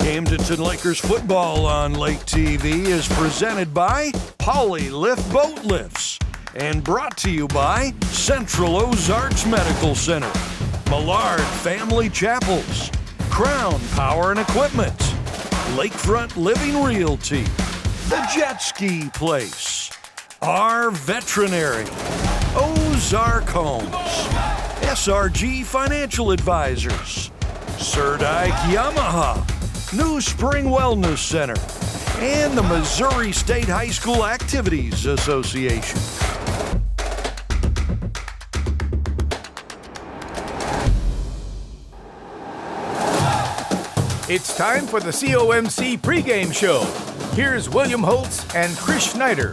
Camdenton Lakers football on Lake TV is presented by Holly Lift Boat Lifts and brought to you by Central Ozarks Medical Center, Millard Family Chapels, Crown Power and Equipment, Lakefront Living Realty, The Jet Ski Place, Our Veterinary, Ozark Homes, SRG Financial Advisors, Surdike Yamaha, New Spring Wellness Center, and the Missouri State High School Activities Association. It's time for the COMC pregame show. Here's William Holtz and Chris Schneider.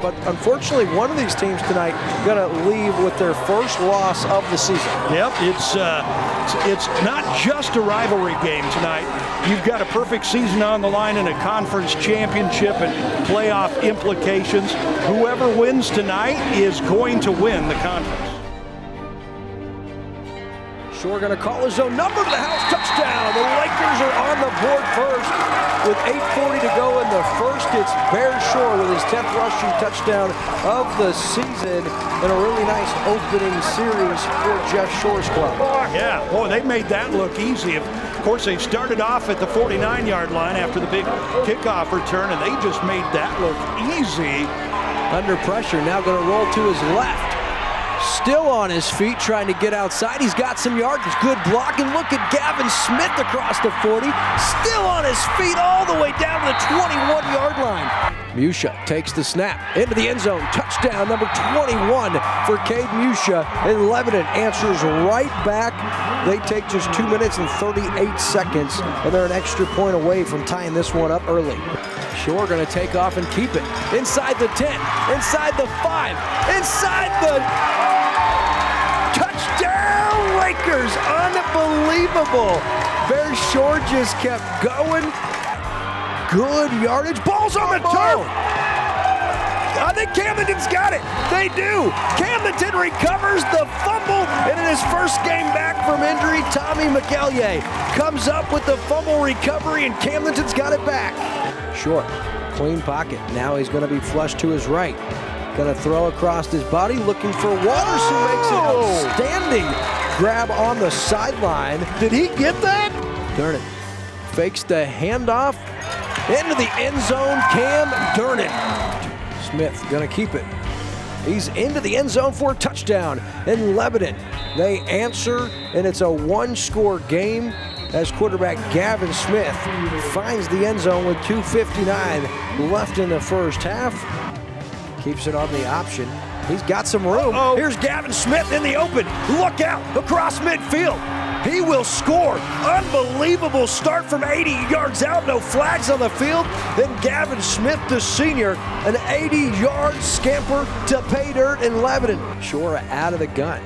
But unfortunately, one of these teams tonight going to leave with their first loss of the season. Yep, it's not just a rivalry game tonight. You've got a perfect season on the line and a conference championship and playoff implications. Whoever wins tonight is going to win the conference. Shore going to call his own number to the house, touchdown. The Lakers are on the board first. With 8:40 to go in the first, it's Bear Shore with his 10th rushing touchdown of the season and a really nice opening series for Jeff Shore's club. Yeah, boy, they made that look easy. Of course, they started off at the 49-yard line after the big kickoff return, and they just made that look easy. Under pressure, now going to roll to his left. Still on his feet, trying to get outside. He's got some yardage. Good block, and look at Gavin Smith across the 40. Still on his feet all the way down to the 21-yard line. Musha takes the snap into the end zone. Touchdown, number 21 for Cade Musha. And Lebanon answers right back. They take just 2 minutes and 38 seconds, and they're an extra point away from tying this one up early. Shore going to take off and keep it. Inside the 10, inside the 5, inside the... Touchdown, Lakers! Unbelievable! Bear Shore just kept going. Good yardage. Ball's on the turf! I think Camdenton's got it. They do. Camdenton recovers the fumble, and in his first game back from injury, Tommy McEllier comes up with the fumble recovery, and Camdenton's got it back. Short, clean pocket. Now he's going to be flushed to his right. Going to throw across his body, looking for Waters, who makes an outstanding grab on the sideline. Did he get that? Durnin fakes the handoff into the end zone. Cam Durnin. Smith going to keep it. He's into the end zone for a touchdown. And Lebanon, they answer, and it's a one-score game as quarterback Gavin Smith finds the end zone with 2:59 left in the first half. Keeps it on the option. He's got some room. Here's Gavin Smith in the open. Look out across midfield. He will score. Unbelievable start from 80 yards out. No flags on the field. Then Gavin Smith, the senior, an 80-yard scamper to pay dirt in Lebanon. Shore out of the gun.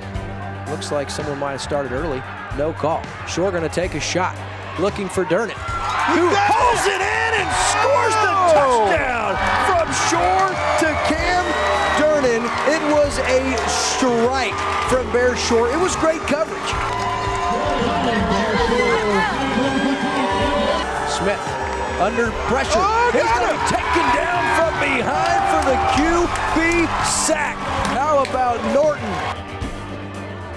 Looks like someone might have started early. No call. Shore going to take a shot. Looking for Durnin, who pulls it in and scores the touchdown from Shore to Cam Durnin. It was a strike from Bear Shore. It was great coverage. Smith under pressure. He's going to be taken down from behind for the QB sack. How about Norton?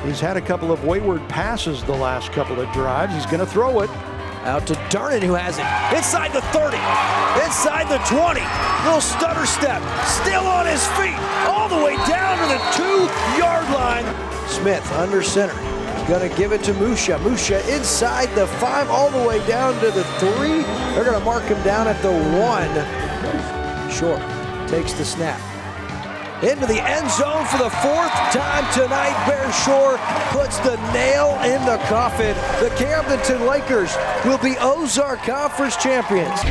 He's had a couple of wayward passes the last couple of drives. He's going to throw it. Out to Durnin, who has it inside the 30, inside the 20. Little stutter step, still on his feet, all the way down to the 2-yard line. Smith under center, gonna give it to Musha. Musha inside the 5, all the way down to the 3. They're gonna mark him down at the 1. Short takes the snap. Into the end zone for the 4th time tonight. Bear Shore puts the nail in the coffin. The Camdenton Lakers will be Ozark Conference champions.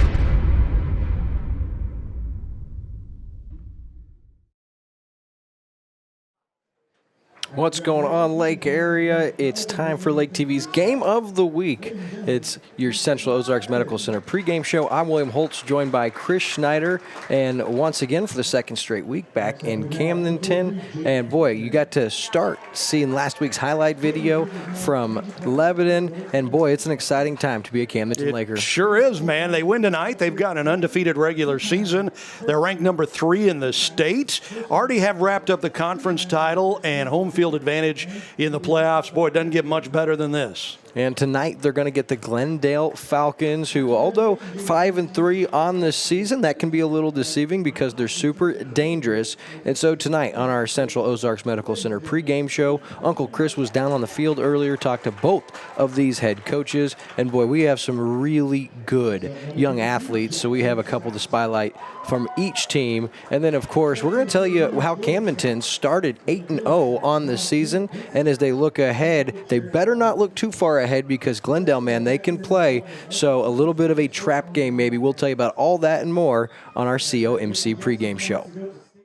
What's going on, Lake area? It's time for Lake TV's Game of the Week. It's your Central Ozarks Medical Center pregame show. I'm William Holtz, joined by Chris Schneider, and once again for the second straight week back in Camdenton. And boy, you got to start seeing last week's highlight video from Lebanon, and boy, it's an exciting time to be a Camdenton Laker. Sure is, man. They win tonight. They've got an undefeated regular season. They're ranked number 3 in the state. Already have wrapped up the conference title and home field advantage in the playoffs. Boy, it doesn't get much better than this. And tonight they're going to get the Glendale Falcons, who, although 5-3 on the season, that can be a little deceiving because they're super dangerous. And so tonight on our Central Ozarks Medical Center pregame show, Uncle Chris was down on the field earlier, talked to both of these head coaches. And boy, we have some really good young athletes, so we have a couple to spotlight from each team. And then, of course, we're going to tell you how Camdenton started 8-0 on the season. And as they look ahead, they better not look too far ahead because Glendale, man, they can play. So a little bit of a trap game maybe. We'll tell you about all that and more on our COMC pregame show.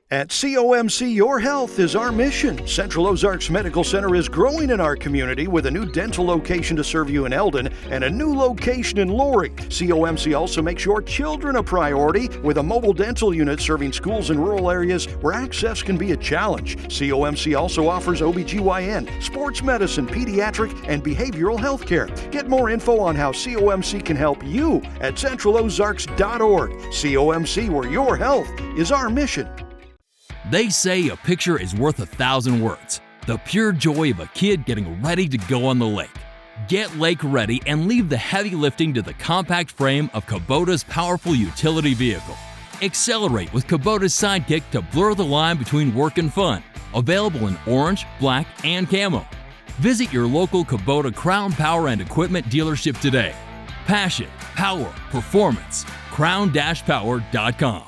At COMC, your health is our mission. Central Ozarks Medical Center is growing in our community with a new dental location to serve you in Eldon and a new location in Laurie. COMC also makes your children a priority with a mobile dental unit serving schools in rural areas where access can be a challenge. COMC also offers OBGYN, sports medicine, pediatric, and behavioral health care. Get more info on how COMC can help you at centralozarks.org. COMC, where your health is our mission. They say a picture is worth 1,000 words. The pure joy of a kid getting ready to go on the lake. Get lake ready and leave the heavy lifting to the compact frame of Kubota's powerful utility vehicle. Accelerate with Kubota's Sidekick to blur the line between work and fun. Available in orange, black, and camo. Visit your local Kubota Crown Power and Equipment dealership today. Passion, power, performance. crown-power.com.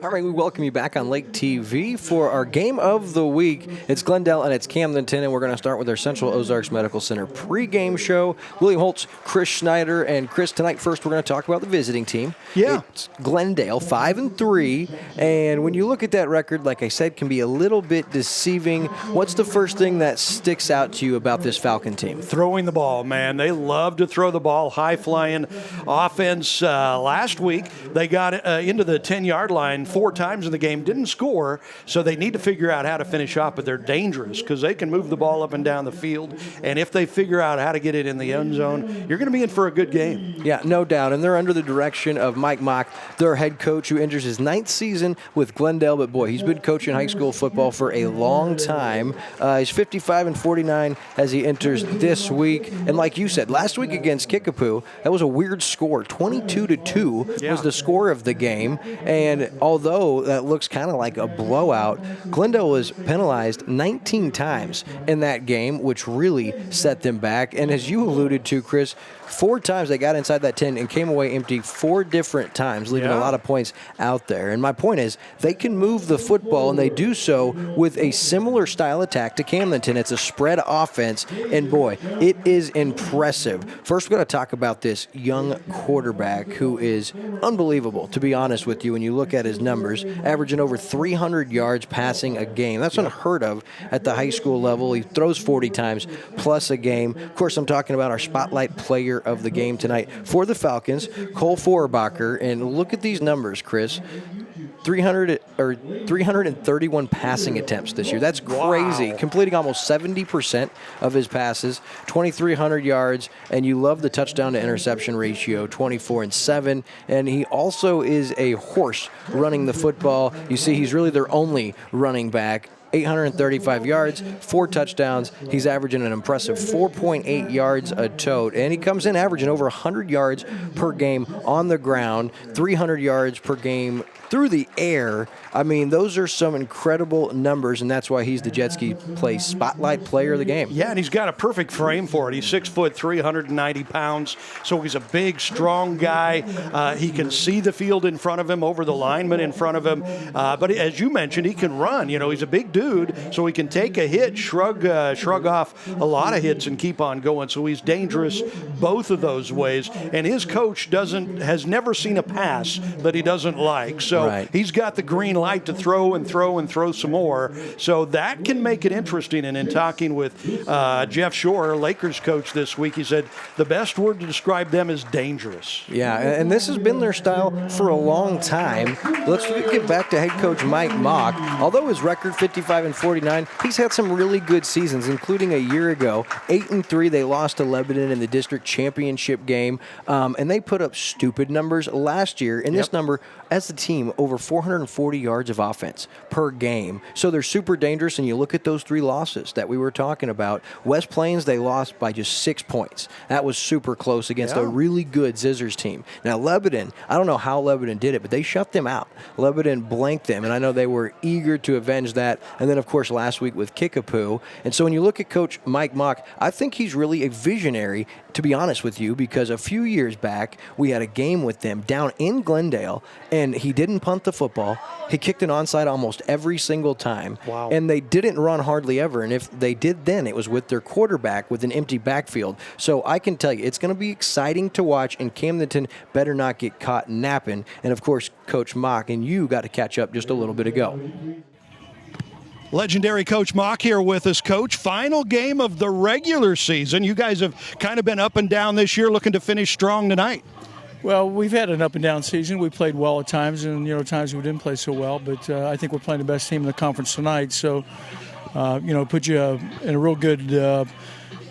All right, we welcome you back on Lake TV for our Game of the Week. It's Glendale and it's Camdenton, and we're going to start with our Central Ozarks Medical Center pregame show. William Holtz, Chris Schneider, and Chris, tonight first we're going to talk about the visiting team. Yeah. It's Glendale, 5-3, and when you look at that record, like I said, can be a little bit deceiving. What's the first thing that sticks out to you about this Falcon team? Throwing the ball, man. They love to throw the ball, high-flying offense. Last week, they got into the 10-yard line 4 times in the game, didn't score, so they need to figure out how to finish off, but they're dangerous because they can move the ball up and down the field, and if they figure out how to get it in the end zone, you're going to be in for a good game. Yeah, no doubt, and they're under the direction of Mike Mock, their head coach, who enters his 9th season with Glendale, but boy, he's been coaching high school football for a long time. He's 55-49 as he enters this week, and like you said, last week against Kickapoo, that was a weird score, 22-2 was the score of the game, and although that looks kind of like a blowout, Glendale was penalized 19 times in that game, which really set them back. And as you alluded to, Chris, 4 times they got inside that 10 and came away empty 4 different times, leaving a lot of points out there. And my point is, they can move the football, and they do so with a similar style attack to Camdenton. It's a spread offense, and boy, it is impressive. First, we're going to talk about this young quarterback who is unbelievable, to be honest with you, when you look at his numbers, averaging over 300 yards passing a game. That's unheard of at the high school level. He throws 40 times plus a game. Of course, I'm talking about our spotlight player of the game tonight for the Falcons, Cole Foerbacher. And look at these numbers, Chris. 331 passing attempts this year. That's crazy. Wow. Completing almost 70% of his passes, 2,300 yards, and you love the touchdown to interception ratio, 24-7. And he also is a horse running the football. You see, he's really their only running back. 835 yards, 4 touchdowns. He's averaging an impressive 4.8 yards a tote, and he comes in averaging over 100 yards per game on the ground, 300 yards per game through the air. I mean, those are some incredible numbers, and that's why he's the Jet Ski Play Spotlight Player of the game. Yeah, and he's got a perfect frame for it. He's 6'3", 390 pounds, so he's a big, strong guy. He can see the field in front of him, over the lineman in front of him. But as you mentioned, he can run. You know, he's a big dude, so he can take a hit, shrug off a lot of hits, and keep on going. So he's dangerous both of those ways. And his coach has never seen a pass that he doesn't like. So So he's got the green light to throw and throw and throw some more. So that can make it interesting. And in talking with Jeff Shore, Lakers coach this week, he said the best word to describe them is dangerous. Yeah, and this has been their style for a long time. Let's get back to head coach Mike Mock. Although his record 55-49, he's had some really good seasons, including a year ago, 8-3. They lost to Lebanon in the district championship game, and they put up stupid numbers last year. And this number, as a team, over 440 yards of offense per game. So they're super dangerous, and you look at those 3 losses that we were talking about. West Plains, they lost by just 6 points. That was super close against a really good Zizzers team. Now, Lebanon, I don't know how Lebanon did it, but they shut them out. Lebanon blanked them, and I know they were eager to avenge that. And then, of course, last week with Kickapoo. And so when you look at Coach Mike Mock, I think he's really a visionary, to be honest with you, because a few years back, we had a game with them down in Glendale, and he didn't punt the football. He kicked an onside almost every single time. Wow. And they didn't run hardly ever. And if they did then, it was with their quarterback with an empty backfield. So I can tell you, it's going to be exciting to watch, and Camdenton better not get caught napping. And, of course, Coach Mock and you got to catch up just a little bit ago. Legendary Coach Mock here with us. Coach, final game of the regular season. You guys have kind of been up and down this year, looking to finish strong tonight. Well, we've had an up and down season. We played well at times, and times we didn't play so well. But I think we're playing the best team in the conference tonight. So, put you in a real good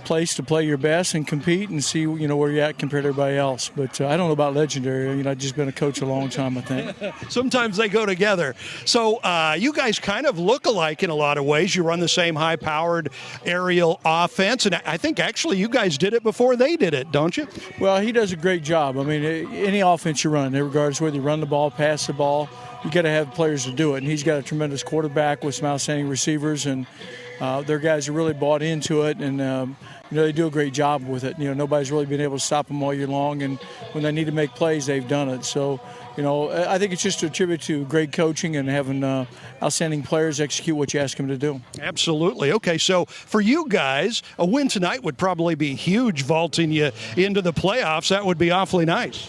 place to play your best and compete and see where you're at compared to everybody else. But I don't know about legendary. I've just been a coach a long time, I think. Sometimes they go together. So you guys kind of look alike in a lot of ways. You run the same high-powered aerial offense, and I think actually you guys did it before they did it, don't you? Well, he does a great job. I mean, any offense you run, regardless whether you run the ball, pass the ball, you got to have players to do it. And he's got a tremendous quarterback with some outstanding receivers, and their guys are really bought into it, and they do a great job with it. Nobody's really been able to stop them all year long, and when they need to make plays, they've done it. So, I think it's just a tribute to great coaching and having outstanding players execute what you ask them to do. Absolutely. Okay, so for you guys, a win tonight would probably be huge, vaulting you into the playoffs. That would be awfully nice.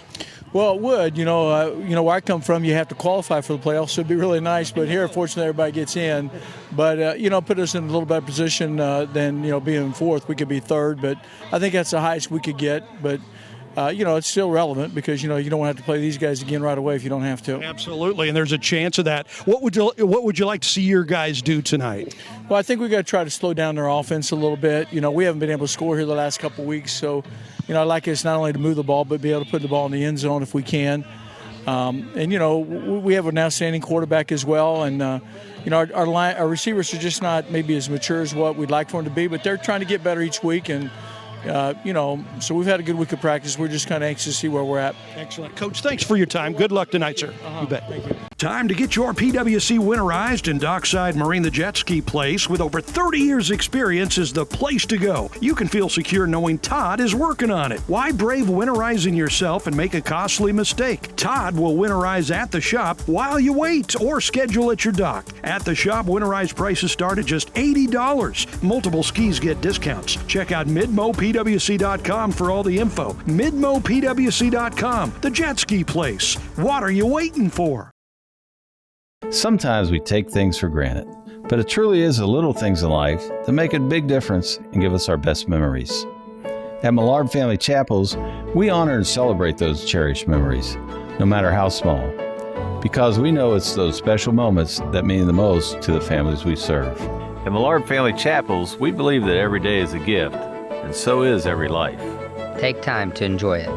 Well, it would. Where I come from, you have to qualify for the playoffs, so it'd be really nice. But here, fortunately, everybody gets in. But, put us in a little better position than, being fourth. We could be third, but I think that's the highest we could get. But, it's still relevant because, you don't have to play these guys again right away if you don't have to. Absolutely, and there's a chance of that. What would you like to see your guys do tonight? Well, I think we've got to try to slow down their offense a little bit. We haven't been able to score here the last couple of weeks, so I'd like us not only to move the ball, but be able to put the ball in the end zone if we can. We have an outstanding quarterback as well. And, our receivers are just not maybe as mature as what we'd like for them to be, but they're trying to get better each week. And, so we've had a good week of practice. We're just kind of anxious to see where we're at. Excellent. Coach, thanks for your time. Good luck tonight, sir. You bet. Thank you. Time to get your PWC winterized, and Dockside Marine the Jet Ski Place, with over 30 years experience, is the place to go. You can feel secure knowing Todd is working on it. Why brave winterizing yourself and make a costly mistake? Todd will winterize at the shop while you wait or schedule at your dock. At the shop, winterized prices start at just $80. Multiple skis get discounts. Check out midmopwc.com for all the info. midmopwc.com, the Jet Ski Place. What are you waiting for? Sometimes we take things for granted, but it truly is the little things in life that make a big difference and give us our best memories. At Millard Family Chapels, we honor and celebrate those cherished memories, no matter how small, because we know it's those special moments that mean the most to the families we serve. At Millard Family Chapels, we believe that every day is a gift, and so is every life. Take time to enjoy it.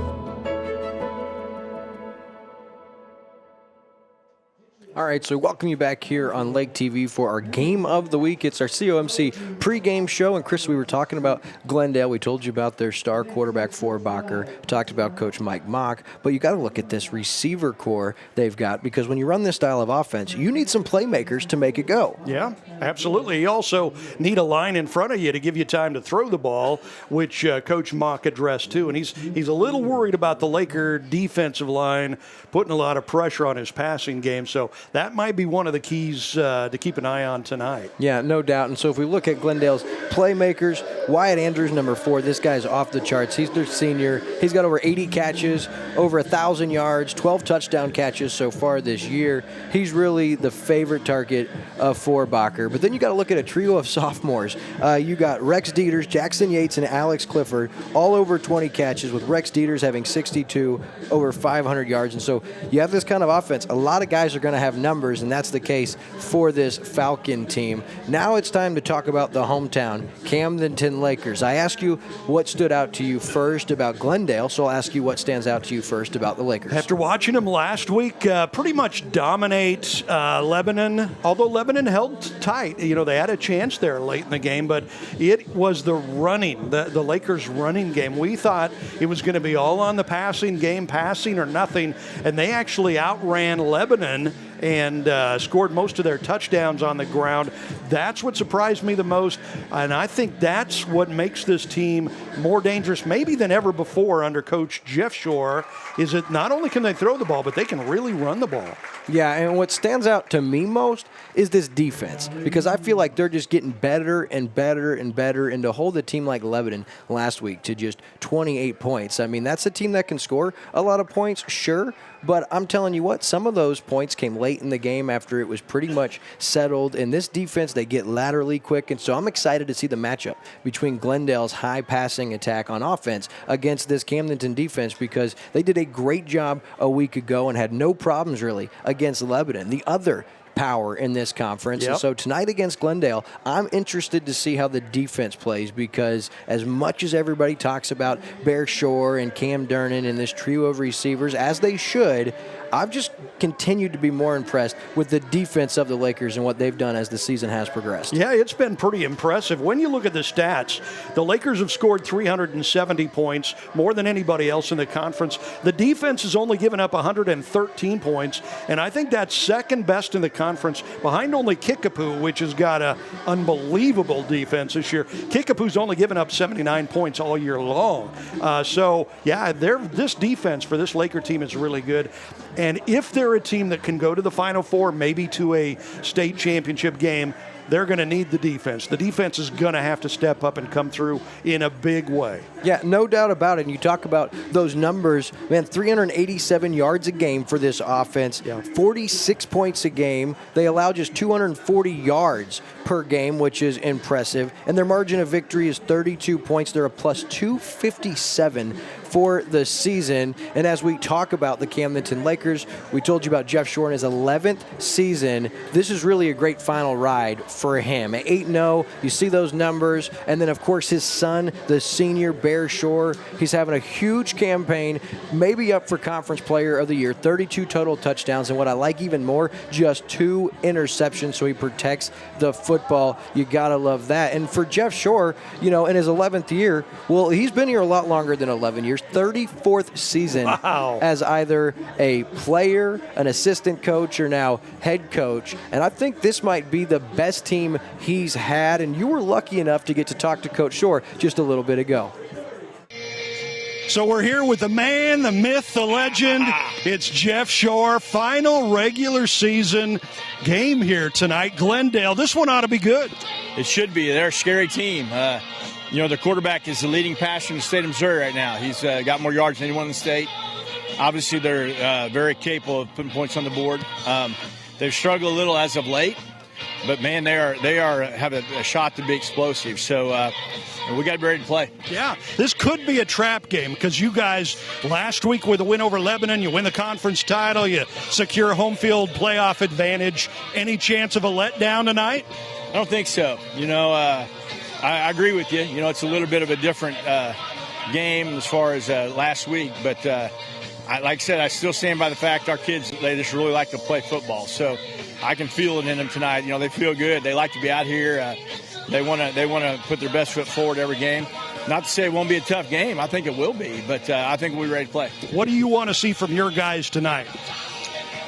All right, so welcome you back here on Lake TV for our Game of the Week. It's our COMC pregame show. And, Chris, we were talking about Glendale. We told you about their star quarterback, Forbacher. We talked about Coach Mike Mock. But you got to look at this receiver core they've got, because when you run this style of offense, you need some playmakers to make it go. Yeah, absolutely. You also need a line in front of you to give you time to throw the ball, which Coach Mock addressed too. And he's a little worried about the Laker defensive line putting a lot of pressure on his passing game. So that might be one of the keys to keep an eye on tonight. Yeah, no doubt. And so if we look at Glendale's playmakers, Wyatt Andrews, number 4, this guy's off the charts. He's their senior. He's got over 80 catches, over 1,000 yards, 12 touchdown catches so far this year. He's really the favorite target of Forbacher. But then you got to look at a trio of sophomores. You got Rex Dieters, Jackson Yates, and Alex Clifford, all over 20 catches, with Rex Dieters having 62, over 500 yards. And so you have this kind of offense. A lot of guys are going to have numbers, and that's the case for this Falcon team. Now it's time to talk about the hometown, Camdenton Lakers. I asked you what stood out to you first about Glendale, so I'll ask you what stands out to you first about the Lakers. After watching them last week, pretty much dominate Lebanon, although Lebanon held tight. You know, they had a chance there late in the game, but it was the running, the Lakers' running game. We thought it was going to be all on the passing game, passing or nothing, and they actually outran Lebanon and scored most of their touchdowns on the ground. That's what surprised me the most, and I think that's what makes this team more dangerous maybe than ever before under Coach Jeff Shore, is that not only can they throw the ball, but they can really run the ball. Yeah, and what stands out to me most is this defense, because I feel like they're just getting better and better and better, and to hold a team like Lebanon last week to just 28 points. I mean, that's a team that can score a lot of points, sure, but I'm telling you what, some of those points came late in the game after it was pretty much settled. And this defense, they get laterally quick, and so I'm excited to see the matchup between Glendale's high passing attack on offense against this Camdenton defense, because they did a great job a week ago and had no problems really against Lebanon, the other power in this conference. Yep. And so tonight against Glendale, I'm interested to see how the defense plays, because as much as everybody talks about Bear Shore and Cam Durnan and this trio of receivers, as they should, I've just continued to be more impressed with the defense of the Lakers and what they've done as the season has progressed. Yeah, it's been pretty impressive. When you look at the stats, the Lakers have scored 370 points, more than anybody else in the conference. The defense has only given up 113 points, and I think that's second best in the conference, behind only Kickapoo, which has got an unbelievable defense this year. Kickapoo's only given up 79 points all year long. This defense for this Laker team is really good. And if they're a team that can go to the Final Four, maybe to a state championship game, they're going to need the defense. The defense is going to have to step up and come through in a big way. Yeah, no doubt about it. And you talk about those numbers, man, 387 yards a game for this offense, 46 points a game. They allow just 240 yards per game, which is impressive. And their margin of victory is 32 points. They're a plus 257 for the season. And as we talk about the Camdenton Lakers, we told you about Jeff Shore in his 11th season. This is really a great final ride for him. At 8-0, you see those numbers. And then, of course, his son, the senior Bear Shore, he's having a huge campaign, maybe up for Conference Player of the Year, 32 total touchdowns. And what I like even more, just 2 interceptions, so he protects the football. You got to love that. And for Jeff Shore, you know, in his 11th year, well, he's been here a lot longer than 11 years. 34th season as either a player, an assistant coach, or now head coach. And I think this might be the best team he's had. And you were lucky enough to get to talk to Coach Shore just a little bit ago. So we're here with the man, the myth, the legend. It's Jeff Shore. Final regular season game here tonight. Glendale. This one ought to be good. It should be. They're a scary team. You know, their quarterback is the leading passer in the state of Missouri right now. He's got more yards than anyone in the state. Obviously, they're very capable of putting points on the board. They've struggled a little as of late, but man, they have a shot to be explosive. So we got to be ready to play. Yeah, this could be a trap game, because you guys last week with a win over Lebanon, you win the conference title, you secure home field playoff advantage. Any chance of a letdown tonight? I don't think so. You know, I agree with you. You know, it's a little bit of a different game as far as last week. But like I said, I still stand by the fact our kids, they just really like to play football. So I can feel it in them tonight. You know, they feel good. They like to be out here. They want to put their best foot forward every game. Not to say it won't be a tough game. I think it will be. But I think we'll be ready to play. What do you want to see from your guys tonight?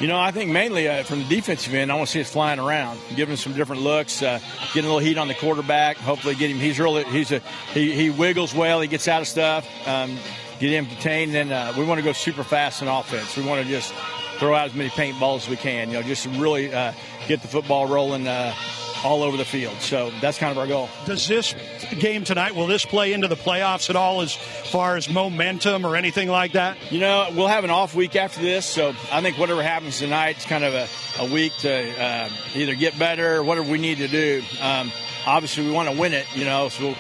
You know, I think mainly from the defensive end, I want to see us flying around, giving him some different looks, getting a little heat on the quarterback. Hopefully, get him. He wiggles well. He gets out of stuff. Get him contained. And we want to go super fast in offense. We want to just throw out as many paintballs as we can, just to really get the football rolling all over the field. So that's kind of our goal. Does this game tonight, will this play into the playoffs at all as far as momentum or anything like that? We'll have an off week after this, so I think whatever happens tonight is kind of a week to either get better or whatever we need to do. Obviously, we want to win it, so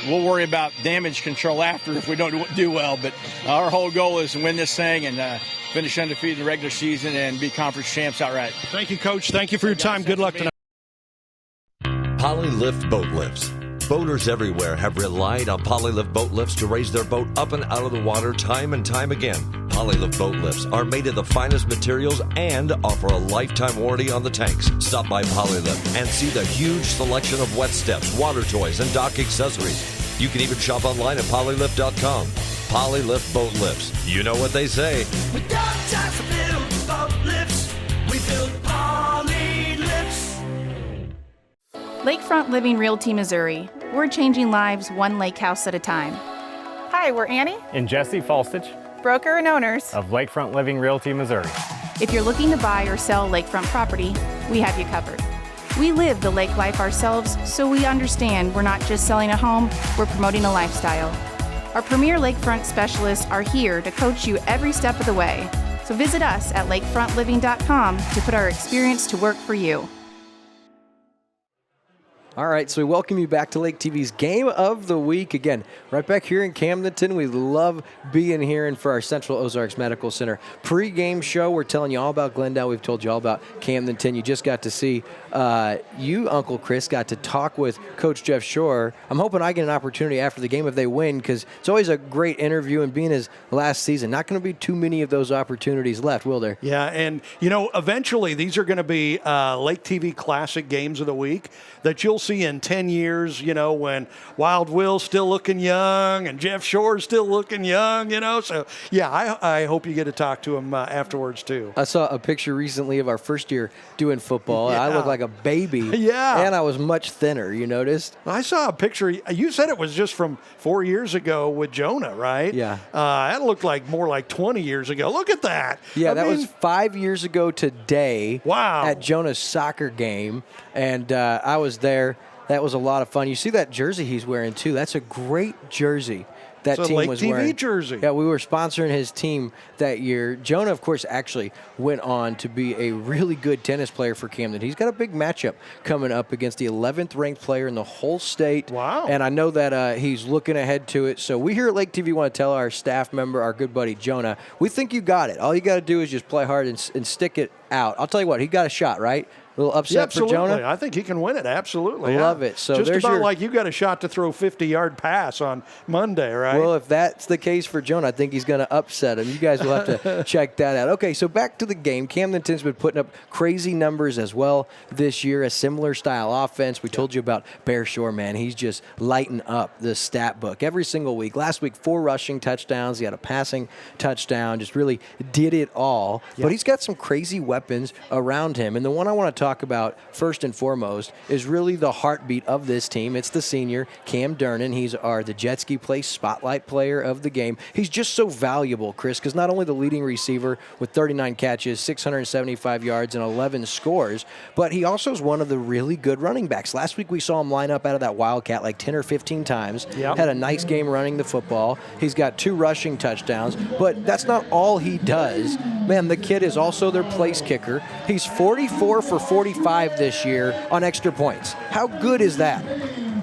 we'll worry about damage control after if we don't do well. But our whole goal is to win this thing and finish undefeated in the regular season and be conference champs outright. Thank you, Coach. Thank you for your time. Good luck tonight. Polylift Boat Lifts. Boaters everywhere have relied on Polylift Boat Lifts to raise their boat up and out of the water time and time again. Polylift Boat Lifts are made of the finest materials and offer a lifetime warranty on the tanks. Stop by Polylift and see the huge selection of wet steps, water toys, and dock accessories. You can even shop online at polylift.com. Polylift Boat Lifts. You know what they say. We don't just build boat lifts, we build Polylifts. Lakefront Living Realty, Missouri. We're changing lives one lake house at a time. Hi, we're Annie and Jesse Falstich, broker and owners of Lakefront Living Realty, Missouri. If you're looking to buy or sell lakefront property, we have you covered. We live the lake life ourselves, so we understand we're not just selling a home, we're promoting a lifestyle. Our premier lakefront specialists are here to coach you every step of the way. So visit us at lakefrontliving.com to put our experience to work for you. All right, so we welcome you back to Lake TV's Game of the Week. Again, right back here in Camdenton. We love being here and for our Central Ozarks Medical Center pre-game show. We're telling you all about Glendale. We've told you all about Camdenton. You just got to see, you, Uncle Chris, got to talk with Coach Jeff Shore. I'm hoping I get an opportunity after the game if they win, because it's always a great interview, and being his last season, not going to be too many of those opportunities left, will there? Yeah, and, eventually these are going to be Lake TV Classic Games of the Week that you'll see in 10 years, when Wild Will's still looking young and Jeff Shore's still looking young, So, yeah, I hope you get to talk to him afterwards, too. I saw a picture recently of our first year doing football. Yeah. I looked like a baby. Yeah. And I was much thinner, you noticed? I saw a picture. You said it was just from 4 years ago with Jonah, right? Yeah. That looked like more like 20 years ago. Look at that. Yeah, that was 5 years ago today. Wow. At Jonah's soccer game. And I was there. That was a lot of fun. You see that jersey he's wearing, too. That's a great jersey that it's team a Lake was TV wearing. Jersey. Yeah, we were sponsoring his team that year. Jonah, of course, actually went on to be a really good tennis player for Camden. He's got a big matchup coming up against the 11th ranked player in the whole state. Wow. And I know that he's looking ahead to it. So we here at Lake TV want to tell our staff member, our good buddy Jonah, we think you got it. All you got to do is just play hard and stick it out. I'll tell you what, he got a shot, right? A little upset for Jonah? I think he can win it, absolutely. I love it. So just there's about like you got a shot to throw a 50-yard pass on Monday, right? Well, if that's the case for Jonah, I think he's going to upset him. You guys will have to check that out. Okay, so back to the game. Camdenton's been putting up crazy numbers as well this year, a similar style offense. We told you about Bear Shore, man. He's just lighting up the stat book every single week. Last week, 4 rushing touchdowns. He had a passing touchdown, just really did it all. But he's got some crazy weapons around him. And the one I want to talk about first and foremost is really the heartbeat of this team. It's the senior, Camdenton. He's the Jet Ski Place spotlight player of the game. He's just so valuable, Chris, because not only the leading receiver with 39 catches, 675 yards, and 11 scores, but he also is one of the really good running backs. Last week we saw him line up out of that Wildcat like 10 or 15 times. Yep. Had a nice game running the football. He's got 2 rushing touchdowns, but that's not all he does. Man, the kid is also their place kicker. He's 44 for 45 this year on extra points. How good is that?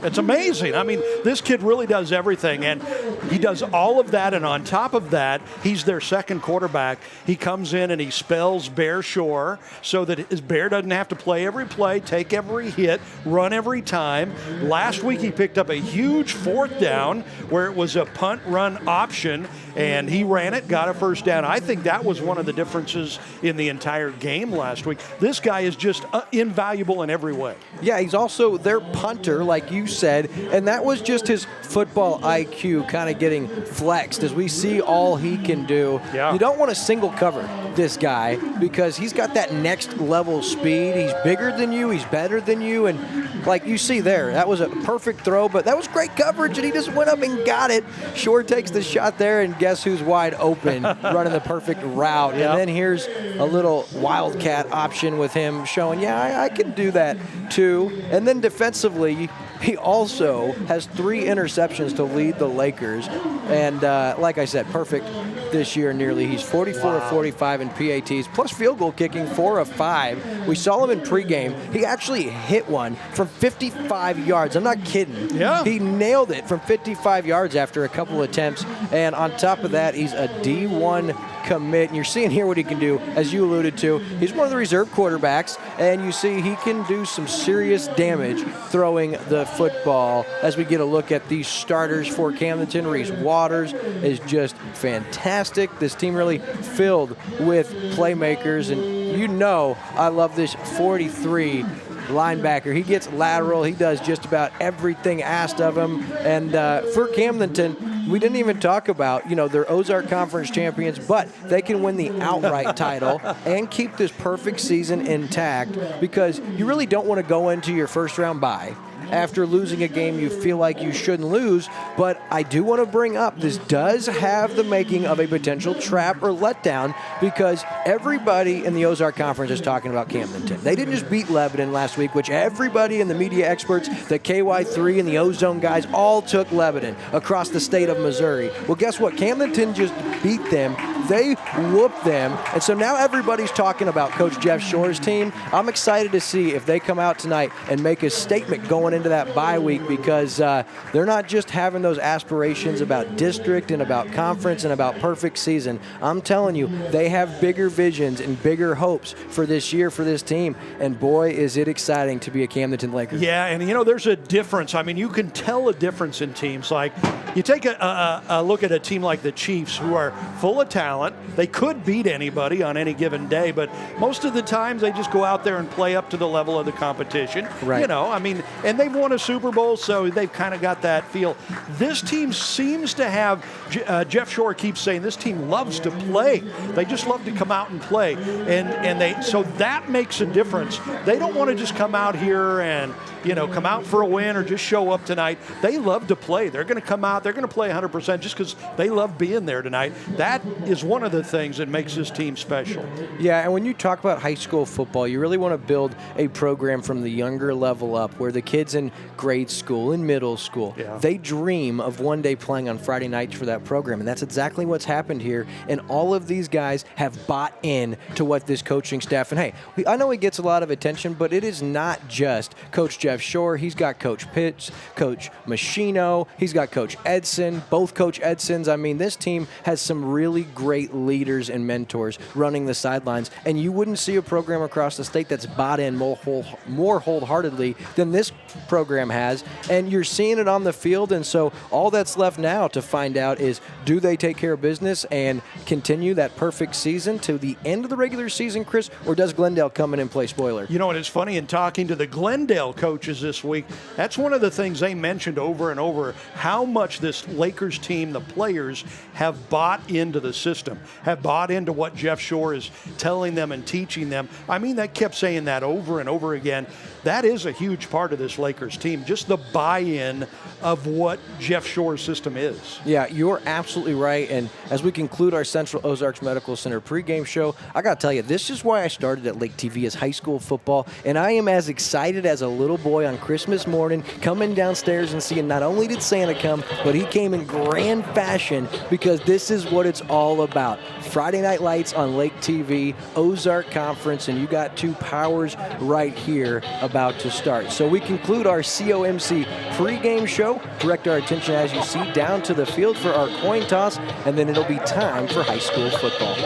It's amazing. I mean, this kid really does everything, and he does all of that, and on top of that, he's their second quarterback. He comes in and he spells Bear Shore so that his Bear doesn't have to play every play, take every hit, run every time. Last week, he picked up a huge 4th down where it was a punt-run option, and he ran it, got a first down. I think that was one of the differences in the entire game last week. This guy is just invaluable in every way. Yeah, he's also their punter, like you said, and that was just his football IQ kind of getting flexed as we see all he can do. Yeah. You don't want to single cover this guy because he's got that next level speed. He's bigger than you, he's better than you, and like you see there, that was a perfect throw, but that was great coverage, and he just went up and got it. Shore takes the shot there, and guess who's wide open, running the perfect route. Yep. And then here's a little wildcat option with him showing, I can do that too. And then defensively, he also has 3 interceptions to lead the Lakers. And like I said, perfect this year nearly. He's 44 of 45 in PATs, plus field goal kicking 4 of 5. We saw him in pregame. He actually hit one from 55 yards. I'm not kidding. Yeah. He nailed it from 55 yards after a couple attempts. And on top of that, he's a D1 commit. And you're seeing here what he can do, as you alluded to. He's one of the reserve quarterbacks, and you see he can do some serious damage throwing the football. As we get a look at these starters for Camdenton, Reese Waters is just fantastic. This team really filled with playmakers, and you know I love this 43 linebacker. He gets lateral. He does just about everything asked of him. And for Camdenton, we didn't even talk about, they're Ozark Conference champions, but they can win the outright title and keep this perfect season intact, because you really don't want to go into your first round bye after losing a game you feel like you shouldn't lose. But I do want to bring up, this does have the making of a potential trap or letdown, because everybody in the Ozark Conference is talking about Camdenton. They didn't just beat Lebanon last week, which everybody in the media experts, the KY3 and the Ozone guys, all took Lebanon across the state of Missouri. Well, guess what? Camdenton just beat them. They whooped them. And so now everybody's talking about Coach Jeff Shore's team. I'm excited to see if they come out tonight and make a statement going into that bye week, because they're not just having those aspirations about district and about conference and about perfect season. I'm telling you, they have bigger visions and bigger hopes for this year for this team. And boy, is it exciting to be a Camdenton Laker. Yeah, and there's a difference. I mean, you can tell a difference in teams. Like, you take a look at a team like the Chiefs, who are full of talent. They could beat anybody on any given day, but most of the times they just go out there and play up to the level of the competition. Right. And they've won a Super Bowl, so they've kind of got that feel. This team seems to have, Jeff Shore keeps saying, this team loves to play. They just love to come out and play. So that makes a difference. They don't want to just come out here and, come out for a win or just show up tonight. They love to play. They're going to come out. They're going to play 100% just because they love being there tonight. That is one of the things that makes this team special. Yeah, and when you talk about high school football, you really want to build a program from the younger level up, where the kids in grade school, in middle school, they dream of one day playing on Friday nights for that program. And that's exactly what's happened here. And all of these guys have bought in to what this coaching staff, and hey, I know he gets a lot of attention, but it is not just Coach Jeff Shore. He's got Coach Pitts, Coach Machino, he's got Coach Edson, both Coach Edsons. I mean, this team has some really great leaders and mentors running the sidelines, and you wouldn't see a program across the state that's bought in more wholeheartedly than this program has, and you're seeing it on the field. And so all that's left now to find out is, do they take care of business and continue that perfect season to the end of the regular season, Chris, or does Glendale come in and play spoiler? And it's funny, in talking to the Glendale coaches this week, that's one of the things they mentioned over and over, how much this Lakers team, the players, have bought into the system, have bought into what Jeff Shore is telling them and teaching them. I mean, they kept saying that over and over again. That is a huge part of this Lakers team, just the buy-in of what Jeff Shore's system is. Yeah, you're absolutely right. And as we conclude our Central Ozarks Medical Center pregame show, I got to tell you, this is why I started at Lake TV, as high school football. And I am as excited as a little boy on Christmas morning, coming downstairs and seeing not only did Santa come, but he came in grand fashion, because this is what it's all about. Friday Night Lights on Lake TV, Ozark Conference, and you got two powers right here about to start. So we conclude our COMC pregame show, direct our attention, as you see, down to the field for our coin toss, and then it'll be time for high school football.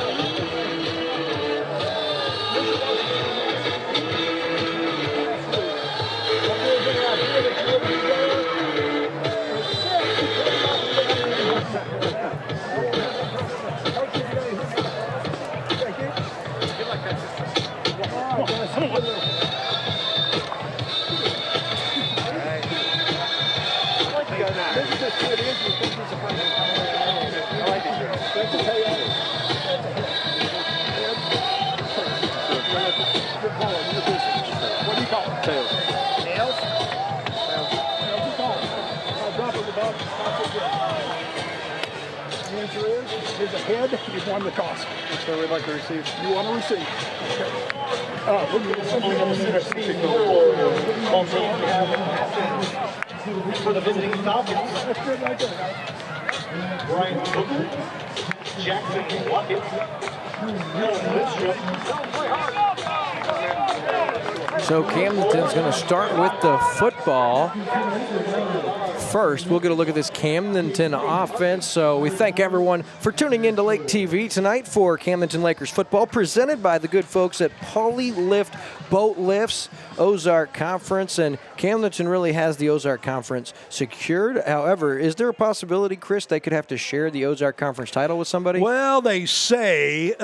answer is ahead. You've won the toss. So we'd like to receive. You want to receive? Okay. For the visiting Falcons, Brian Booker, Jackson Watkins, So Camdenton's going to start with the football. First, we'll get a look at this Camdenton offense. So we thank everyone for tuning into Lake TV tonight for Camdenton Lakers football, presented by the good folks at Poly Lift Boat Lifts, Ozark Conference, and Camdenton really has the Ozark Conference secured. However, is there a possibility, Chris, they could have to share the Ozark Conference title with somebody? Well, they say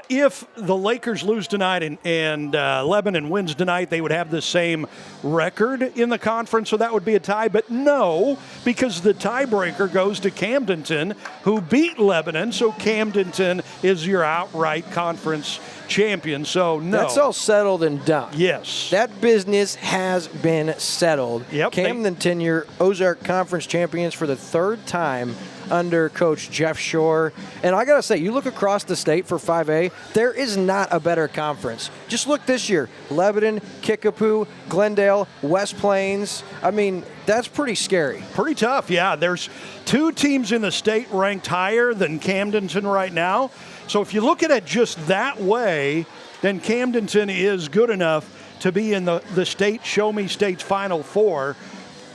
if the Lakers lose tonight and Lebanon wins tonight, they would have the same record in the conference, so that would be a tie. But no, because the tiebreaker goes to Camdenton, who beat Lebanon, so Camdenton is your outright conference champion. So no. That's all settled and done. Yes. That business has been settled. Yep. Camdenton, your Ozark Conference champions for the third time under Coach Jeff Shore. And I got to say, you look across the state for 5A, there is not a better conference. Just look this year. Lebanon, Kickapoo, Glendale, West Plains. I mean, that's pretty scary. Pretty tough, yeah. There's 2 teams in the state ranked higher than Camdenton right now. So if you look at it just that way, then Camdenton is good enough to be in the state Show Me State's Final Four.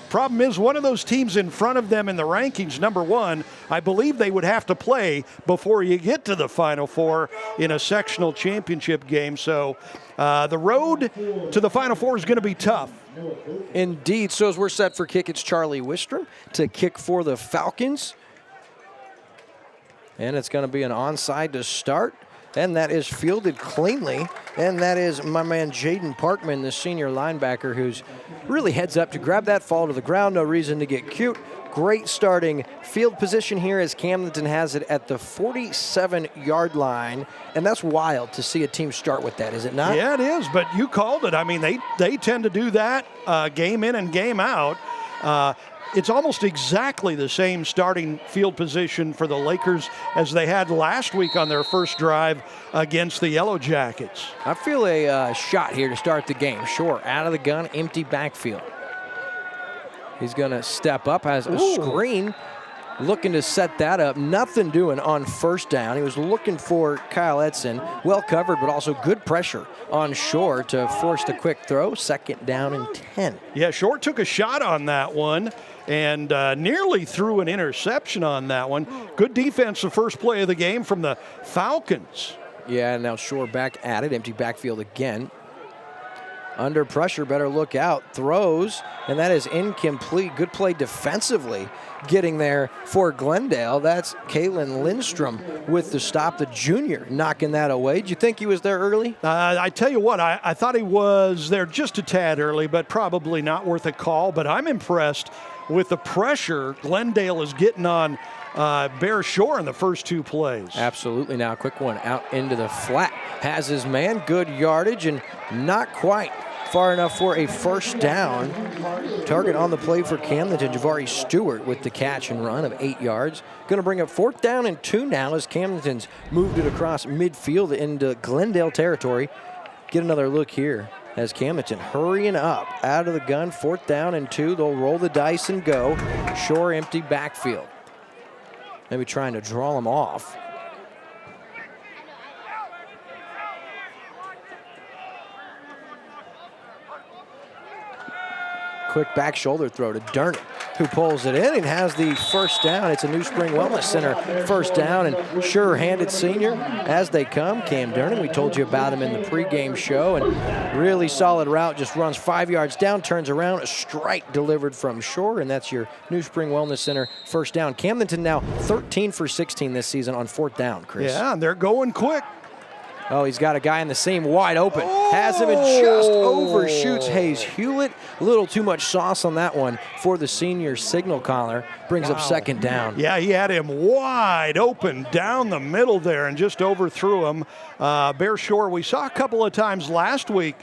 Problem is, one of those teams in front of them in the rankings, number 1, I believe they would have to play before you get to the Final Four in a sectional championship game. So the road to the Final Four is going to be tough. Indeed. So as we're set for kick, it's Charlie Wistrom to kick for the Falcons. And it's going to be an onside to start. And that is fielded cleanly. And that is my man Jaden Parkman, the senior linebacker, who's really heads up to grab that fall to the ground. No reason to get cute. Great starting field position here as Camdenton has it at the 47-yard line. And that's wild to see a team start with that, is it not? Yeah, it is. But you called it. I mean, they tend to do that game in and game out. It's almost exactly the same starting field position for the Lakers as they had last week on their first drive against the Yellow Jackets. I feel a shot here to start the game. Shore out of the gun, empty backfield. He's going to step up, has a screen, looking to set that up. Nothing doing on first down. He was looking for Kyle Edson. Well covered, but also good pressure on Shore to force the quick throw. Second down and 10. Yeah, Shore took a shot on that one and nearly threw an interception on that one. Good defense the first play of the game from the Falcons. Yeah, now Shore back at it. Empty backfield again. Under pressure, better look out. Throws, and that is incomplete. Good play defensively getting there for Glendale. That's Kalen Lindstrom with the stop, the junior, knocking that away. Did you think he was there early? I tell you what, I thought he was there just a tad early, but probably not worth a call. But I'm impressed with the pressure Glendale is getting on Bear Shore in the first 2 plays. Absolutely. Now a quick one out into the flat. Has his man, good yardage, and not quite far enough for a first down. Target on the play for Camdenton, Javari Stewart with the catch and run of 8 yards. Going to bring up 4th down and 2 now as Camdenton's moved it across midfield into Glendale territory. Get another look here as Camdenton hurrying up out of the gun. 4th down and 2. They'll roll the dice and go. Shore empty backfield. Maybe trying to draw them off. Quick back shoulder throw to Dernan, who pulls it in and has the first down. It's a New Spring Wellness Center first down, and sure-handed senior as they come. Cam Dernan, we told you about him in the pregame show, and really solid route, just runs 5 yards down, turns around, a strike delivered from Shore, and that's your New Spring Wellness Center first down. Camdenton now 13 for 16 this season on 4th down, Chris. Yeah, and they're going quick. Oh, he's got a guy in the seam wide open. Has him and just overshoots Hayes Hewlett. A little too much sauce on that one for the senior signal caller. Brings up second down. Yeah, he had him wide open down the middle there and just overthrew him. Bear Shore, we saw a couple of times last week,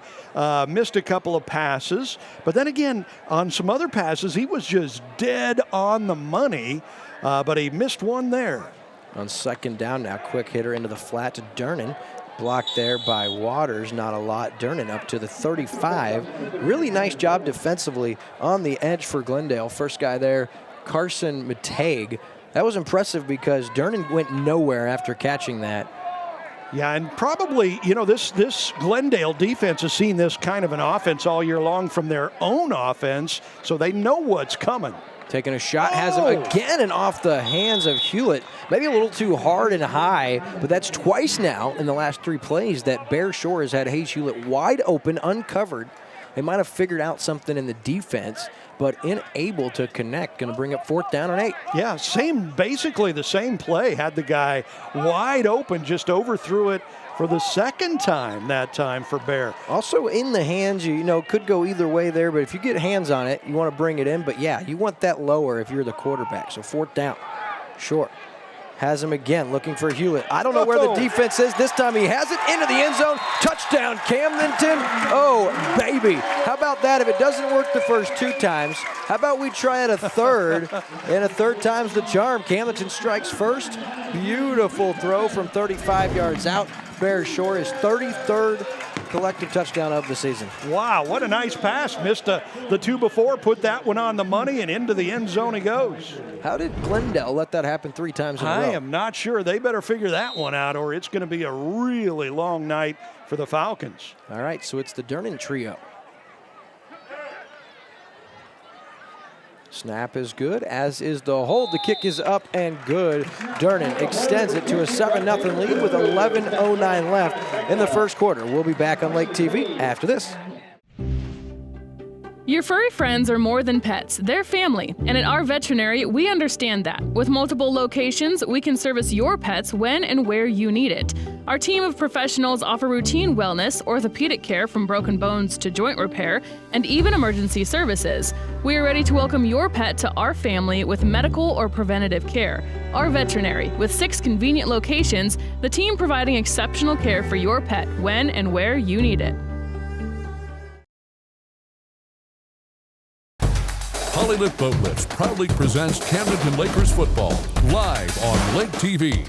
missed a couple of passes. But then again, on some other passes, he was just dead on the money. But he missed one there. On second down now, quick hitter into the flat to Durnin. Blocked there by Waters, not a lot. Durnin up to the 35. Really nice job defensively on the edge for Glendale. First guy there, Carson Mateig. That was impressive because Durnin went nowhere after catching that. Yeah, and probably, this Glendale defense has seen this kind of an offense all year long from their own offense, so they know what's coming. Taking a shot, has him again and off the hands of Hewlett. Maybe a little too hard and high, but that's twice now in the last 3 plays that Bear Shore has had Hayes Hewlett wide open, uncovered. They might have figured out something in the defense, but unable to connect. Going to bring up 4th down and 8. Yeah, basically the same play. Had the guy wide open, just overthrew it for the second time that time for Bear. Also in the hands, could go either way there, but if you get hands on it, you want to bring it in. But yeah, you want that lower if you're the quarterback. So 4th down, short. Has him again, looking for Hewlett. I don't know where the defense is. This time he has it into the end zone. Touchdown, Camdenton. Oh, baby. How about that? If it doesn't work the first 2 times, how about we try it a third? And a third time's the charm. Camdenton strikes first. Beautiful throw from 35 yards out. Bear Shore is 33rd collective touchdown of the season. Wow, what a nice pass. Missed the 2 before, put that one on the money, and into the end zone he goes. How did Glendale let that happen 3 times in a row? I am not sure. They better figure that one out, or it's going to be a really long night for the Falcons. All right, so it's the Durnin trio. Snap is good, as is the hold. The kick is up and good. Durnin extends it to a 7-0 lead with 11:09 left in the first quarter. We'll be back on Lake TV after this. Your furry friends are more than pets, they're family, and at our veterinary, we understand that. With multiple locations, we can service your pets when and where you need it. Our team of professionals offer routine wellness, orthopedic care from broken bones to joint repair, and even emergency services. We are ready to welcome your pet to our family with medical or preventative care. Our veterinary, with 6 convenient locations, the team providing exceptional care for your pet when and where you need it. Polylift Boat Lifts proudly presents Camdenton Lakers football live on Lake TV.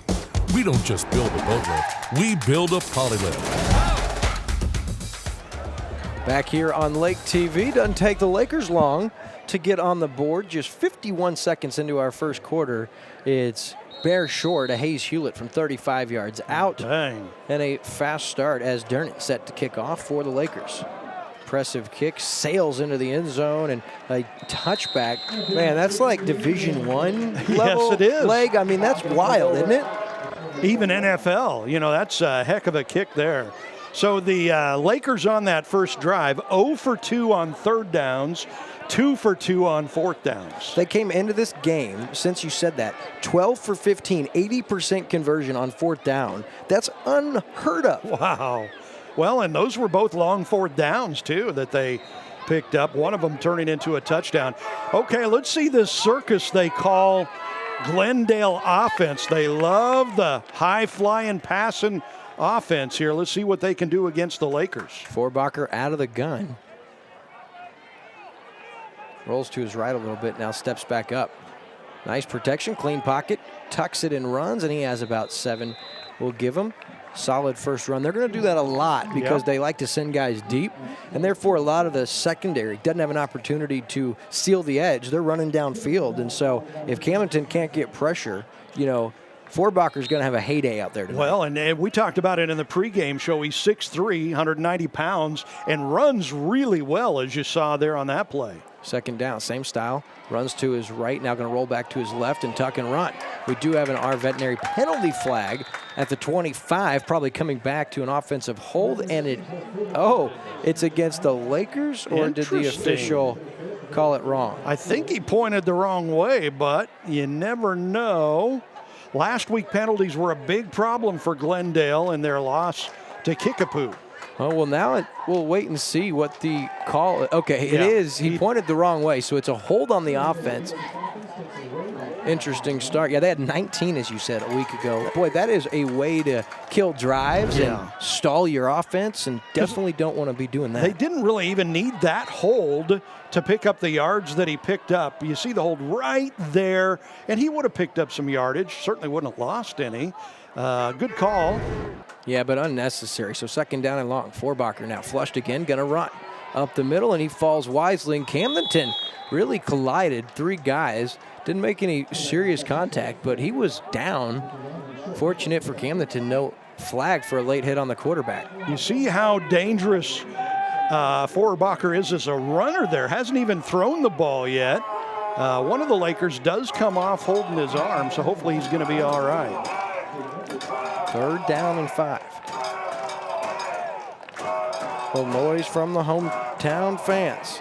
We don't just build a boat lift, we build a polylift. Back here on Lake TV, doesn't take the Lakers long to get on the board. Just 51 seconds into our first quarter, it's Bear Shore to Hayes Hewlett from 35 yards out. Dang. And a fast start as Durnin set to kick off for the Lakers. Impressive kick, sails into the end zone, and a touchback. Man, that's like Division I level yes, it is. leg. I mean, that's wild, isn't it? Even NFL, that's a heck of a kick there. So the Lakers on that first drive, 0 for 2 on 3rd downs, 2 for 2 on 4th downs. They came into this game, since you said that, 12 for 15, 80% conversion on 4th down. That's unheard of. Wow. Well, and those were both long 4th downs, too, that they picked up, one of them turning into a touchdown. Okay, let's see this circus they call Glendale offense. They love the high-flying, passing offense here. Let's see what they can do against the Lakers. Forbacher out of the gun. Rolls to his right a little bit, now steps back up. Nice protection, clean pocket, tucks it and runs, and he has about 7. We'll give him. Solid first run. They're going to do that a lot because they like to send guys deep, and therefore a lot of the secondary doesn't have an opportunity to seal the edge. They're running downfield, and so if Camdenton can't get pressure, Forbacher's going to have a heyday out there tonight. Well, and we talked about it in the pregame show. He's 6'3", 190 pounds, and runs really well, as you saw there on that play. Second down, same style. Runs to his right, now going to roll back to his left and tuck and run. We do have our veterinary penalty flag at the 25, probably coming back to an offensive hold, and it's against the Lakers, or did the official call it wrong? I think he pointed the wrong way, but you never know. Last week, penalties were a big problem for Glendale in their loss to Kickapoo. Oh, well, now we'll wait and see what the call. Okay, it is. He pointed the wrong way, so it's a hold on the offense. interesting start. Yeah, they had 19, as you said, a week ago. Boy, that is a way to kill drives and stall your offense, and definitely don't want to be doing that. They didn't really even need that hold to pick up the yards that he picked up. You see the hold right there, and he would have picked up some yardage. Certainly wouldn't have lost any. Good call. Yeah, but unnecessary. So 2nd down and long. Forbacher now flushed again, going to run up the middle, and he falls wisely. And Camdenton really collided 3 guys. Didn't make any serious contact, but he was down. Fortunate for Camdenton, no flag for a late hit on the quarterback. You see how dangerous Forbacher is as a runner there. Hasn't even thrown the ball yet. One of the Lakers does come off holding his arm, so hopefully he's going to be all right. 3rd down and 5. Little noise from the hometown fans.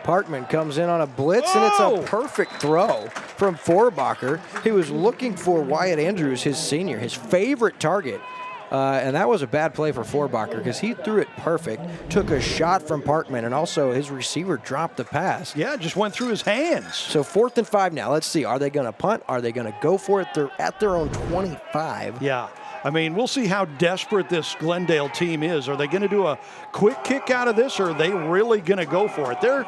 Parkman comes in on a blitz, and it's a perfect throw from Forbacher. He was looking for Wyatt Andrews, his senior, his favorite target. And that was a bad play for Forbacher because he threw it perfect, took a shot from Parkman, and also his receiver dropped the pass. Yeah, it just went through his hands. So 4th and 5 now. Let's see. Are they going to punt? Are they going to go for it? They're at their own 25. Yeah. I mean, we'll see how desperate this Glendale team is. Are they going to do a quick kick out of this, or are they really going to go for it? They're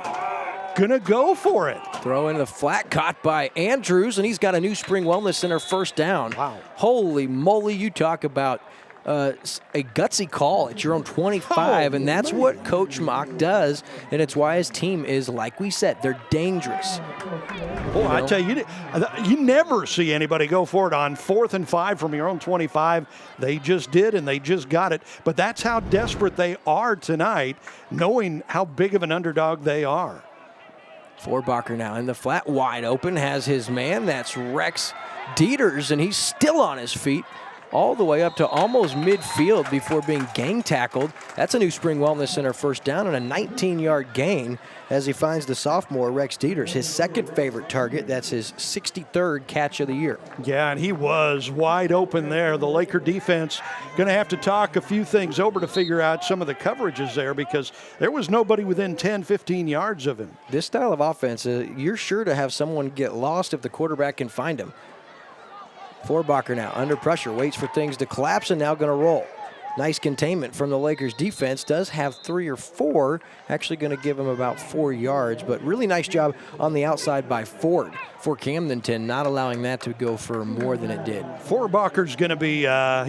going to go for it. Throw in the flat, caught by Andrews, and he's got a New Spring Wellness Center 1st down. Wow. Holy moly, you talk about a gutsy call at your own 25, and that's what Coach Mock does, and it's why his team is, like we said, they're dangerous. Boy, I tell you, you never see anybody go for it on 4th and 5 from your own 25. They just did, and they just got it. But that's how desperate they are tonight, knowing how big of an underdog they are. Forbacher now in the flat, wide open, has his man. That's Rex Dieters, and he's still on his feet all the way up to almost midfield before being gang tackled. That's a New Spring Wellness Center 1st down and a 19-yard gain as he finds the sophomore Rex Dieters, his 2nd favorite target. That's his 63rd catch of the year. Yeah, and he was wide open there. The Laker defense going to have to talk a few things over to figure out some of the coverages there because there was nobody within 10, 15 yards of him. This style of offense, you're sure to have someone get lost if the quarterback can find him. Forbacher now under pressure, waits for things to collapse, and now going to roll. Nice containment from the Lakers defense. Does have 3 or 4, actually going to give him about 4 yards, but really nice job on the outside by Ford for Camdenton, not allowing that to go for more than it did. Forbacher's going to be,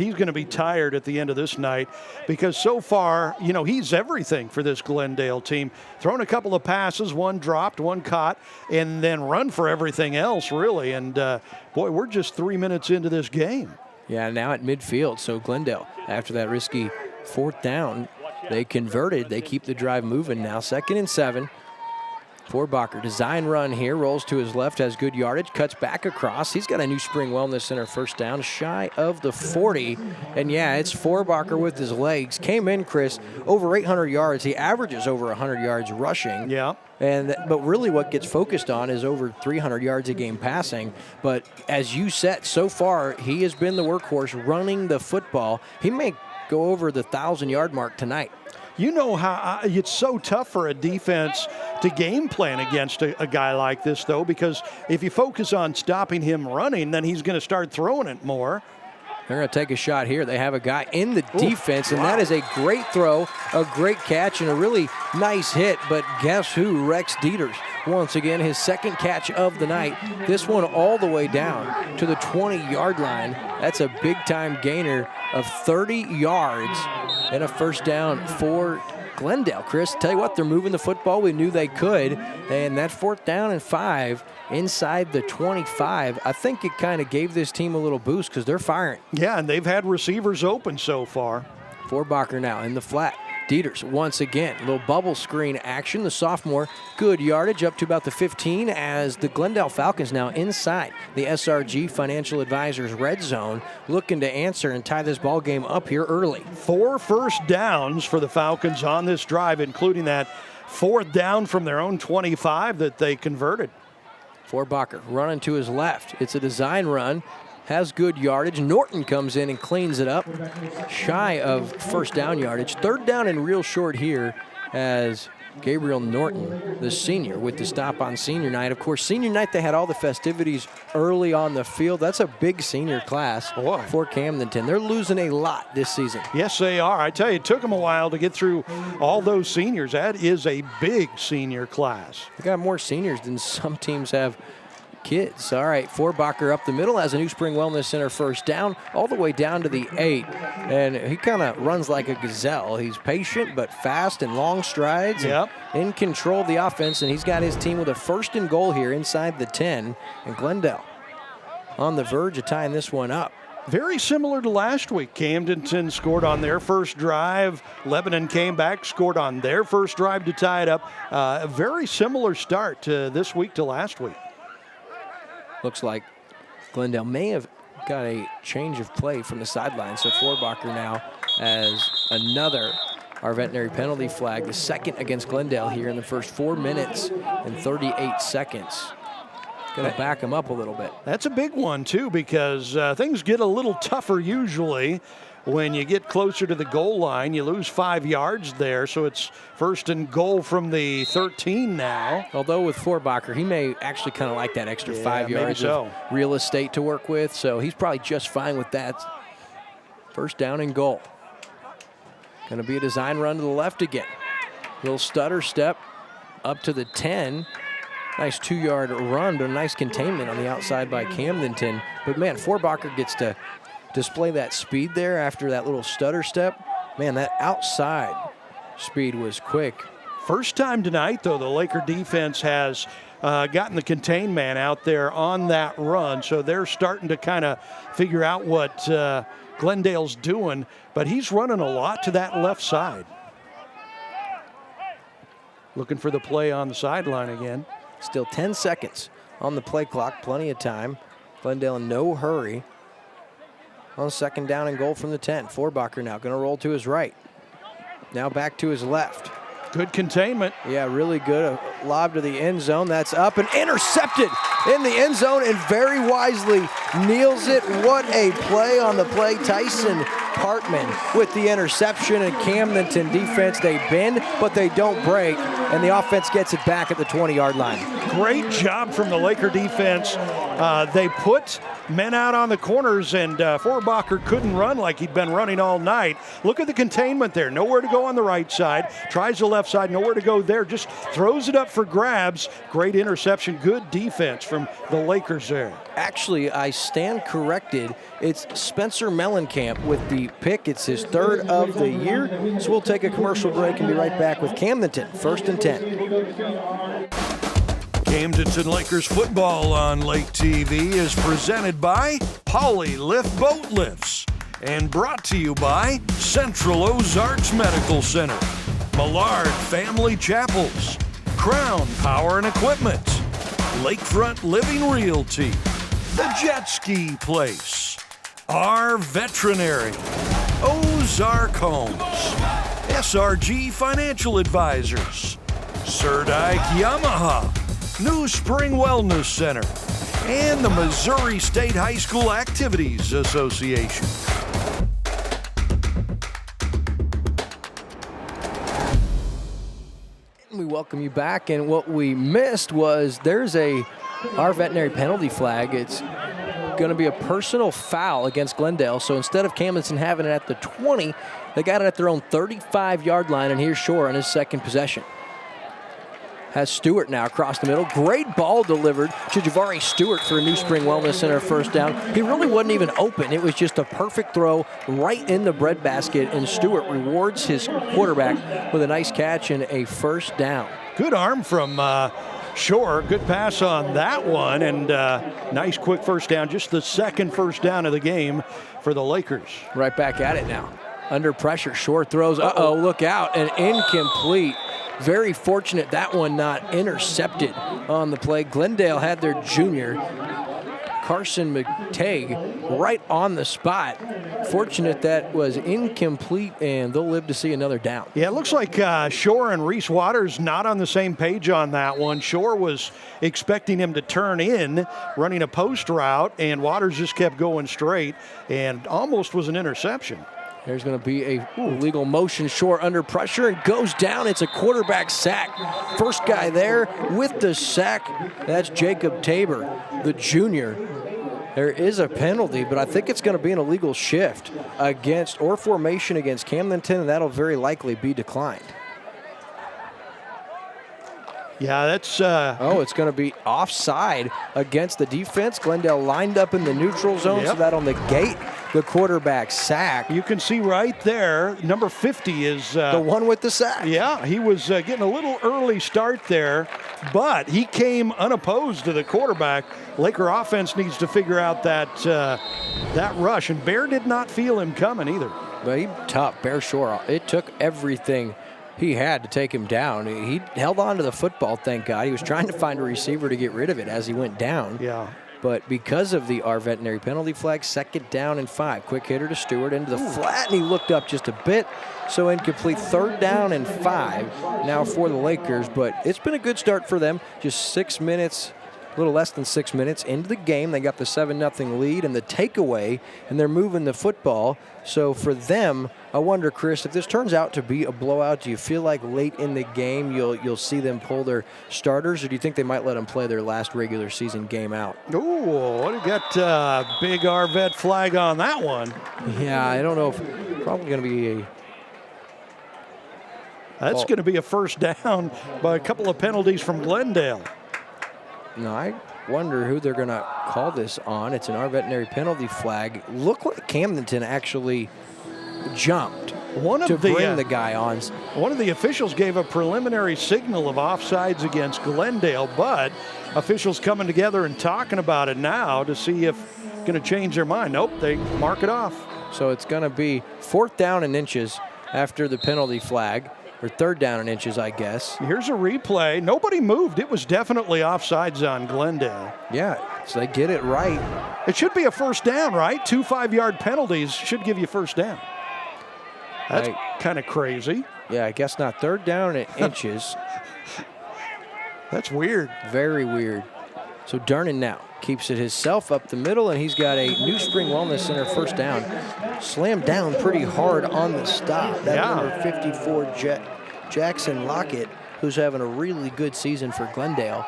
he's going to be tired at the end of this night because so far, you know, he's everything for this Glendale team. Thrown a couple of passes, one dropped, one caught, and then run for everything else, really. And boy, we're just 3 minutes into this game. Yeah, now at midfield, so Glendale, after that risky 4th down, they converted. They keep the drive moving now. 2nd and 7. Forbacher, design run here, rolls to his left, has good yardage, cuts back across. He's got a New Spring Wellness Center 1st down, shy of the 40. And yeah, it's Forbacher with his legs. Came in, Chris, over 800 yards. He averages over 100 yards rushing. Yeah. But really what gets focused on is over 300 yards a game passing. But as you said, so far, he has been the workhorse running the football. He may go over the 1,000-yard mark tonight. You know how it's so tough for a defense to game plan against a guy like this, though, because if you focus on stopping him running, then he's going to start throwing it more. They're going to take a shot here. They have a guy in the defense, and that is a great throw, a great catch, and a really nice hit. But guess who? Rex Dieters. Once again, his 2nd catch of the night. This one all the way down to the 20-yard line. That's a big-time gainer of 30 yards and a 1st down for Glendale. Chris, tell you what, they're moving the football. We knew they could. And that 4th down and 5 inside the 25, I think it kind of gave this team a little boost because they're firing. Yeah, and they've had receivers open so far. Forbacher now in the flat. Dieters once again, little bubble screen action. The sophomore, good yardage up to about the 15 as the Glendale Falcons now inside the SRG Financial Advisors red zone, looking to answer and tie this ball game up here early. 4 first downs for the Falcons on this drive, including that 4th down from their own 25 that they converted. Forbacher running to his left. It's a design run. Has good yardage. Norton comes in and cleans it up. Shy of 1st down yardage. 3rd down and real short here as Gabriel Norton, the senior, with the stop on senior night. Of course, senior night, they had all the festivities early on the field. That's a big senior class for Camdenton. They're losing a lot this season. Yes, they are. I tell you, it took them a while to get through all those seniors. That is a big senior class. They got more seniors than some teams have kids. All right, Forbacher up the middle has a New Spring Wellness Center first down, all the way down to the 8. And he kind of runs like a gazelle. He's patient but fast and long strides. Yep. In control of the offense, and he's got his team with a 1st and goal here inside the 10. And Glendale on the verge of tying this one up. Very similar to last week. Camdenton scored on their first drive. Lebanon came back, scored on their first drive to tie it up. A very similar start to this week to last week. Looks like Glendale may have got a change of play from the sideline. So Forbacher now has another our veterinary penalty flag, the second against Glendale here in the first 4 minutes and 38 seconds. Going to back him up a little bit. That's a big one, too, because things get a little tougher usually when you get closer to the goal line. You lose 5 yards there, so it's 1st and goal from the 13 now. Although with Forbacher, he may actually kind of like that extra 5 yards of real estate to work with, so he's probably just fine with that. 1st down and goal. Going to be a design run to the left again. Little stutter step up to the 10. Nice 2-yard run, but a nice containment on the outside by Camdenton. But man, Forbacher gets to display that speed there after that little stutter step. Man, that outside speed was quick. First time tonight, though, the Laker defense has gotten the contain man out there on that run, so they're starting to kind of figure out what Glendale's doing, but he's running a lot to that left side. Looking for the play on the sideline again. Still 10 seconds on the play clock, plenty of time. Glendale in no hurry. On 2nd down and goal from the 10. Forbacher now going to roll to his right. Now back to his left. Good containment. Yeah, really good. A lob to the end zone. That's up and intercepted in the end zone, and very wisely kneels it. What a play on the play. Tyson Hartman with the interception, and Camdenton defense, they bend, but they don't break, and the offense gets it back at the 20-yard line. Great job from the Laker defense. They put men out on the corners, and Forbacher couldn't run like he'd been running all night. Look at the containment there. Nowhere to go on the right side. Tries the left side. Nowhere to go there. Just throws it up for grabs. Great interception. Good defense from the Lakers there. Actually, I stand corrected. It's Spencer Mellencamp with the pick. It's his 3rd of the year. So we'll take a commercial break and be right back with Camdenton, 1st and 10. Camdenton Lakers football on Lake TV is presented by Poly Lift Boat Lifts and brought to you by Central Ozarks Medical Center, Millard Family Chapels, Crown Power and Equipment, Lakefront Living Realty, The Jet Ski Place, Our Veterinary, Ozark Homes, SRG Financial Advisors, Surdike Yamaha, New Spring Wellness Center, and the Missouri State High School Activities Association. We welcome you back, and what we missed was there's our veterinary penalty flag. It's going to be a personal foul against Glendale, so instead of Camdenton having it at the 20, they got it at their own 35-yard line, and here's Shore on his 2nd possession. Has Stewart now across the middle. Great ball delivered to Javari Stewart for a New Spring Wellness Center 1st down. He really wasn't even open. It was just a perfect throw right in the breadbasket, and Stewart rewards his quarterback with a nice catch and a 1st down. Good arm from Shore. Good pass on that one, and nice quick 1st down. Just the 2nd 1st down of the game for the Lakers. Right back at it now. Under pressure, Shore throws. Uh-oh, look out, and incomplete. Very fortunate that one not intercepted on the play. Glendale had their junior, Carson McTagg, right on the spot. Fortunate that was incomplete, and they'll live to see another down. Yeah, it looks like Shore and Reese Waters not on the same page on that one. Shore was expecting him to turn in, running a post route, and Waters just kept going straight, and almost was an interception. There's going to be a illegal motion short under pressure and goes down. It's a quarterback sack. First guy there with the sack, that's Jacob Tabor, the junior. There is a penalty, but I think it's going to be an illegal shift against or formation against Camdenton, and that'll very likely be declined. Yeah, that's... it's going to be offside against the defense. Glendale lined up in the neutral zone, so that'll negate the quarterback sack. You can see right there, number 50 is... the one with the sack. Yeah, he was getting a little early start there, but he came unopposed to the quarterback. Laker offense needs to figure out that rush, and Bear did not feel him coming either. But he tough, Bear Shore. It took everything he had to take him down. He held on to the football, thank God. He was trying to find a receiver to get rid of it as he went down. Yeah. But because of the our veterinary penalty flag, 2nd down and 5. Quick hitter to Stewart into the flat, and he looked up just a bit. So incomplete. 3rd down and 5 now for the Lakers. But it's been a good start for them. Just 6 minutes, a little less than 6 minutes into the game. They got the 7-0 lead and the takeaway, and they're moving the football. So for them, I wonder, Chris, if this turns out to be a blowout, do you feel like late in the game you'll see them pull their starters, or do you think they might let them play their last regular season game out? Oh, what do you got? Big Arvet flag on that one. Yeah, I don't know if probably going to be a... That's going to be a first down by a couple of penalties from Glendale. No, I wonder who they're going to call this on. It's an our veterinary penalty flag. Look like Camdenton actually jumped to bring the guy on. One of the officials gave a preliminary signal of offsides against Glendale, but officials coming together and talking about it now to see if it's going to change their mind. Nope, they mark it off. So it's going to be 4th down and inches after the penalty flag. Or 3rd down and inches, I guess. Here's a replay. Nobody moved. It was definitely offsides on Glendale. Yeah, so they get it right. It should be a first down, right? 2 5-yard penalties should give you first down. That's kind of crazy. Yeah, I guess not. 3rd down and inches. That's weird. Very weird. So Durnan now keeps it himself up the middle, and he's got a New Spring Wellness Center first down. Slammed down pretty hard on the stop. That number 54, Jackson Lockett, who's having a really good season for Glendale.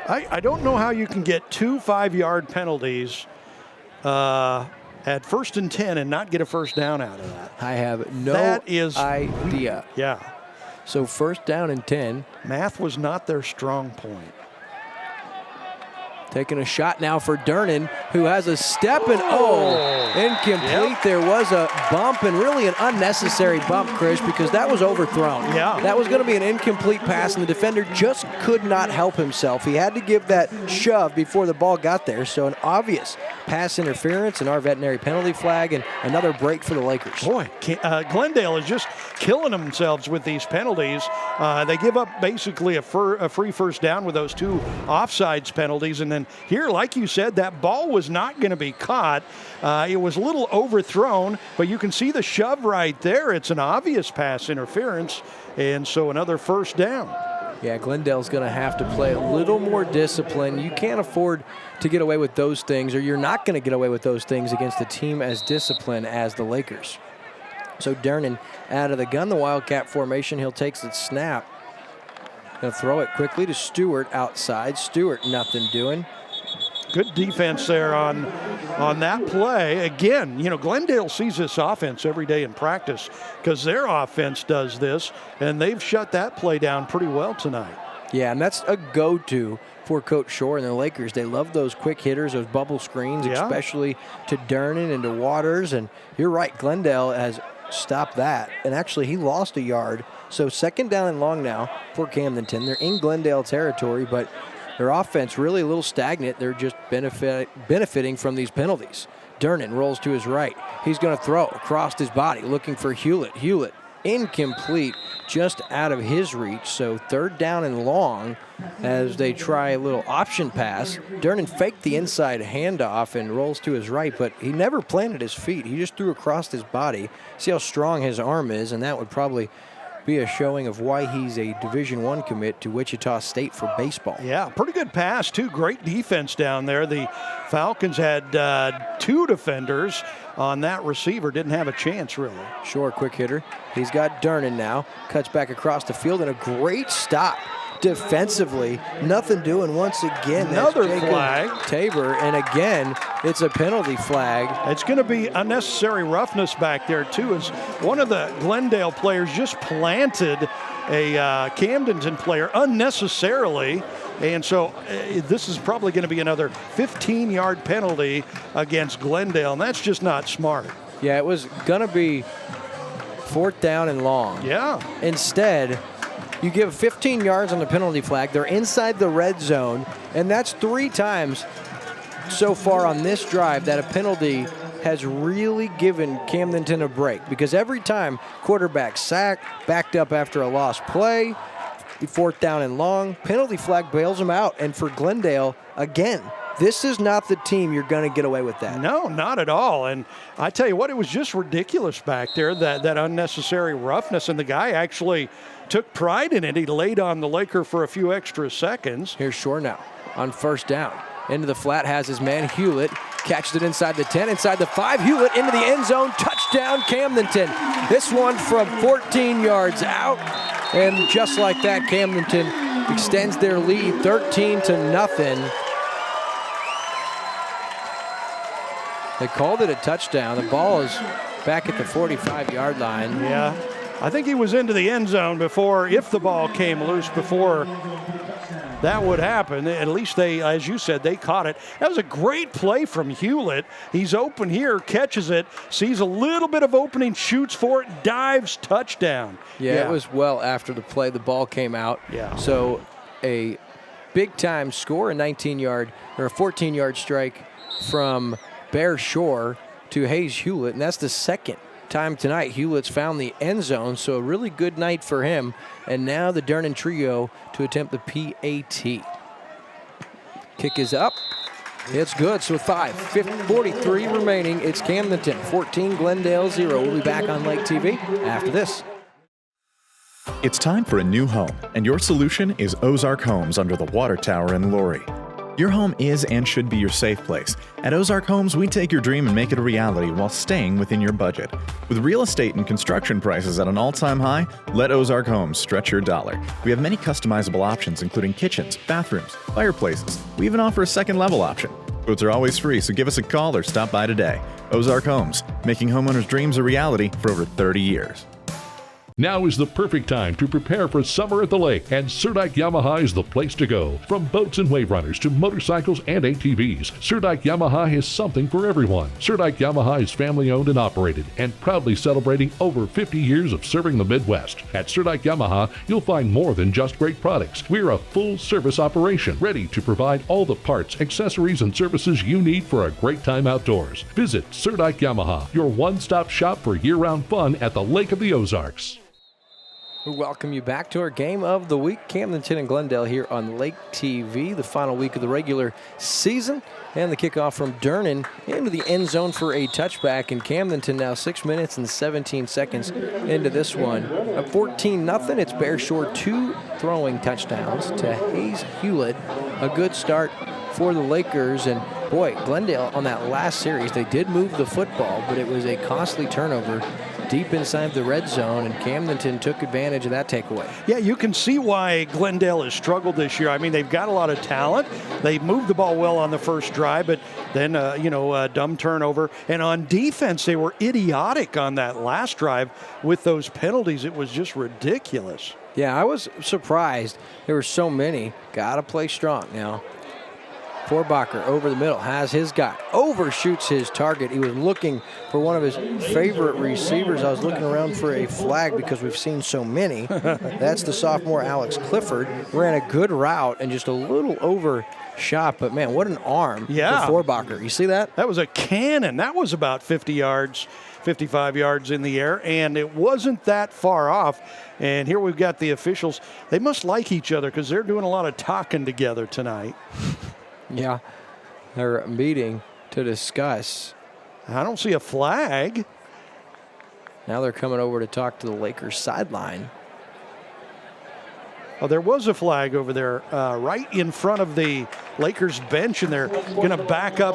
I don't know how you can get 2 5-yard penalties at 1st and 10 and not get a first down out of that. I have no idea. Yeah. So 1st down and 10. Math was not their strong point. Taking a shot now for Durnan, who has a step and incomplete. Yep. There was a bump, and really an unnecessary bump, Chris, because that was overthrown. Yeah. That was going to be an incomplete pass, and the defender just could not help himself. He had to give that shove before the ball got there, so an obvious pass interference and our veterinary penalty flag, and another break for the Lakers. Boy, Glendale is just killing themselves with these penalties. They give up basically a free first down with those 2 offsides penalties, and then here, like you said, that ball was not going to be caught. It was a little overthrown, but you can see the shove right there. It's an obvious pass interference, and so another first down. Yeah, Glendale's going to have to play a little more discipline. You can't afford to get away with those things, or you're not going to get away with those things against a team as disciplined as the Lakers. So Durnan out of the gun, the Wildcat formation. He'll take the snap. He'll throw it quickly to Stewart outside. Stewart, nothing doing. Good defense there on that play. Again, you know, Glendale sees this offense every day in practice because their offense does this, and they've shut that play down pretty well tonight. Yeah, and that's a go-to for Coach Shore and the Lakers. They love those quick hitters, those bubble screens, especially to Durnan and to Waters. And you're right, Glendale has stopped that. And actually, he lost a yard. So 2nd down and long now for Camdenton. They're in Glendale territory, but their offense really a little stagnant. They're just benefiting from these penalties. Durnan rolls to his right. He's going to throw across his body, looking for Hewlett. Hewlett incomplete, just out of his reach. So 3rd down and long as they try a little option pass. Durnan faked the inside handoff and rolls to his right, but he never planted his feet. He just threw across his body. See how strong his arm is, and that would probably be a showing of why he's a Division I commit to Wichita State for baseball. Yeah, pretty good pass, too. Great defense down there. The Falcons had two defenders on that receiver. Didn't have a chance, really. Short, quick hitter. He's got Durnin now. Cuts back across the field, and a great stop defensively. Nothing doing once again. Another That's flag. Tabor, and again, it's a penalty flag. It's going to be unnecessary roughness back there, too, as one of the Glendale players just planted a Camdenton player unnecessarily. And so this is probably going to be another 15-yard penalty against Glendale, and that's just not smart. Yeah, it was going to be 4th down and long. Yeah. Instead, you give 15 yards on the penalty flag. They're inside the red zone, and that's 3 times so far on this drive that a penalty has really given Camdenton a break, because every time quarterback sacked, backed up after a lost play, 4th down and long, penalty flag bails them out. And for Glendale, again, this is not the team you're going to get away with that. No, not at all. And I tell you what, it was just ridiculous back there, that unnecessary roughness. And the guy actually took pride in it. He laid on the Laker for a few extra seconds. Here's Shore now on 1st down. Into the flat, has his man Hewlett. Catches it inside the 10, inside the 5. Hewlett into the end zone. Touchdown, Camdenton. This one from 14 yards out. And just like that, Camdenton extends their lead 13-0. They called it a touchdown. The ball is back at the 45-yard line. Yeah, I think he was into the end zone before, if the ball came loose before that would happen. At least they, as you said, they caught it. That was a great play from Hewlett. He's open here, catches it, sees a little bit of opening, shoots for it, dives, touchdown. Yeah, it was well after the play. The ball came out. Yeah. So a big-time score, a 19-yard or a 14-yard strike from Bear Shore to Hayes Hewlett, and that's the second time tonight Hewlett's found the end zone, so a really good night for him. And now the Durnin trio to attempt the PAT. Kick is up. It's good. So 5:43 remaining. It's Camdenton 14, Glendale 0. We'll be back on Lake TV after this. It's time for a new home, and your solution is Ozark Homes under the water tower in Laurie. Your home is and should be your safe place. At Ozark Homes, we take your dream and make it a reality while staying within your budget. With real estate and construction prices at an all-time high, let Ozark Homes stretch your dollar. We have many customizable options, including kitchens, bathrooms, fireplaces. We even offer a second-level option. Quotes are always free, so give us a call or stop by today. Ozark Homes, making homeowners' dreams a reality for over 30 years. Now is the perfect time to prepare for summer at the lake, and Serdike Yamaha is the place to go. From boats and wave runners to motorcycles and ATVs, Serdike Yamaha has something for everyone. Serdike Yamaha is family owned and operated and proudly celebrating over 50 years of serving the Midwest. At Serdike Yamaha, you'll find more than just great products. We're a full service operation ready to provide all the parts, accessories, and services you need for a great time outdoors. Visit Serdike Yamaha, your one-stop shop for year-round fun at the Lake of the Ozarks. We welcome you back to our game of the week. Camdenton and Glendale here on Lake TV, the final week of the regular season. And the kickoff from Durnin into the end zone for a touchback. And Camdenton now 6 minutes and 17 seconds into this one. At 14-0, it's Bear Shore 2 throwing touchdowns to Hayes Hewlett. A good start for the Lakers. And boy, Glendale on that last series, they did move the football, but it was a costly turnover deep inside the red zone, and Camdenton took advantage of that takeaway. Yeah, you can see why Glendale has struggled this year. I mean, they've got a lot of talent. They moved the ball well on the first drive, but then, a dumb turnover. And on defense, they were idiotic on that last drive with those penalties. It was just ridiculous. Yeah, I was surprised there were so many. Got to play strong now. Forbacher over the middle, has his guy, overshoots his target. He was looking for one of his favorite receivers. I was looking around for a flag because we've seen so many. That's the sophomore Alex Clifford. Ran a good route and just a little overshot, but man, what an arm for Forbacher. You see that? That was a cannon. That was about 50 yards, 55 yards in the air, and it wasn't that far off. And here we've got the officials. They must like each other because they're doing a lot of talking together tonight. Yeah, they're meeting to discuss. I don't see a flag. Now they're coming over to talk to the Lakers sideline. Oh, there was a flag over there right in front of the Lakers bench, and they're going to back up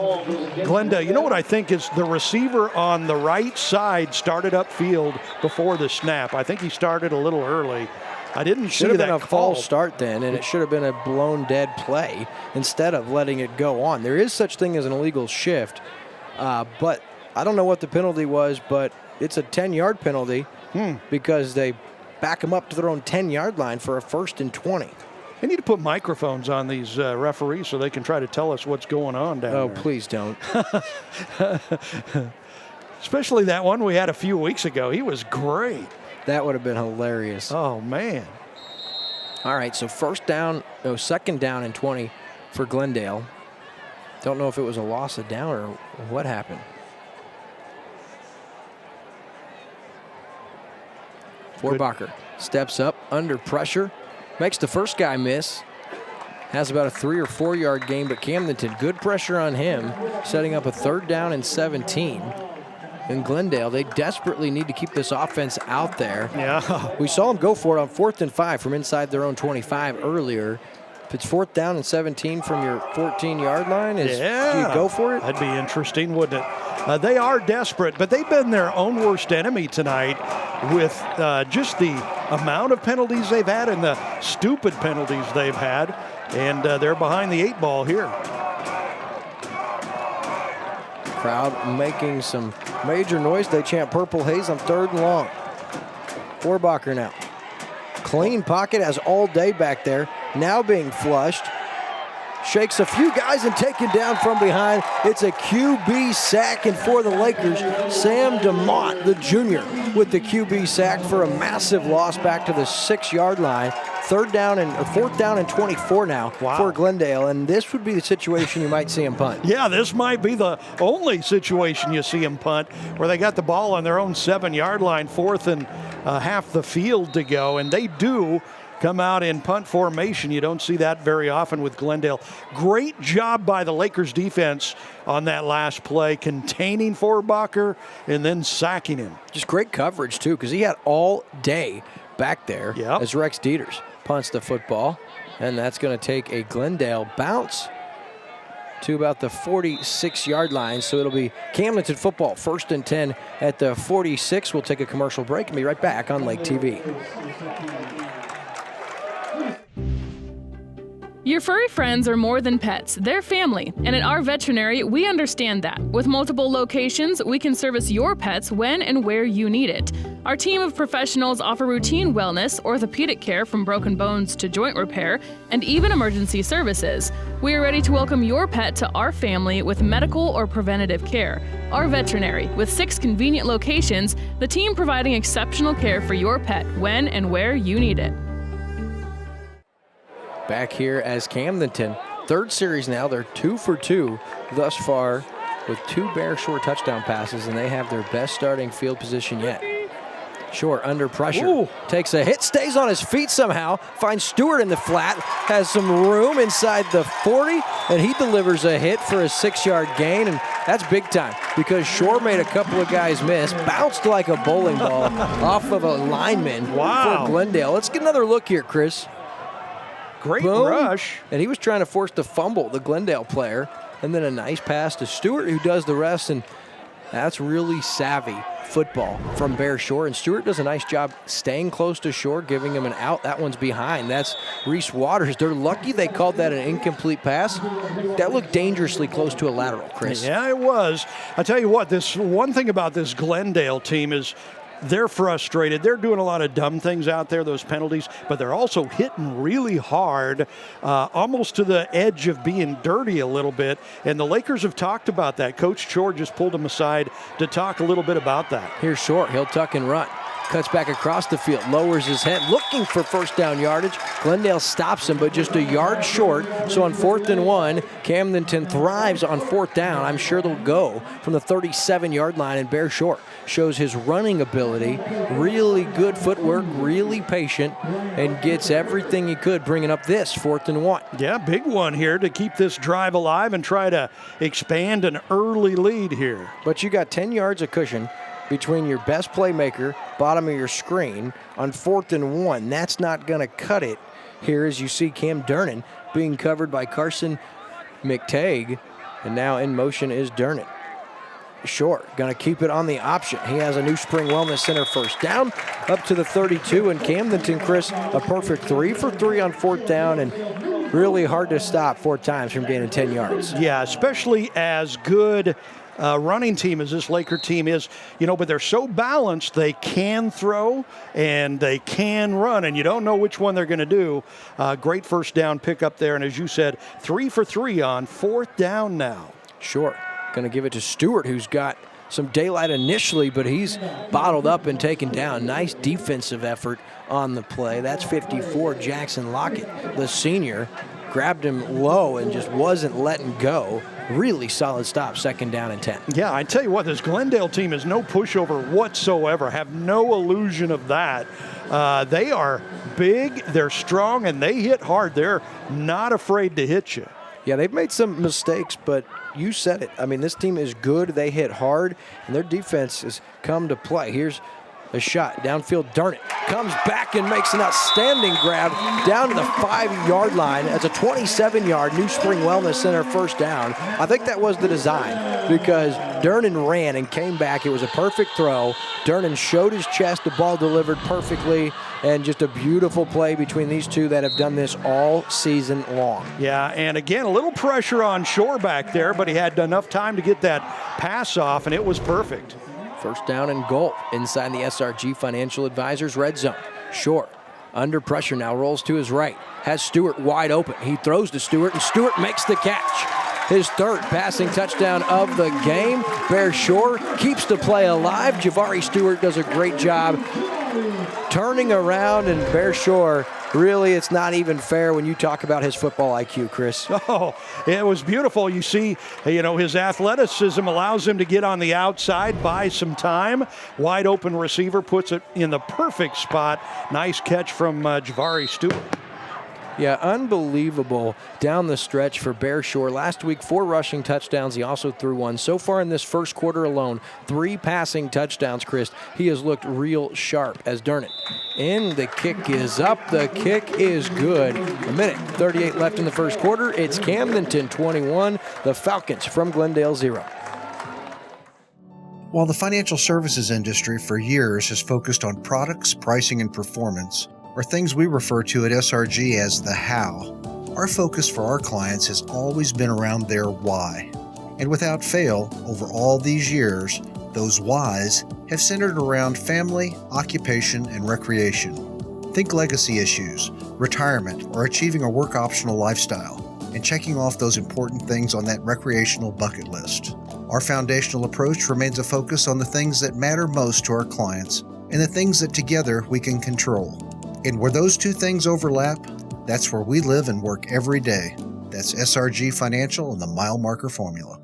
Glendale. You know what I think is the receiver on the right side started upfield before the snap. I think he started a little early. I didn't see that Should have been a call. false start then, and it should have been a blown dead play instead of letting it go on. There is such thing as an illegal shift, but I don't know what the penalty was, but it's a 10-yard penalty because they back them up to their own 10-yard line for a 1st and 20. They need to put microphones on these referees so they can try to tell us what's going on down there. Oh, please don't. Especially that one we had a few weeks ago. He was great. That would have been hilarious. Oh, man. All right, so 2nd down and 20 for Glendale. Don't know if it was a loss of down or what happened. Forbacher steps up under pressure, makes the first guy miss. Has about a 3 or 4 yard gain, but Camdenton, good pressure on him, setting up a 3rd down and 17. In Glendale, they desperately need to keep this offense out there. Yeah. We saw them go for it on 4th and 5 from inside their own 25 earlier. If it's 4th down and 17 from your 14-yard line, do you go for it? That'd be interesting, wouldn't it? They are desperate, but they've been their own worst enemy tonight with just the amount of penalties they've had and the stupid penalties they've had, and they're behind the 8 ball here. Crowd making some major noise. They chant Purple Haze on 3rd and long. Forbacher now. Clean pocket, has all day back there. Now being flushed. Shakes a few guys and taken down from behind. It's a QB sack, and for the Lakers, Sam DeMott, the junior, with the QB sack for a massive loss back to the 6-yard line. 4th down and 24 now for Glendale, and this would be the situation you might see him punt. Yeah, this might be the only situation you see him punt, where they got the ball on their own 7-yard line, 4th and half the field to go, and they do come out in punt formation. You don't see that very often with Glendale. Great job by the Lakers defense on that last play, containing Forbacher and then sacking him. Just great coverage, too, because he had all day back there as Rex Dieters punts the football, and that's going to take a Glendale bounce to about the 46-yard line. So it'll be Camdenton football, 1st and 10 at the 46. We'll take a commercial break and be right back on Lake TV. Your furry friends are more than pets, they're family, and at our veterinary, we understand that. With multiple locations, we can service your pets when and where you need it. Our team of professionals offer routine wellness, orthopedic care from broken bones to joint repair, and even emergency services. We are ready to welcome your pet to our family with medical or preventative care. Our veterinary, with 6 convenient locations, the team providing exceptional care for your pet when and where you need it. Back here as Camdenton, 3rd series now. They're 2 for 2 thus far with 2 Bear Shore touchdown passes, and they have their best starting field position yet. Shore under pressure, takes a hit, stays on his feet somehow, finds Stewart in the flat, has some room inside the 40, and he delivers a hit for a 6-yard gain, and that's big time because Shore made a couple of guys miss, bounced like a bowling ball off of a lineman for Glendale. Let's get another look here, Chris. Great rush. And he was trying to force the fumble, the Glendale player, and then a nice pass to Stewart, who does the rest, and that's really savvy football from Bear Shore. And Stewart does a nice job staying close to Shore, giving him an out. That one's behind. That's Reese Waters. They're lucky they called that an incomplete pass. That looked dangerously close to a lateral, Chris. Yeah, it was. I tell you what, this one thing about this Glendale team is they're frustrated. They're doing a lot of dumb things out there, those penalties, but they're also hitting really hard, almost to the edge of being dirty a little bit. And the Lakers have talked about that. Coach Shore just pulled him aside to talk a little bit about that. Here's Short. He'll tuck and run. Cuts back across the field, lowers his head, looking for 1st down yardage. Glendale stops him, but just a yard short. So on 4th and 1, Camdenton thrives on 4th down. I'm sure they'll go from the 37-yard line, and Bear Short shows his running ability. Really good footwork, really patient, and gets everything he could bringing up this 4th and 1. Yeah, big one here to keep this drive alive and try to expand an early lead here. But you got 10 yards of cushion between your best playmaker, bottom of your screen, on 4th and 1. That's not going to cut it here as you see Camdenton being covered by Carson McTagg, and now in motion is Dernan. Short, going to keep it on the option. He has a New Spring Wellness Center first down, up to the 32, and Camdenton, Chris, a perfect 3 for 3 on fourth down, and really hard to stop 4 times from gaining 10 yards. Yeah, especially as good running team as this Laker team is, but they're so balanced, they can throw and they can run, and you don't know which one they're going to do. Great first down pick up there, and as you said, 3 for 3 on fourth down now. Short. Going to give it to Stewart, who's got some daylight initially, but he's bottled up and taken down. Nice defensive effort on the play. That's 54, Jackson Lockett, the senior. Grabbed him low and just wasn't letting go. Really solid stop, second down and 10. Yeah, I tell you what, this Glendale team is no pushover whatsoever. Have no illusion of that. They are big, they're strong, and they hit hard. They're not afraid to hit you. Yeah, they've made some mistakes, but you said it. I mean, this team is good. They hit hard, and their defense has come to play. Here's a shot downfield. Darn it. Comes back and makes an outstanding grab down to the 5-yard line. That's a 27-yard New Spring Wellness Center first down. I think that was the design because Dernan ran and came back. It was a perfect throw. Dernan showed his chest. The ball delivered perfectly, and just a beautiful play between these two that have done this all season long. Yeah, and again, a little pressure on Shore back there, but he had enough time to get that pass off, and it was perfect. First down and goal inside the SRG Financial Advisors red zone. Short, under pressure now, rolls to his right. Has Stewart wide open. He throws to Stewart, and Stewart makes the catch. His third passing touchdown of the game. Bear Shore keeps the play alive. Javari Stewart does a great job turning around, and Bear Shore, really, it's not even fair when you talk about his football IQ, Chris. Oh, it was beautiful. You see, his athleticism allows him to get on the outside, buy some time. Wide open receiver puts it in the perfect spot. Nice catch from Javari Stewart. Yeah, unbelievable down the stretch for Bear Shore. Last week, 4 rushing touchdowns. He also threw 1. So far in this first quarter alone, 3 passing touchdowns, Chris. He has looked real sharp as Dernan. And the kick is up. The kick is good. 1:38 left in the first quarter. It's Camdenton 21, the Falcons from Glendale 0. While the financial services industry for years has focused on products, pricing, and performance, or things we refer to at SRG as the how, our focus for our clients has always been around their why. And without fail, over all these years, those whys have centered around family, occupation, and recreation. Think legacy issues, retirement, or achieving a work optional lifestyle, and checking off those important things on that recreational bucket list. Our foundational approach remains a focus on the things that matter most to our clients and the things that together we can control. And where those two things overlap, that's where we live and work every day. That's SRG Financial and the Mile Marker Formula.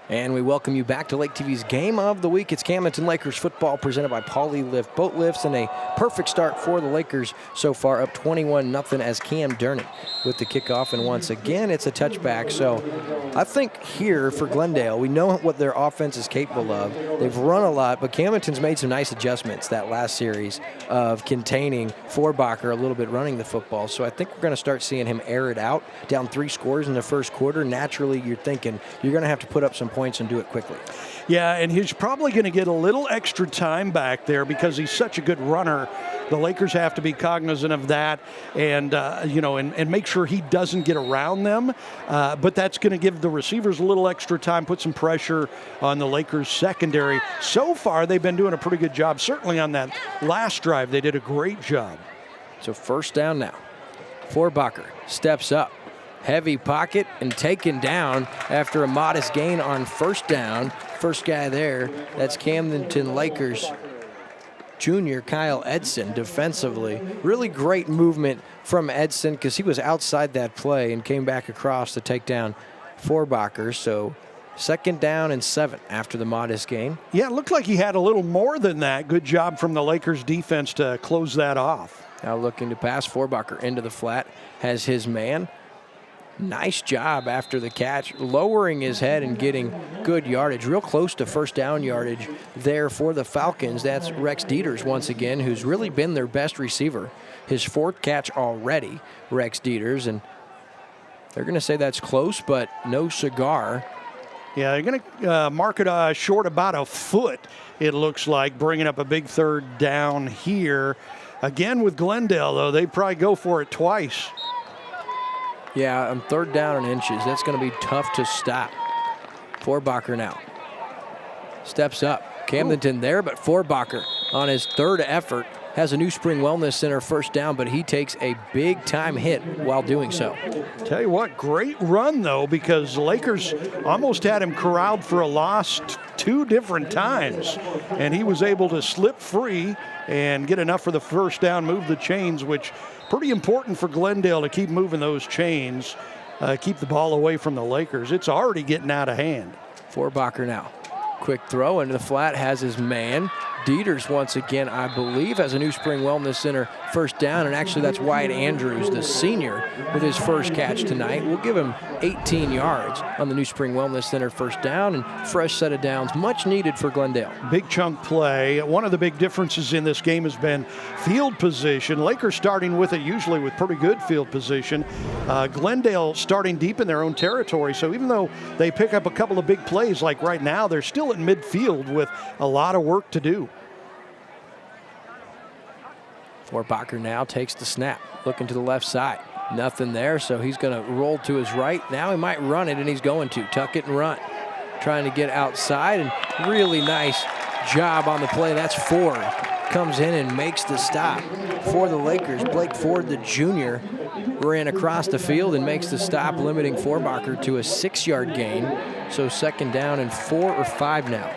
And we welcome you back to Lake TV's Game of the Week. It's Camdenton Lakers football presented by Pauly Lift Boat Lifts, and a perfect start for the Lakers so far, up 21-0 as Cam Dernan with the kickoff. And once again, it's a touchback. So I think here for Glendale, we know what their offense is capable of. They've run a lot, but Camdenton's made some nice adjustments that last series of containing Forbacher a little bit running the football. So I think we're going to start seeing him air it out. Down 3 scores in the first quarter, naturally you're thinking you're going to have to put up some points and do it quickly. Yeah, and he's probably going to get a little extra time back there because he's such a good runner. The Lakers have to be cognizant of that and, and make sure he doesn't get around them. But that's going to give the receivers a little extra time, put some pressure on the Lakers secondary. So far, they've been doing a pretty good job. Certainly on that last drive, they did a great job. So first down now. Forbacher steps up. Heavy pocket and taken down after a modest gain on first down. First guy there, that's Camdenton Lakers junior Kyle Edson defensively. Really great movement from Edson because he was outside that play and came back across to take down Forbacher. So second down and 7 after the modest gain. Yeah, it looked like he had a little more than that. Good job from the Lakers defense to close that off. Now looking to pass. Forbacher into the flat, has his man. Nice job after the catch, lowering his head and getting good yardage, real close to first down yardage there for the Falcons. That's Rex Dieters once again, who's really been their best receiver. His 4th catch already, Rex Dieters, and they're going to say that's close, but no cigar. Yeah, they're going to mark it short about a foot, it looks like, bringing up a big 3rd down here. Again with Glendale, though, they probably go for it twice. Yeah, on 3rd down and inches, that's going to be tough to stop. Forbacher now steps up. Camdenton there, but Forbacher on his 3rd effort has a New Spring Wellness Center first down, but he takes a big-time hit while doing so. Tell you what, great run, though, because the Lakers almost had him corralled for a loss 2 different times, and he was able to slip free and get enough for the first down, move the chains, which pretty important for Glendale to keep moving those chains, keep the ball away from the Lakers. It's already getting out of hand. Forbacher now. Quick throw into the flat, has his man. Dieters once again, I believe, has a New Spring Wellness Center first down, and actually that's Wyatt Andrews, the senior, with his first catch tonight. We'll give him 18 yards on the New Spring Wellness Center first down, and fresh set of downs, much needed for Glendale. Big chunk play. One of the big differences in this game has been field position. Lakers starting with it usually with pretty good field position. Glendale starting deep in their own territory, so even though they pick up a couple of big plays like right now, they're still in midfield with a lot of work to do. Forbacher now takes the snap, looking to the left side. Nothing there, so he's going to roll to his right. Now he might run it, and he's going to tuck it and run. Trying to get outside, and really nice job on the play. That's Ford. Comes in and makes the stop for the Lakers. Blake Ford, the junior, ran across the field and makes the stop, limiting Forbacher to a 6-yard gain. So 2nd down and 4 or 5 now.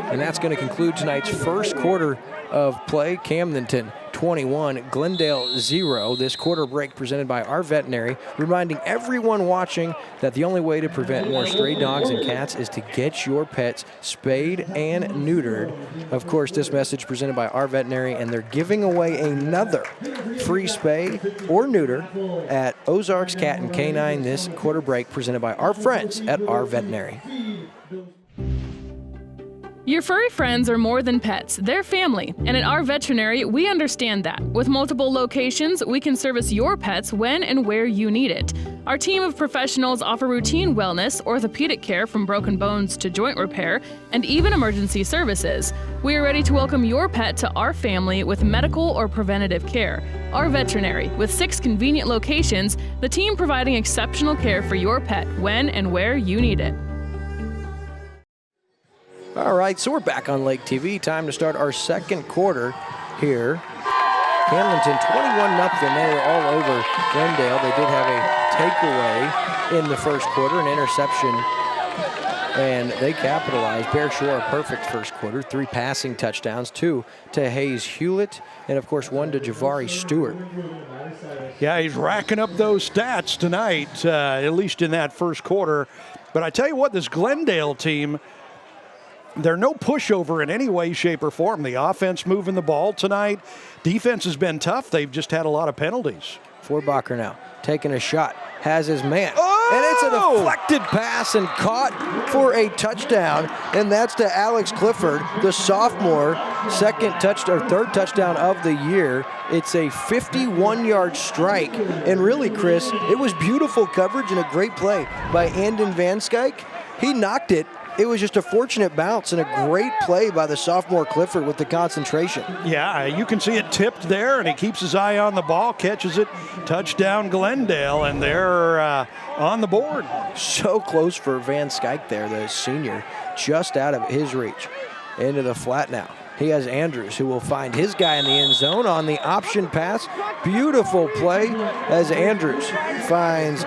And that's going to conclude tonight's first quarter of play. Camdenton 21, Glendale 0. This quarter break presented by our veterinary, reminding everyone watching that the only way to prevent more stray dogs and cats is to get your pets spayed and neutered. Of course, this message presented by our veterinary, and they're giving away another free spay or neuter at Ozarks Cat and Canine this quarter break presented by our friends at our veterinary. Your furry friends are more than pets, they're family, and at our veterinary, we understand that. With multiple locations, we can service your pets when and where you need it. Our team of professionals offer routine wellness, orthopedic care from broken bones to joint repair, and even emergency services. We are ready to welcome your pet to our family with medical or preventative care. Our veterinary, with 6 convenient locations, the team providing exceptional care for your pet when and where you need it. All right, so we're back on Lake TV. Time to start our second quarter here. Camdenton 21-0. They were all over Glendale. They did have a takeaway in the first quarter, an interception, and they capitalized. Bear Shore, a perfect first quarter. 3 passing touchdowns, 2 to Hayes Hewlett, and of course 1 to Javari Stewart. Yeah, he's racking up those stats tonight, at least in that first quarter. But I tell you what, this Glendale team, they're no pushover in any way, shape, or form. The offense moving the ball tonight. Defense has been tough. They've just had a lot of penalties. Forbacher now taking a shot, has his man. Oh! And it's a deflected pass and caught for a touchdown. And that's to Alex Clifford, the sophomore, third touchdown of the year. It's a 51-yard strike. And really, Chris, it was beautiful coverage and a great play by Andon Van Skyke. He knocked it. It was just a fortunate bounce and a great play by the sophomore Clifford with the concentration. Yeah, you can see it tipped there, and he keeps his eye on the ball, catches it, touchdown Glendale, and they're on the board. So close for Van Skyke there, the senior, just out of his reach. Into the flat now. He has Andrews, who will find his guy in the end zone on the option pass. Beautiful play as Andrews finds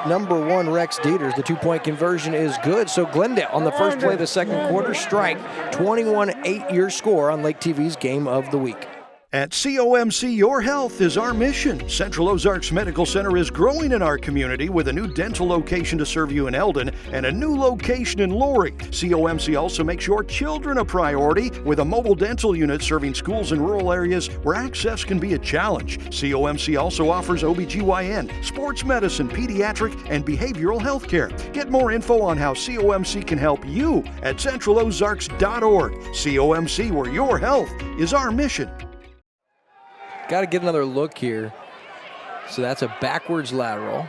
number 1, Rex Dieters. The 2-point conversion is good. So Glendale on the first play of the second quarter, strike 21-8 your score on Lake TV's Game of the Week. At COMC, your health is our mission. Central Ozarks Medical Center is growing in our community with a new dental location to serve you in Eldon and a new location in Laurie. COMC also makes your children a priority with a mobile dental unit serving schools in rural areas where access can be a challenge. COMC also offers OBGYN, sports medicine, pediatric, and behavioral health care. Get more info on how COMC can help you at centralozarks.org. COMC, where your health is our mission. Got to get another look here. So that's a backwards lateral.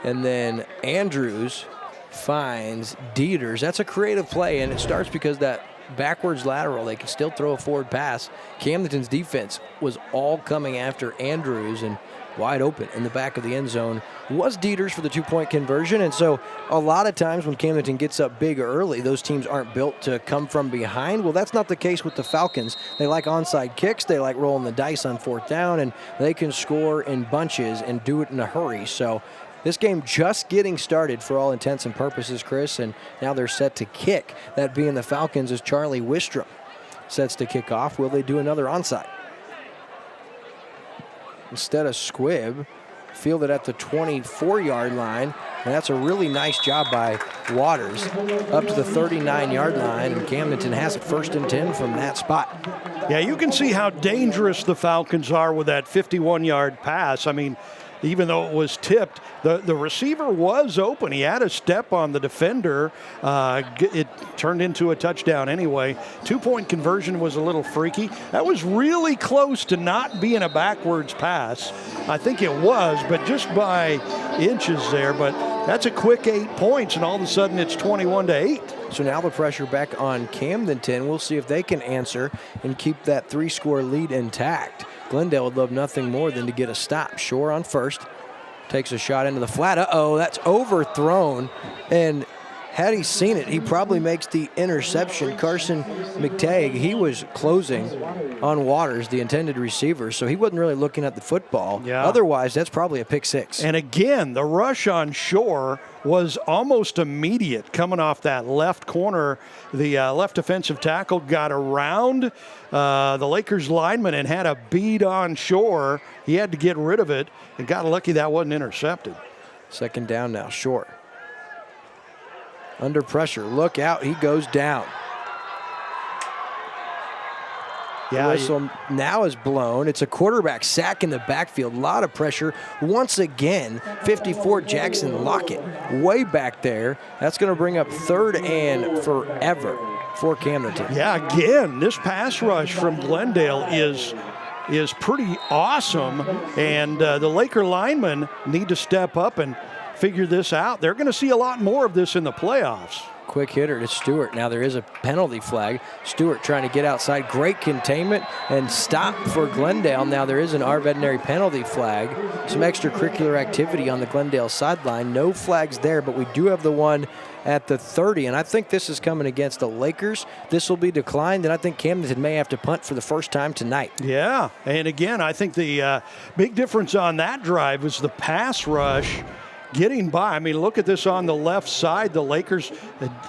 And then Andrews finds Dieters. That's a creative play, and it starts because that backwards lateral, they can still throw a forward pass. Camdenton's defense was all coming after Andrews, and wide open in the back of the end zone was Dieters for the two-point conversion. And so a lot of times when Camdenton gets up big early, those teams aren't built to come from behind. Well, that's not the case with the Falcons. They like onside kicks. They like rolling the dice on fourth down, and they can score in bunches and do it in a hurry. So this game just getting started for all intents and purposes, Chris, and now they're set to kick. That being the Falcons is Charlie Wistrom sets to kick off. Will they do another onside? Instead of Squibb, fielded at the 24-yard line. And that's a really nice job by Waters up to the 39-yard line, and Camdenton has it 1st and 10 from that spot. Yeah, you can see how dangerous the Falcons are with that 51-yard pass. I mean, even though it was tipped, the receiver was open. He had a step on the defender. It turned into a touchdown anyway. Two-point conversion was a little freaky. That was really close to not being a backwards pass. I think it was, but just by inches there. But that's a quick 8 points, and all of a sudden it's 21-8. So now the pressure back on Camdenton. We'll see if they can answer and keep that 3-score lead intact. Glendale would love nothing more than to get a stop. Shore on first. Takes a shot into the flat. Uh-oh, that's overthrown. And had he seen it, he probably makes the interception. Carson McTagg, he was closing on Waters, the intended receiver, so he wasn't really looking at the football. Yeah. Otherwise, that's probably a pick six. And again, the rush on Shore was almost immediate coming off that left corner. The left defensive tackle got around the Lakers lineman and had a bead on Shore. He had to get rid of it and got lucky that wasn't intercepted. Second down now, Shore. Under pressure, look out, he goes down. Yeah, the whistle now is blown. It's a quarterback sack in the backfield. A lot of pressure. Once again, 54 Jackson Lockett way back there. That's going to bring up 3rd and forever for Camdenton. Yeah, again, this pass rush from Glendale is pretty awesome, and the Laker linemen need to step up and figure this out. They're going to see a lot more of this in the playoffs. Quick hitter to Stewart. Now there is a penalty flag. Stewart trying to get outside. Great containment and stop for Glendale. Now there is an our veterinary penalty flag. Some extracurricular activity on the Glendale sideline. No flags there, but we do have the one at the 30, and I think this is coming against the Lakers. This will be declined, and I think Camdenton may have to punt for the first time tonight. Yeah, and again, I think the big difference on that drive was the pass rush getting by. I mean, look at this on the left side. The Lakers,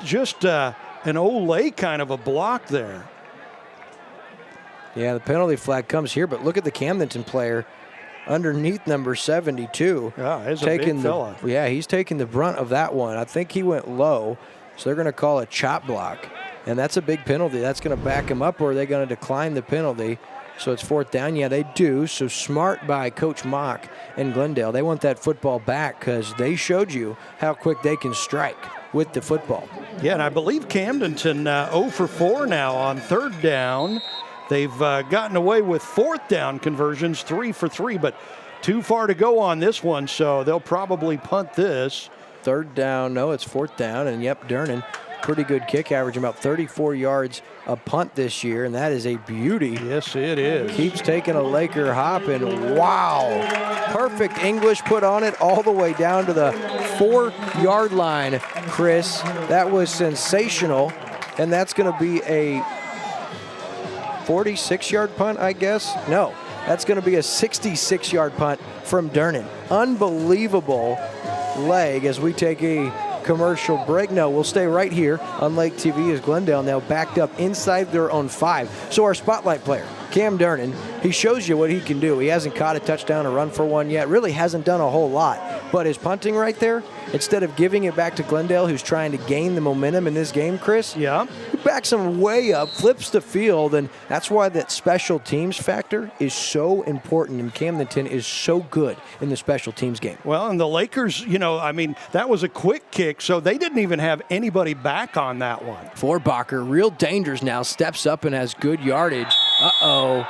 just an Olay kind of a block there. Yeah, the penalty flag comes here, but look at the Camdenton player underneath number 72. Yeah, he's a big fella. Yeah, he's taking the brunt of that one. I think he went low, so they're going to call a chop block. And that's a big penalty. That's going to back him up, or are they going to decline the penalty? So it's 4th down. Yeah, they do. So smart by Coach Mock and Glendale. They want that football back because they showed you how quick they can strike with the football. Yeah, and I believe Camdenton 0 for 4 now on 3rd down. They've gotten away with 4th down conversions, 3 for 3, but too far to go on this one, so they'll probably punt this. 3rd down. No, it's 4th down, and yep, Durnan, pretty good kick, averaging about 34 yards a punt this year, and that is a beauty. Yes, it is. Keeps taking a Laker hop, and wow, perfect English put on it all the way down to the 4-yard line, Chris. That was sensational, and that's going to be a 46-yard punt, I guess? No, that's going to be a 66-yard punt from Durnan. Unbelievable leg as we take a commercial break. No, we'll stay right here on Lake TV as Glendale now backed up inside their own 5. So our spotlight player, Camdenton, he shows you what he can do. He hasn't caught a touchdown or run for one yet. Really hasn't done a whole lot. But his punting right there, instead of giving it back to Glendale, who's trying to gain the momentum in this game, Chris, he backs him way up, flips the field, and that's why that special teams factor is so important, and Camdenton is so good in the special teams game. Well, and the Lakers, that was a quick kick, so they didn't even have anybody back on that one. Forbacher, real dangers now, steps up and has good yardage. Uh-oh.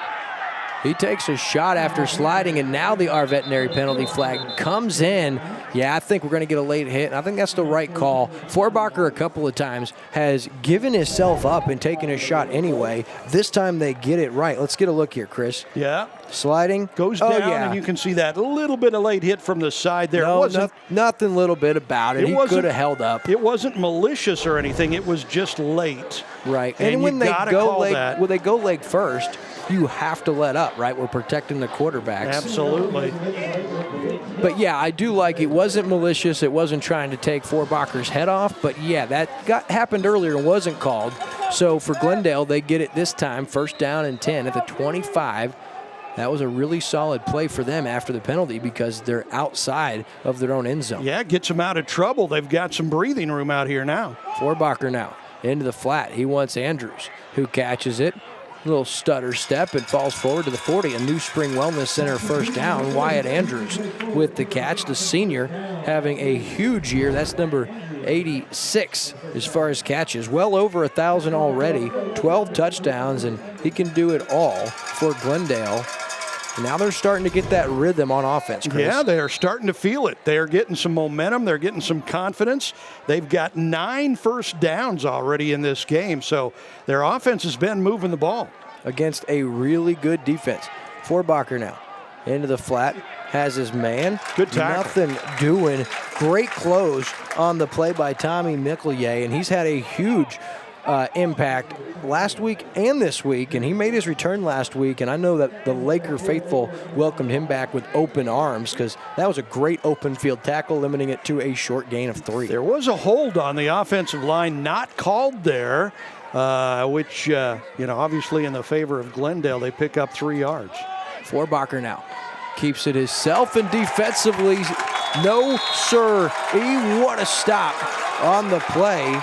He takes a shot after sliding, and now the our veterinary penalty flag comes in. Yeah, I think we're going to get a late hit, and I think that's the right call. Forbacher a couple of times has given himself up and taken a shot anyway. This time they get it right. Let's get a look here, Chris. Yeah. Sliding. Goes down, and you can see that little bit of late hit from the side there. No, nothing little bit about it. He could have held up. It wasn't malicious or anything. It was just late. Right. And when they go leg first, you have to let up, right? We're protecting the quarterbacks. Absolutely. But yeah, I do like it wasn't malicious. It wasn't trying to take Forbacher's head off. But yeah, that happened earlier and wasn't called. So for Glendale, they get it this time, 1st down and 10 at the 25. That was a really solid play for them after the penalty because they're outside of their own end zone. Yeah, it gets them out of trouble. They've got some breathing room out here now. Forbacher now into the flat. He wants Andrews, who catches it. Little stutter step and falls forward to the 40. A New Spring Wellness Center 1st down. Wyatt Andrews with the catch. The senior having a huge year. That's number 86 as far as catches. Well over 1,000 already. 12 touchdowns, and he can do it all for Glendale. And now they're starting to get that rhythm on offense, Chris. Yeah, they're starting to feel it. They're getting some momentum. They're getting some confidence. They've got 9 first downs already in this game, so their offense has been moving the ball. Against a really good defense. Forbacher now into the flat, has his man. Good tackle. Nothing doing. Great close on the play by Tommy Mickelier, and he's had a huge impact last week and this week, and he made his return last week, and I know that the Laker faithful welcomed him back with open arms because that was a great open field tackle, limiting it to a short gain of 3. There was a hold on the offensive line not called there, which, obviously in the favor of Glendale, they pick up 3 yards. Forbacher now keeps it himself, and defensively, no sir, what a stop on the play.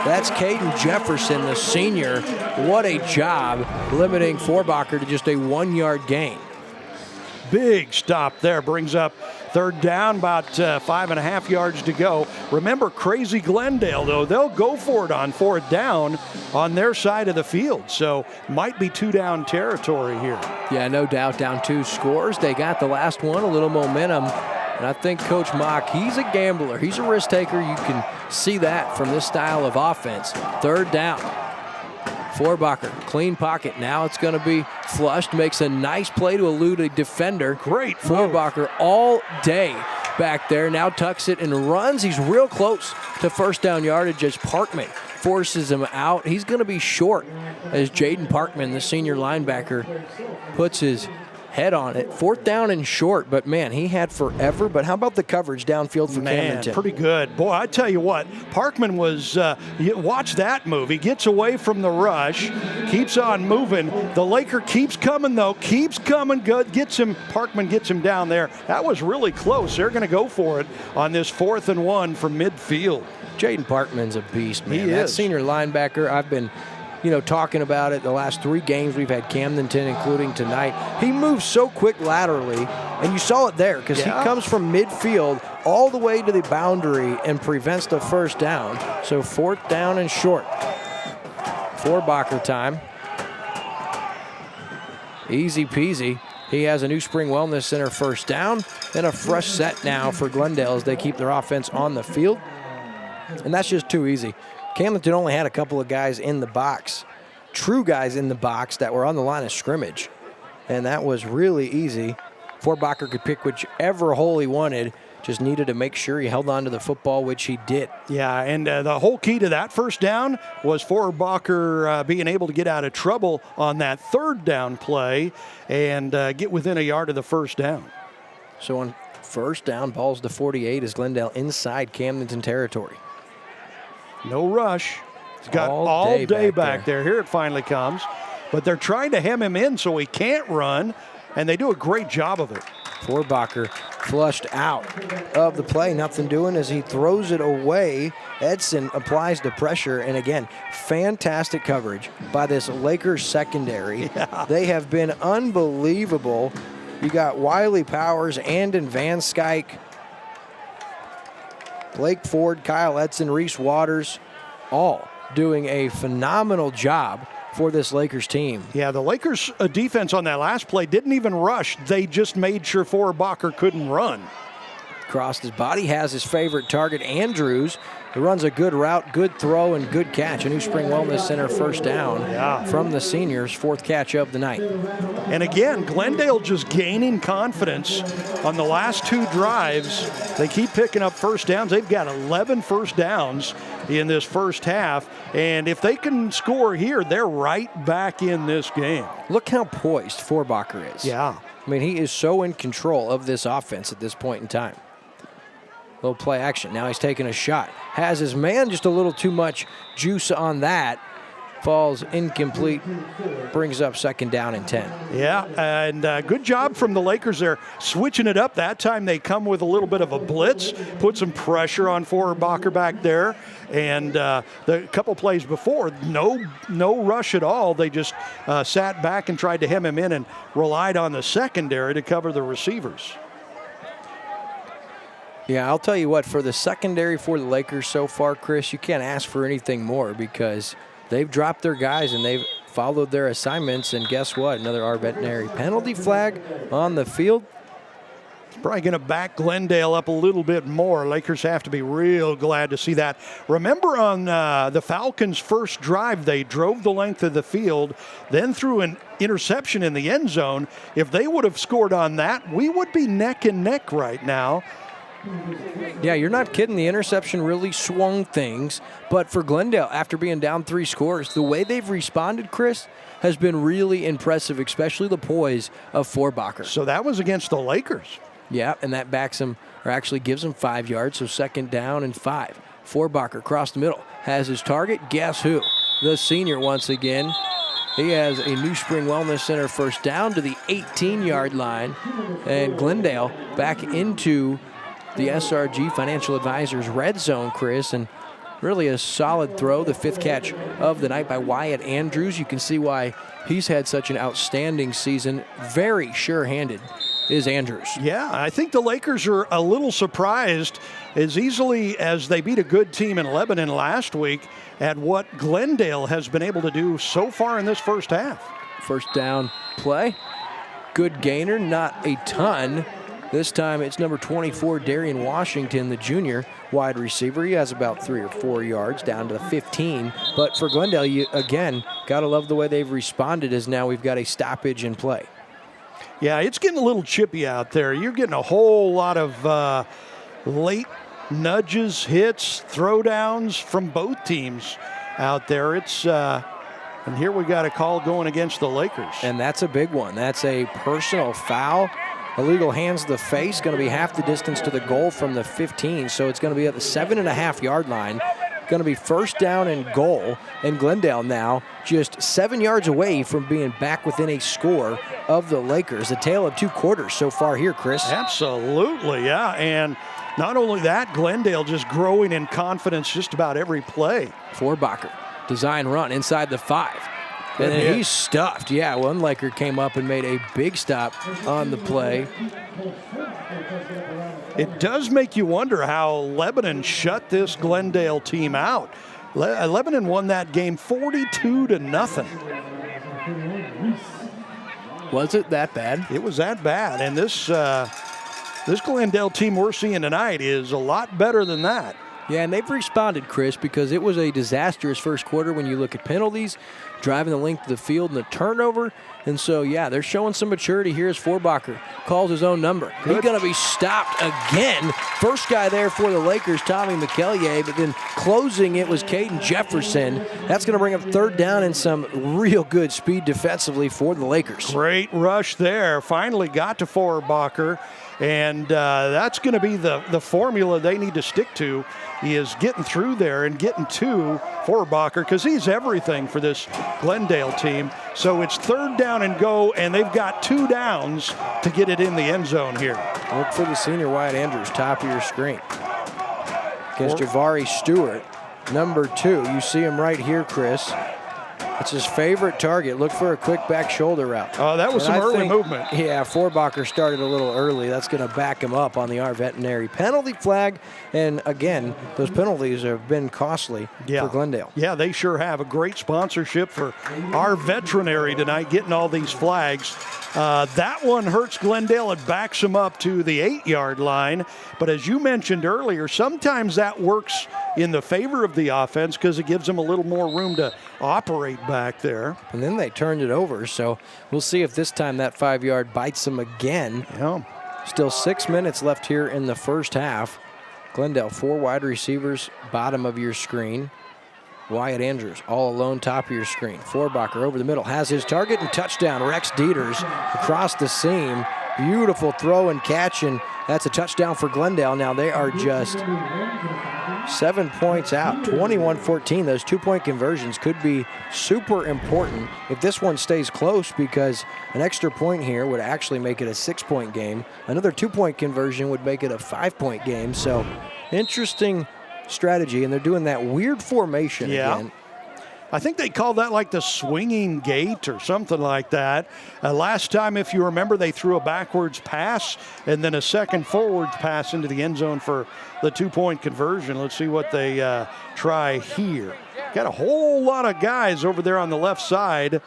That's Caden Jefferson, the senior. What a job limiting Forbacher to just a 1-yard gain. Big stop there. Brings up 3rd down, about 5.5 yards to go. Remember, crazy Glendale, though. They'll go for it on 4th down on their side of the field. So might be 2-down territory here. Yeah, no doubt. Down 2 scores. They got the last one, a little momentum. And I think Coach Mock, he's a gambler. He's a risk taker. You can see that from this style of offense. 3rd down. Forbacher, clean pocket. Now it's going to be flushed. Makes a nice play to elude a defender. Great. Forbacher all day back there. Now tucks it and runs. He's real close to 1st down yardage as Parkman forces him out. He's going to be short as Jaden Parkman, the senior linebacker, puts his head on it. 4th down and short, but man, he had forever. But how about the coverage downfield for Camdenton? Pretty good. Boy, I tell you what, Parkman was, watch that move. He gets away from the rush, keeps on moving. The Laker keeps coming, though, keeps coming good. Parkman gets him down there. That was really close. They're going to go for it on this 4th and 1 from midfield. Jaden Parkman's a beast, man. He that is. Senior linebacker, I've been talking about it the last 3 games we've had Camdenton, including tonight. He moves so quick laterally, and you saw it there because he comes from midfield all the way to the boundary and prevents the 1st down. So 4th down and short. Forbacher time. Easy peasy. He has a New Spring Wellness Center 1st down and a fresh set now for Glendale as they keep their offense on the field. And that's just too easy. Camdenton only had a couple of guys in the box, true guys in the box that were on the line of scrimmage, and that was really easy. Forbacher could pick whichever hole he wanted, just needed to make sure he held on to the football, which he did. Yeah, and the whole key to that 1st down was Forbacher being able to get out of trouble on that 3rd down play and get within a yard of the 1st down. So on 1st down, ball's to 48 as Glendale inside Camdenton territory. No rush. He's got all day back there. Here it finally comes. but they're trying to hem him in so he can't run, and they do a great job of it. Forbacher flushed out of the play. Nothing doing as he throws it away. Edson applies the pressure, and again, fantastic coverage by this Lakers secondary. Yeah. They have been unbelievable. You got Wiley Powers, Andon Van Skyke, Blake Ford, Kyle Edson, Reese Waters, all doing a phenomenal job for this Lakers team. Yeah, the Lakers defense on that last play didn't even rush. They just made sure Forbacher couldn't run. Crossed his body, has his favorite target, Andrews, who runs a good route, good throw, and good catch. A New Spring Wellness Center first down from the seniors, 4th catch of the night. And again, Glendale just gaining confidence on the last 2 drives. They keep picking up first downs. They've got 11 first downs in this first half. And if they can score here, they're right back in this game. Look how poised Forbacher is. Yeah. I mean, he is so in control of this offense at this point in time. Little play action. Now he's taking a shot. Has his man, just a little too much juice on that. Falls incomplete. Brings up 2nd down and 10. Yeah, and good job from the Lakers there, switching it up. That time they come with a little bit of a blitz, put some pressure on Forbacher back there. And the couple plays before, no rush at all. They just sat back and tried to hem him in and relied on the secondary to cover the receivers. Yeah, I'll tell you what, for the secondary for the Lakers so far, Chris, you can't ask for anything more because they've dropped their guys and they've followed their assignments. And guess what? Another arbitrary penalty flag on the field. It's probably going to back Glendale up a little bit more. Lakers have to be real glad to see that. Remember on the Falcons' first drive, they drove the length of the field, then threw an interception in the end zone. If they would have scored on that, we would be neck and neck right now. Yeah, you're not kidding. The interception really swung things. But for Glendale, after being down 3 scores, the way they've responded, Chris, has been really impressive, especially the poise of Forbacher. So that was against the Lakers. Yeah, and that backs him, or actually gives him 5 yards, so 2nd down and 5. Forbacher across the middle, has his target. Guess who? The senior once again. He has a New Spring Wellness Center first down to the 18-yard line. And Glendale back into the SRG Financial Advisors red zone, Chris, and really a solid throw, the 5th catch of the night by Wyatt Andrews. You can see why he's had such an outstanding season. Very sure-handed is Andrews. Yeah, I think the Lakers are a little surprised as easily as they beat a good team in Lebanon last week at what Glendale has been able to do so far in this first half. First down play. Good gainer, not a ton. This time it's number 24, Darian Washington, the junior wide receiver. He has about 3 or 4 yards down to the 15. But for Glendale, you, again, got to love the way they've responded as now we've got a stoppage in play. Yeah, it's getting a little chippy out there. You're getting a whole lot of late nudges, hits, throwdowns from both teams out there. It's and here we got a call going against the Lakers. And that's a big one. That's a personal foul. Illegal hands to the face, going to be half the distance to the goal from the 15, so it's going to be at the 7.5-yard line. Going to be first down and goal, and Glendale now just 7 yards away from being back within a score of the Lakers. A tale of 2 quarters so far here, Chris. Absolutely, yeah, and not only that, Glendale just growing in confidence just about every play. Forbacher, design run inside the 5. And then he's stuffed. Yeah, one Laker came up and made a big stop on the play. It does make you wonder how Lebanon shut this Glendale team out. Lebanon won that game 42-0. Was it that bad? It was that bad. And this Glendale team we're seeing tonight is a lot better than that. Yeah, and they've responded, Chris, because it was a disastrous first quarter when you look at penalties, driving the length of the field, and the turnover. And so, yeah, they're showing some maturity here as Forbacher calls his own number. He's going to be stopped again. First guy there for the Lakers, Tommy McKellier, but then closing it was Caden Jefferson. That's going to bring up 3rd down and some real good speed defensively for the Lakers. Great rush there. Finally got to Forbacher. And that's going to be the formula they need to stick to, is getting through there and getting to Forbacher, because he's everything for this Glendale team. So it's 3rd down and go, and they've got 2 downs to get it in the end zone here. Look for the senior Wyatt Andrews, top of your screen. Against Javari Stewart, number 2. You see him right here, Chris. It's his favorite target. Look for a quick back shoulder route. Oh, that was some early movement. Yeah, Forbacher started a little early. That's going to back him up on the our veterinary penalty flag. And again, those penalties have been costly for Glendale. Yeah, they sure have. A great sponsorship for our veterinary tonight, getting all these flags. That one hurts Glendale. It backs them up to the 8-yard line. But as you mentioned earlier, sometimes that works in the favor of the offense because it gives them a little more room to operate back there. And then they turned it over, so we'll see if this time that 5-yard bites them again. Yeah. Still 6 minutes left here in the first half. Glendale, 4 wide receivers, bottom of your screen. Wyatt Andrews all alone, top of your screen. Forbacher over the middle, has his target and touchdown. Rex Dieters across the seam. Beautiful throw and catch, and that's a touchdown for Glendale. Now they are just 7 points out, 21-14. Those 2-point conversions could be super important if this one stays close, because an extra point here would actually make it a 6-point game. Another 2-point conversion would make it a 5-point game. So interesting strategy, and they're doing that weird formation again. I think they called that like the swinging gate or something like that. Last time, if you remember, they threw a backwards pass and then a second forwards pass into the end zone for the 2-point conversion. Let's see what they try here. Got a whole lot of guys over there on the left side,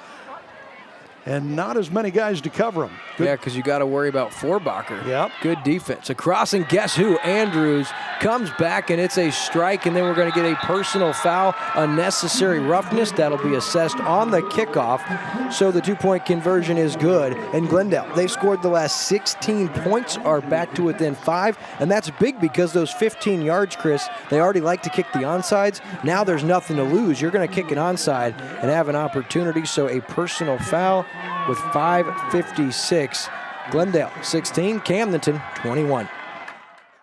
and not as many guys to cover them. Yeah, because you got to worry about Forbacher. Yep. Good defense. Across, and guess who? Andrews comes back, and it's a strike, and then we're going to get a personal foul, unnecessary roughness. That'll be assessed on the kickoff. So the 2-point conversion is good. And Glendale, they've scored the last 16 points, are back to within 5, and that's big because those 15 yards, Chris, they already like to kick the onsides. Now there's nothing to lose. You're going to kick an onside and have an opportunity, so a personal foul with 5:56. Glendale 16, Camdenton 21.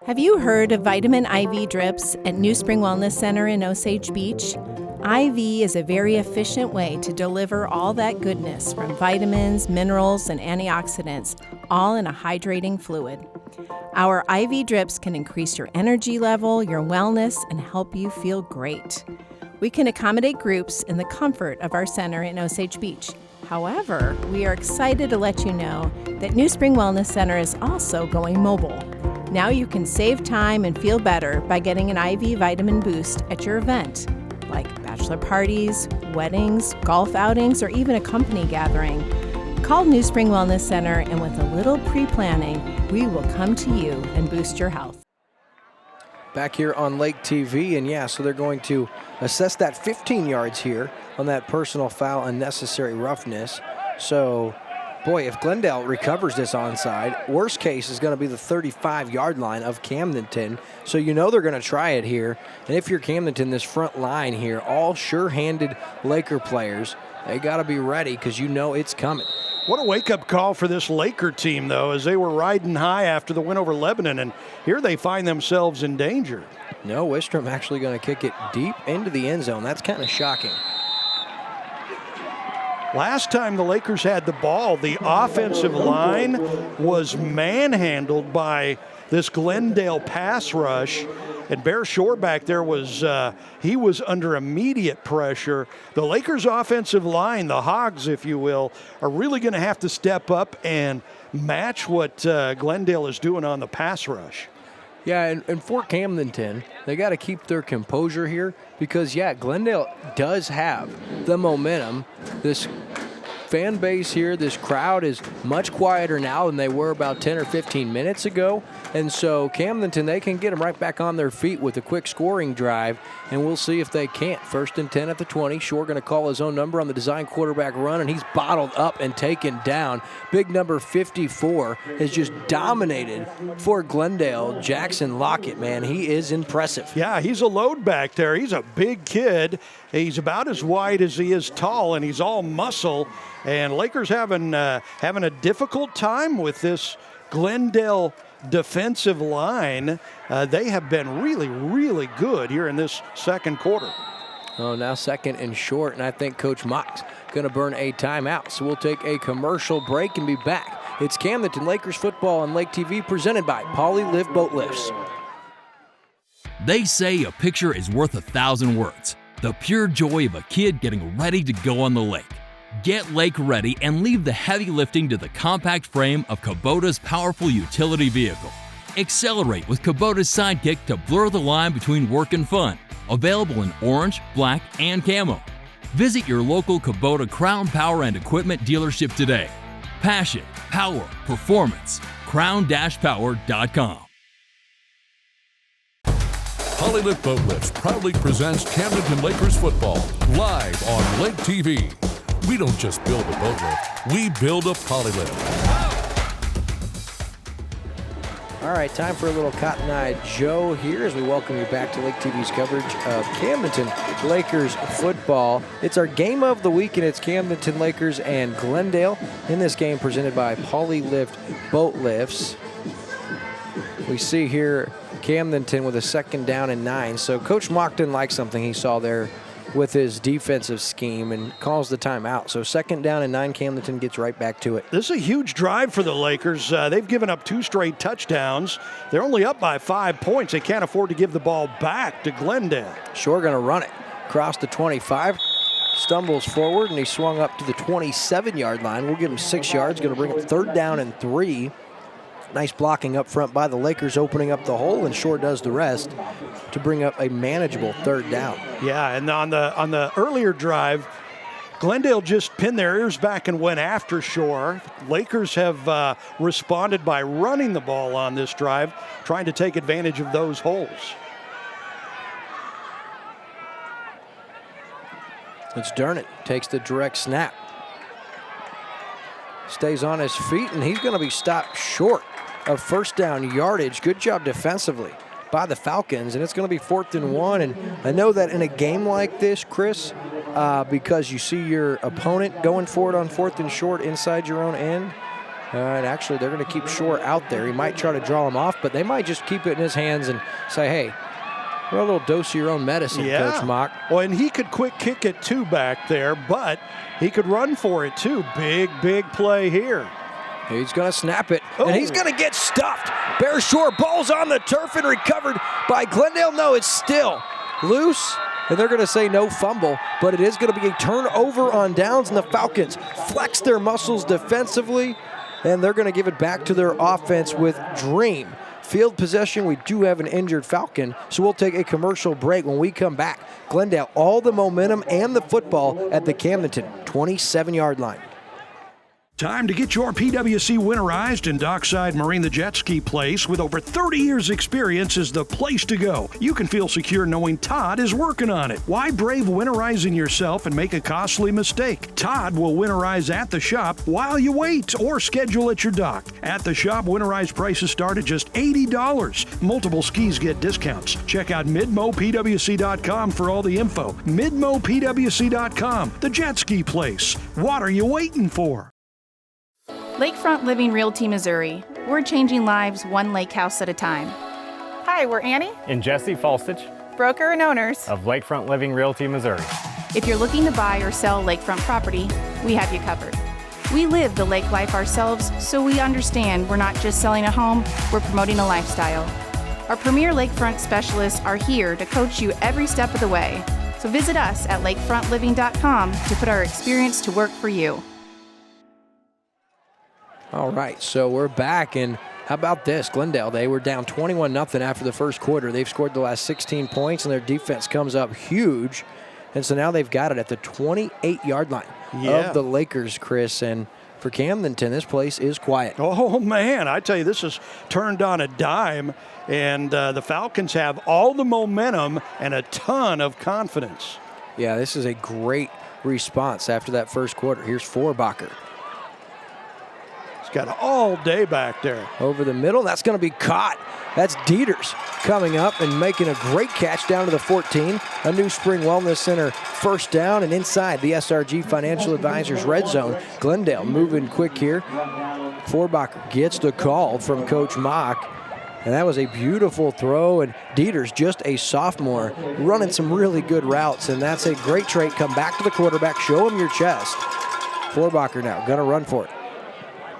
Have you heard of vitamin IV drips at New Spring Wellness Center in Osage Beach? IV is a very efficient way to deliver all that goodness from vitamins, minerals, and antioxidants, all in a hydrating fluid. Our IV drips can increase your energy level, your wellness, and help you feel great. We can accommodate groups in the comfort of our center in Osage Beach. However, we are excited to let you know that New Spring Wellness Center is also going mobile. Now you can save time and feel better by getting an IV vitamin boost at your event, like bachelor parties, weddings, golf outings, or even a company gathering. Call New Spring Wellness Center, and with a little pre-planning, we will come to you and boost your health. Back here on Lake TV, and yeah, so they're going to assess that 15 yards here on that personal foul, unnecessary roughness. So, boy, if Glendale recovers this onside, worst case is going to be the 35-yard line of Camdenton. So you know they're going to try it here. And if you're Camdenton, this front line here, all sure-handed Laker players, they got to be ready because you know it's coming. What a wake-up call for this Laker team, though, as they were riding high after the win over Lebanon, and here they find themselves in danger. No, Wistrom actually going to kick it deep into the end zone. That's kind of shocking. Last time the Lakers had the ball, the offensive line was manhandled by this Glendale pass rush. And Bear Shore back there was, he was under immediate pressure. The Lakers offensive line, the Hogs, if you will, are really going to have to step up and match what Glendale is doing on the pass rush. Yeah, and for Camdenton, they got to keep their composure here because, yeah, Glendale does have the momentum. This fan base here, this crowd is much quieter now than they were about 10 or 15 minutes ago. And so Camdenton, they can get them right back on their feet with a quick scoring drive, and we'll see if they can't. 1st and 10 at the 20. Shore going to call his own number on the design quarterback run, and he's bottled up and taken down. Big number 54 has just dominated for Glendale. Jackson Lockett, man, he is impressive. Yeah, he's a load back there. He's a big kid. He's about as wide as he is tall, and he's all muscle. And Lakers having a difficult time with this Glendale defensive line. They have been really, really good here in this second quarter. Oh, now second and short, and I think Coach Mock's going to burn a timeout. So we'll take a commercial break and be back. It's Camdenton Lakers football on Lake TV, presented by Poly Lift Boat Lifts. They say a picture is worth 1,000 words. The pure joy of a kid getting ready to go on the lake. Get lake ready and leave the heavy lifting to the compact frame of Kubota's powerful utility vehicle. Accelerate with Kubota's Sidekick to blur the line between work and fun. Available in orange, black, and camo. Visit your local Kubota Crown Power and Equipment dealership today. Passion, power, performance. crown-power.com. Poly Lift Boat Lifts proudly presents Camdenton Lakers football live on Lake TV. We don't just build a boat lift, we build a Poly Lift. All right, time for a little Cotton Eye Joe here as we welcome you back to Lake TV's coverage of Camdenton Lakers football. It's our game of the week, and it's Camdenton Lakers and Glendale in this game presented by Poly Lift Boat Lifts. We see here Camdenton with a 2nd down and 9. So Coach Mock didn't like something he saw there with his defensive scheme and calls the timeout. So 2nd down and 9, Camdenton gets right back to it. This is a huge drive for the Lakers. They've given up 2 straight touchdowns. They're only up by 5 points. They can't afford to give the ball back to Glendale. Shore going to run it. Across the 25. Stumbles forward, and he swung up to the 27-yard line. We'll give him 6 yards. Going to bring up 3rd down and 3. Nice blocking up front by the Lakers, opening up the hole, and Shore does the rest to bring up a manageable 3rd down. Yeah, and on the earlier drive, Glendale just pinned their ears back and went after Shore. Lakers have responded by running the ball on this drive, trying to take advantage of those holes. It's Durnett, takes the direct snap. Stays on his feet, and he's going to be stopped short of 1st down yardage. Good job defensively by the Falcons, and it's going to be 4th and 1. And I know that in a game like this, Chris, because you see your opponent going for it on 4th and short inside your own end, and actually they're going to keep Shore out there. He might try to draw him off, but they might just keep it in his hands and say, hey, well, a little dose of your own medicine, Coach Mock. Well, and he could quick kick it too back there, but he could run for it too. Big play here. He's going to snap it, and he's going to get stuffed. Bear Shore, ball's on the turf and recovered by Glendale. No, it's still loose, and they're going to say no fumble, but it is going to be a turnover on downs, and the Falcons flex their muscles defensively, and they're going to give it back to their offense with Dream. Field possession, we do have an injured Falcon, so we'll take a commercial break. When we come back, Glendale, all the momentum and the football at the Camdenton 27-yard line. Time to get your PWC winterized, and Dockside Marine, the jet ski place with over 30 years experience, is the place to go. You can feel secure knowing Todd is working on it. Why brave winterizing yourself and make a costly mistake? Todd will winterize at the shop while you wait or schedule at your dock. At the shop, winterized prices start at just $80. Multiple skis get discounts. Check out midmopwc.com for all the info. midmopwc.com, the jet ski place. What are you waiting for? Lakefront Living Realty, Missouri. We're changing lives one lake house at a time. Hi, we're Annie And Jesse Falstich broker and owners of Lakefront Living Realty, Missouri. If you're looking to buy or sell lakefront property, we have you covered. We live the lake life ourselves, so we understand we're not just selling a home, we're promoting a lifestyle. Our premier lakefront specialists are here to coach you every step of the way. So visit us at lakefrontliving.com to put our experience to work for you. All right, so we're back, and how about this? Glendale, they were down 21-0 after the first quarter. They've scored the last 16 points, and their defense comes up huge. And so now they've got it at the 28-yard line of the Lakers, Chris. And for Camdenton, this place is quiet. Oh, man, I tell you, this is turned on a dime, and the Falcons have all the momentum and a ton of confidence. Yeah, this is a great response after that first quarter. Here's Forbacher. Got all day back there. Over the middle. That's going to be caught That's Dieters coming up and making a great catch down to the 14. A New Spring Wellness Center first down and inside the SRG Financial Advisors red zone. Glendale moving quick here. Forbacher gets the call from Coach Mock. And that was a beautiful throw, and Dieters, just a sophomore, running some really good routes, and that's a great trait. Come back to the quarterback, show him your chest. Forbacher now gonna run for it.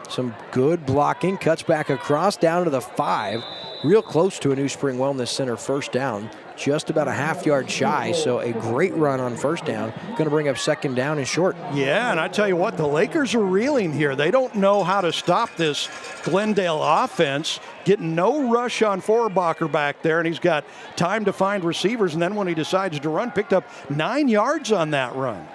Some good blocking, cuts back across down to the 5. Real close to a New Spring Wellness Center first down, just about a half-yard shy, so a great run on first down. Going to bring up second down and short. Yeah, and I tell you what, the Lakers are reeling here. They don't know how to stop this Glendale offense. Getting no rush on Forbacher back there, and he's got time to find receivers, and then when he decides to run, picked up 9 yards on that run.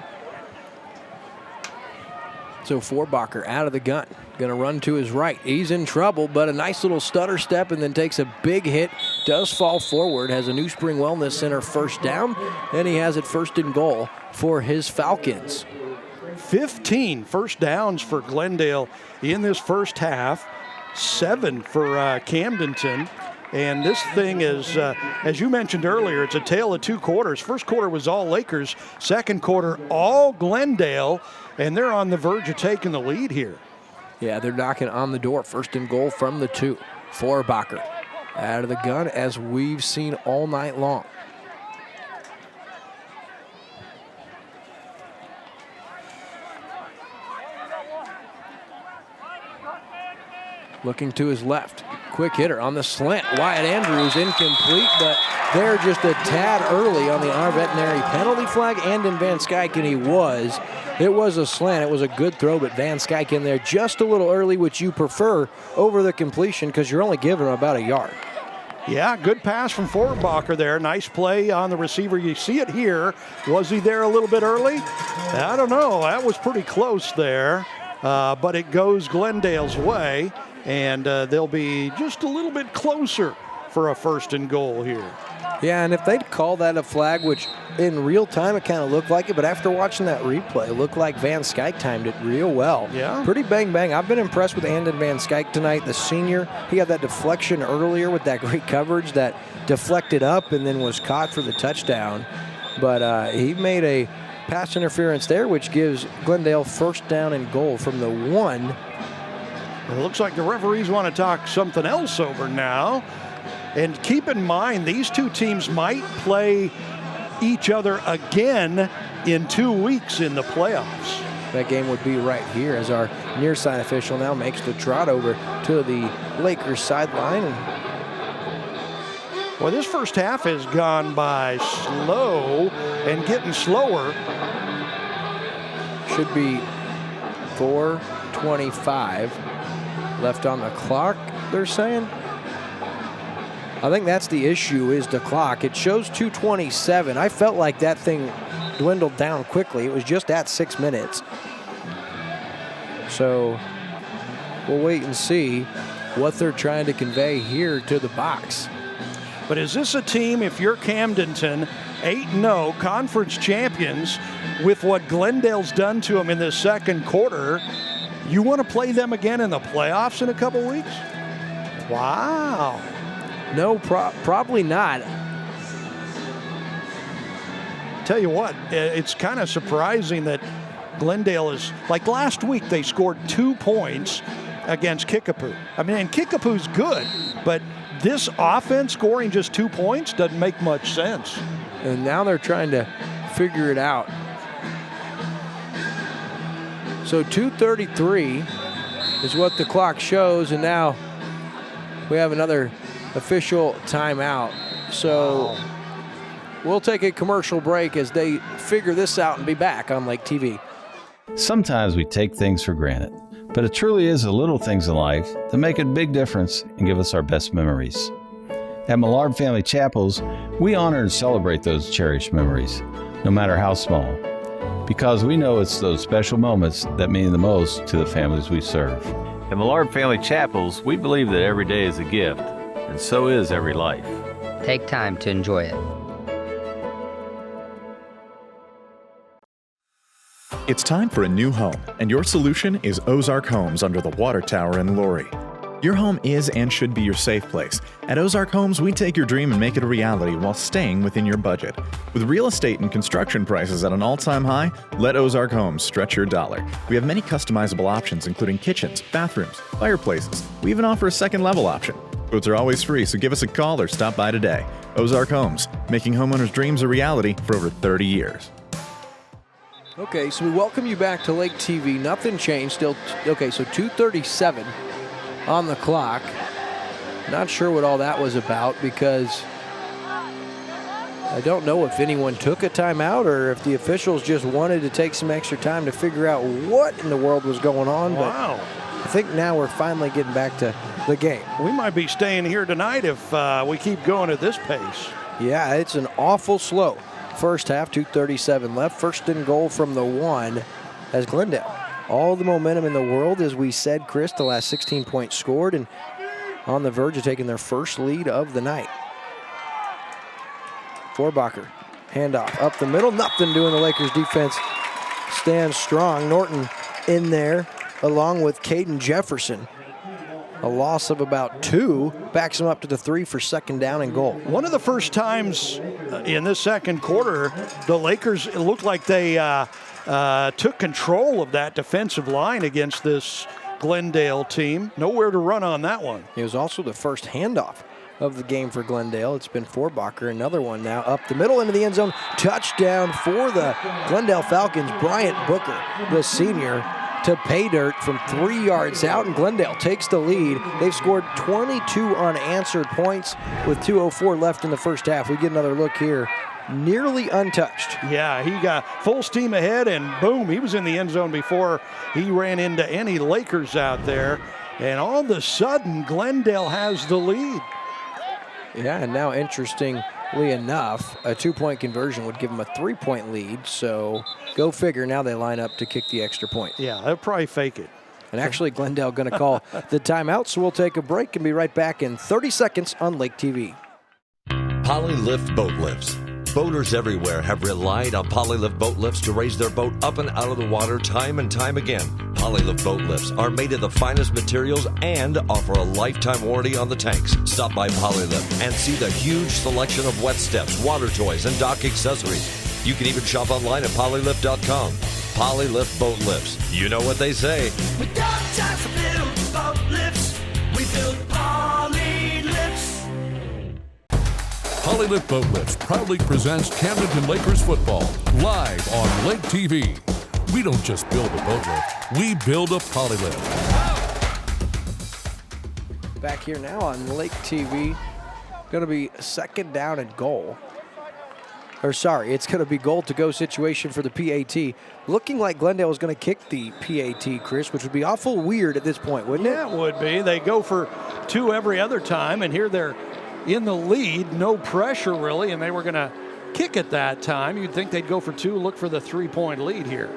So Forbacher out of the gun. Going to run to his right. He's in trouble, but a nice little stutter step and then takes a big hit. Does fall forward, has a New Spring Wellness Center first down, and he has it first and goal for his Falcons. 15 first downs for Glendale in this first half. 7 for Camdenton. And this thing is, as you mentioned earlier, it's a tale of 2 quarters. First quarter was all Lakers. Second quarter, all Glendale. And they're on the verge of taking the lead here. Yeah, they're knocking on the door. First and goal from the 2. Forbacher out of the gun, as we've seen all night long. Looking to his left. Quick hitter on the slant. Wyatt Andrews incomplete, but they're just a tad early on the our veterinary penalty flag. Andon Van Skyken, he was. It was a slant. It was a good throw, but Van Skyken there just a little early, which you prefer over the completion because you're only giving him about a yard. Yeah, good pass from Forbacher there. Nice play on the receiver. You see it here. Was he there a little bit early? I don't know. That was pretty close there, but it goes Glendale's way. And they'll be just a little bit closer for a first and goal here. Yeah, and if they'd call that a flag, which in real time it kind of looked like it, but after watching that replay, it looked like Van Skyke timed it real well. Yeah. Pretty bang-bang. I've been impressed with Andon Van Skyke tonight, the senior. He had that deflection earlier with that great coverage that deflected up and then was caught for the touchdown. But he made a pass interference there, which gives Glendale first down and goal from the 1. It looks like the referees want to talk something else over now. And keep in mind, these 2 teams might play each other again in 2 weeks in the playoffs. That game would be right here as our near side official now makes the trot over to the Lakers sideline. Well, this first half has gone by slow and getting slower. Should be 4:25 left on the clock, they're saying. I think that's the issue, is the clock. It shows 2:27. I felt like that thing dwindled down quickly. It was just at 6 minutes. So we'll wait and see what they're trying to convey here to the box. But is this a team, if you're Camdenton, 8-0 conference champions, with what Glendale's done to them in the second quarter, you want to play them again in the playoffs in a couple weeks? Wow. No, probably not. Tell you what, it's kind of surprising that Glendale is, like last week, they scored 2 points against Kickapoo. I mean, and Kickapoo's good, but this offense scoring just 2 points doesn't make much sense. And now they're trying to figure it out. So 2:33 is what the clock shows, and now we have another official timeout. So we'll take a commercial break as they figure this out and be back on Lake TV. Sometimes we take things for granted, but it truly is the little things in life that make a big difference and give us our best memories. At Millard Family Chapels, we honor and celebrate those cherished memories, no matter how small, because we know it's those special moments that mean the most to the families we serve. At Millard Family Chapels, we believe that every day is a gift, and so is every life. Take time to enjoy it. It's time for a new home, and your solution is Ozark Homes under the water tower in Lori. Your home is and should be your safe place. At Ozark Homes, we take your dream and make it a reality while staying within your budget. With real estate and construction prices at an all-time high, let Ozark Homes stretch your dollar. We have many customizable options, including kitchens, bathrooms, fireplaces. We even offer a second-level option. Quotes are always free, so give us a call or stop by today. Ozark Homes, making homeowners' dreams a reality for over 30 years. Okay, so we welcome you back to Lake TV. Nothing changed. Still, okay, so 2:37 on the clock. Not sure what all that was about because I don't know if anyone took a timeout or if the officials just wanted to take some extra time to figure out what in the world was going on. Wow. But I think now we're finally getting back to the game. We might be staying here tonight if we keep going at this pace. Yeah, it's an awful slow first half, 2:37 left. First and goal from the 1 as Glendale. All the momentum in the world, as we said, Chris, the last 16 points scored and on the verge of taking their first lead of the night. Forbacher, handoff up the middle. Nothing doing. The Lakers defense stands strong. Norton in there along with Caden Jefferson. A loss of about 2 backs him up to the 3 for second down and goal. One of the first times in this second quarter, the Lakers, it looked like they took control of that defensive line against this Glendale team. Nowhere to run on that one. It was also the first handoff of the game for Glendale. It's been Forbacher, another one now up the middle into the end zone. Touchdown for the Glendale Falcons. Bryant Booker, the senior, to pay dirt from 3 yards out, and Glendale takes the lead. They've scored 22 unanswered points with 2:04 left in the first half. We get another look here. Nearly untouched. Yeah, he got full steam ahead, and boom, he was in the end zone before he ran into any Lakers out there. And all of a sudden, Glendale has the lead. Yeah, and now interestingly enough, a 2-point conversion would give them a 3-point lead. So go figure, now they line up to kick the extra point. Yeah, they'll probably fake it. And actually, Glendale going to call the timeout, so we'll take a break and be right back in 30 seconds on Lake TV. Polylift boat lifts. Boaters everywhere have relied on Polylift boat lifts to raise their boat up and out of the water time and time again. Polylift boat lifts are made of the finest materials and offer a lifetime warranty on the tanks. Stop by Polylift and see the huge selection of wet steps, water toys, and dock accessories. You can even shop online at polylift.com. Polylift boat lifts. You know what they say. We don't just build boat lifts, we build Polylifts. Polylift Boat Lifts proudly presents Camdenton Lakers football live on Lake TV. We don't just build a boat lift, we build a Polylift. Back here now on Lake TV. Going to be second down and goal. Or sorry, it's going to be goal to go situation for the PAT. Looking like Glendale is going to kick the PAT, Chris, which would be awful weird at this point, wouldn't it? Yeah, it would be. They go for 2 every other time, and here they're in the lead, no pressure really, and they were going to kick at that time. You'd think they'd go for 2, look for the 3-point lead here.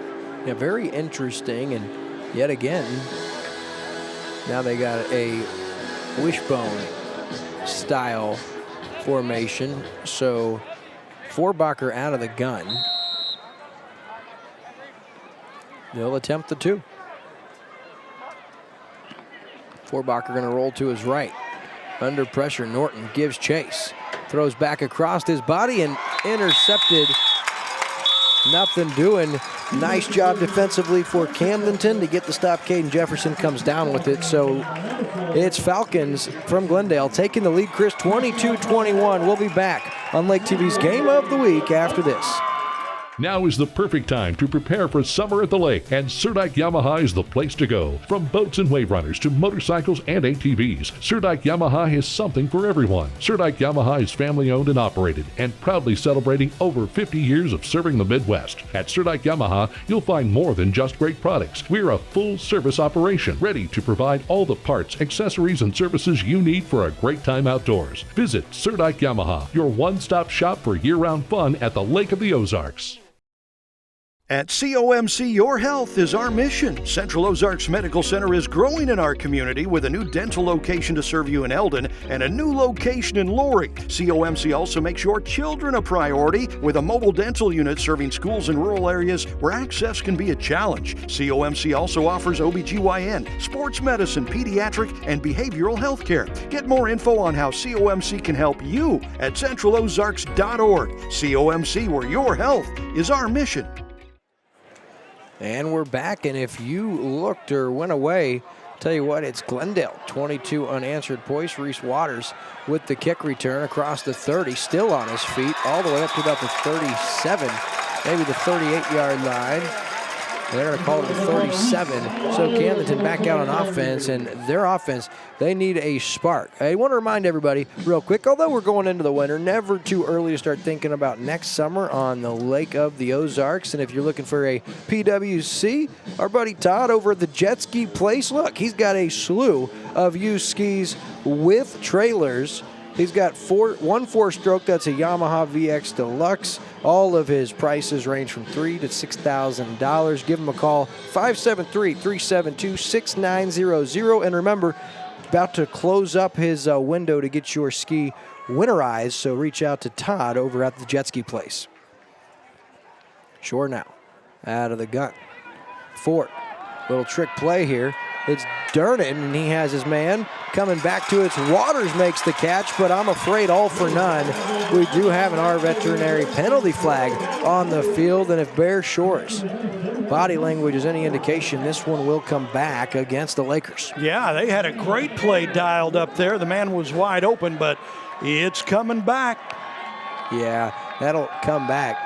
Yeah, very interesting, and yet again, now they got a wishbone style formation. So Forbacher out of the gun. They'll attempt the 2. Forbacher going to roll to his right. Under pressure, Norton gives chase. Throws back across his body and intercepted. Nothing doing. Nice job defensively for Camdenton to get the stop. Caden Jefferson comes down with it. So it's Falcons from Glendale taking the lead, Chris, 22-21. We'll be back on Lake TV's Game of the Week after this. Now is the perfect time to prepare for summer at the lake, and Surdike Yamaha is the place to go. From boats and wave runners to motorcycles and ATVs, Surdike Yamaha has something for everyone. Surdike Yamaha is family owned and operated and proudly celebrating over 50 years of serving the Midwest. At Surdike Yamaha, you'll find more than just great products. We're a full service operation ready to provide all the parts, accessories, and services you need for a great time outdoors. Visit Surdike Yamaha, your one-stop shop for year-round fun at the Lake of the Ozarks. At COMC, your health is our mission. Central Ozarks Medical Center is growing in our community with a new dental location to serve you in Eldon and a new location in Laurie. COMC also makes your children a priority with a mobile dental unit serving schools in rural areas where access can be a challenge. COMC also offers OBGYN, sports medicine, pediatric, and behavioral health care. Get more info on how COMC can help you at centralozarks.org. COMC, where your health is our mission. And we're back, and if you looked or went away, tell you what, it's Glendale, 22 unanswered points. Reese Waters with the kick return across the 30, still on his feet, all the way up to about the 37, maybe the 38-yard line. They're going to call it the 37. So Camdenton back out on offense, and their offense, they need a spark. I want to remind everybody real quick, although we're going into the winter, never too early to start thinking about next summer on the Lake of the Ozarks. And if you're looking for a PWC, our buddy Todd over at the Jet Ski Place, look, he's got a slew of used skis with trailers. He's got one four-stroke, that's a Yamaha VX Deluxe. All of his prices range from $3,000 to $6,000. Give him a call, 573-372-6900. And remember, about to close up his window to get your ski winterized, so reach out to Todd over at the Jet Ski Place. Shore now, out of the gun. Ford, little trick play here. It's Durnan, and he has his man coming back to it. Waters makes the catch, but I'm afraid all for none. We do have an our veterinary penalty flag on the field, and if Bear Shore's body language is any indication, this one will come back against the Lakers. Yeah, they had a great play dialed up there. The man was wide open, but it's coming back. Yeah, that'll come back.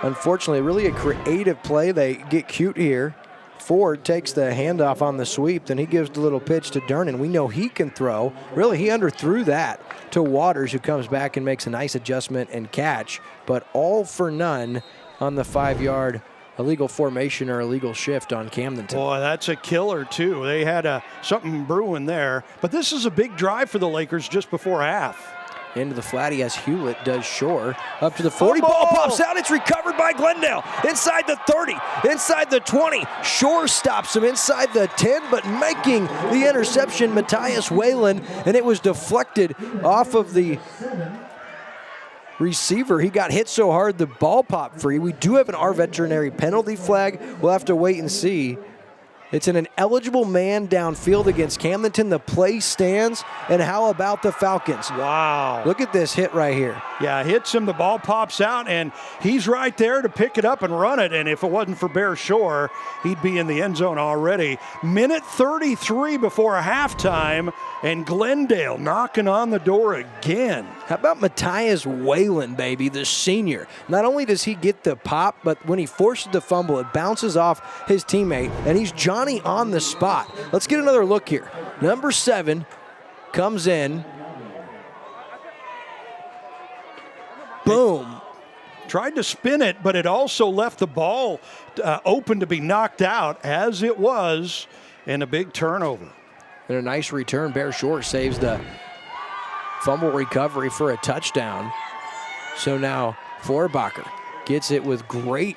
Unfortunately, really a creative play. They get cute here. Ford takes the handoff on the sweep, then he gives the little pitch to Durnan. We know he can throw. Really, he underthrew that to Waters, who comes back and makes a nice adjustment and catch, but all for none on the 5-yard illegal formation or illegal shift on Camdenton. Boy, that's a killer, too. They had something brewing there, but this is a big drive for the Lakers just before half. Into the flat, he has Hewlett, does Shore. Up to the 40, ball pops out, it's recovered by Glendale. Inside the 30, inside the 20. Shore stops him inside the 10, but making the interception, Matthias Whalen, and it was deflected off of the receiver. He got hit so hard, the ball popped free. We do have an our veterinary penalty flag. We'll have to wait and see. It's an eligible man downfield against Camdenton. The play stands. And how about the Falcons? Wow. Look at this hit right here. Yeah, hits him, the ball pops out, and he's right there to pick it up and run it. And if it wasn't for Bear Shore, he'd be in the end zone already. Minute 33 before halftime, and Glendale knocking on the door again. How about Matthias Whalen, baby, the senior? Not only does he get the pop, but when he forces the fumble, it bounces off his teammate, and he's Johnny on the spot. Let's get another look here. Number 7 comes in. Boom. Tried to spin it, but it also left the ball open to be knocked out, as it was, and a big turnover. And a nice return. Bear Shore saves the fumble recovery for a touchdown. So now Forbacher gets it with great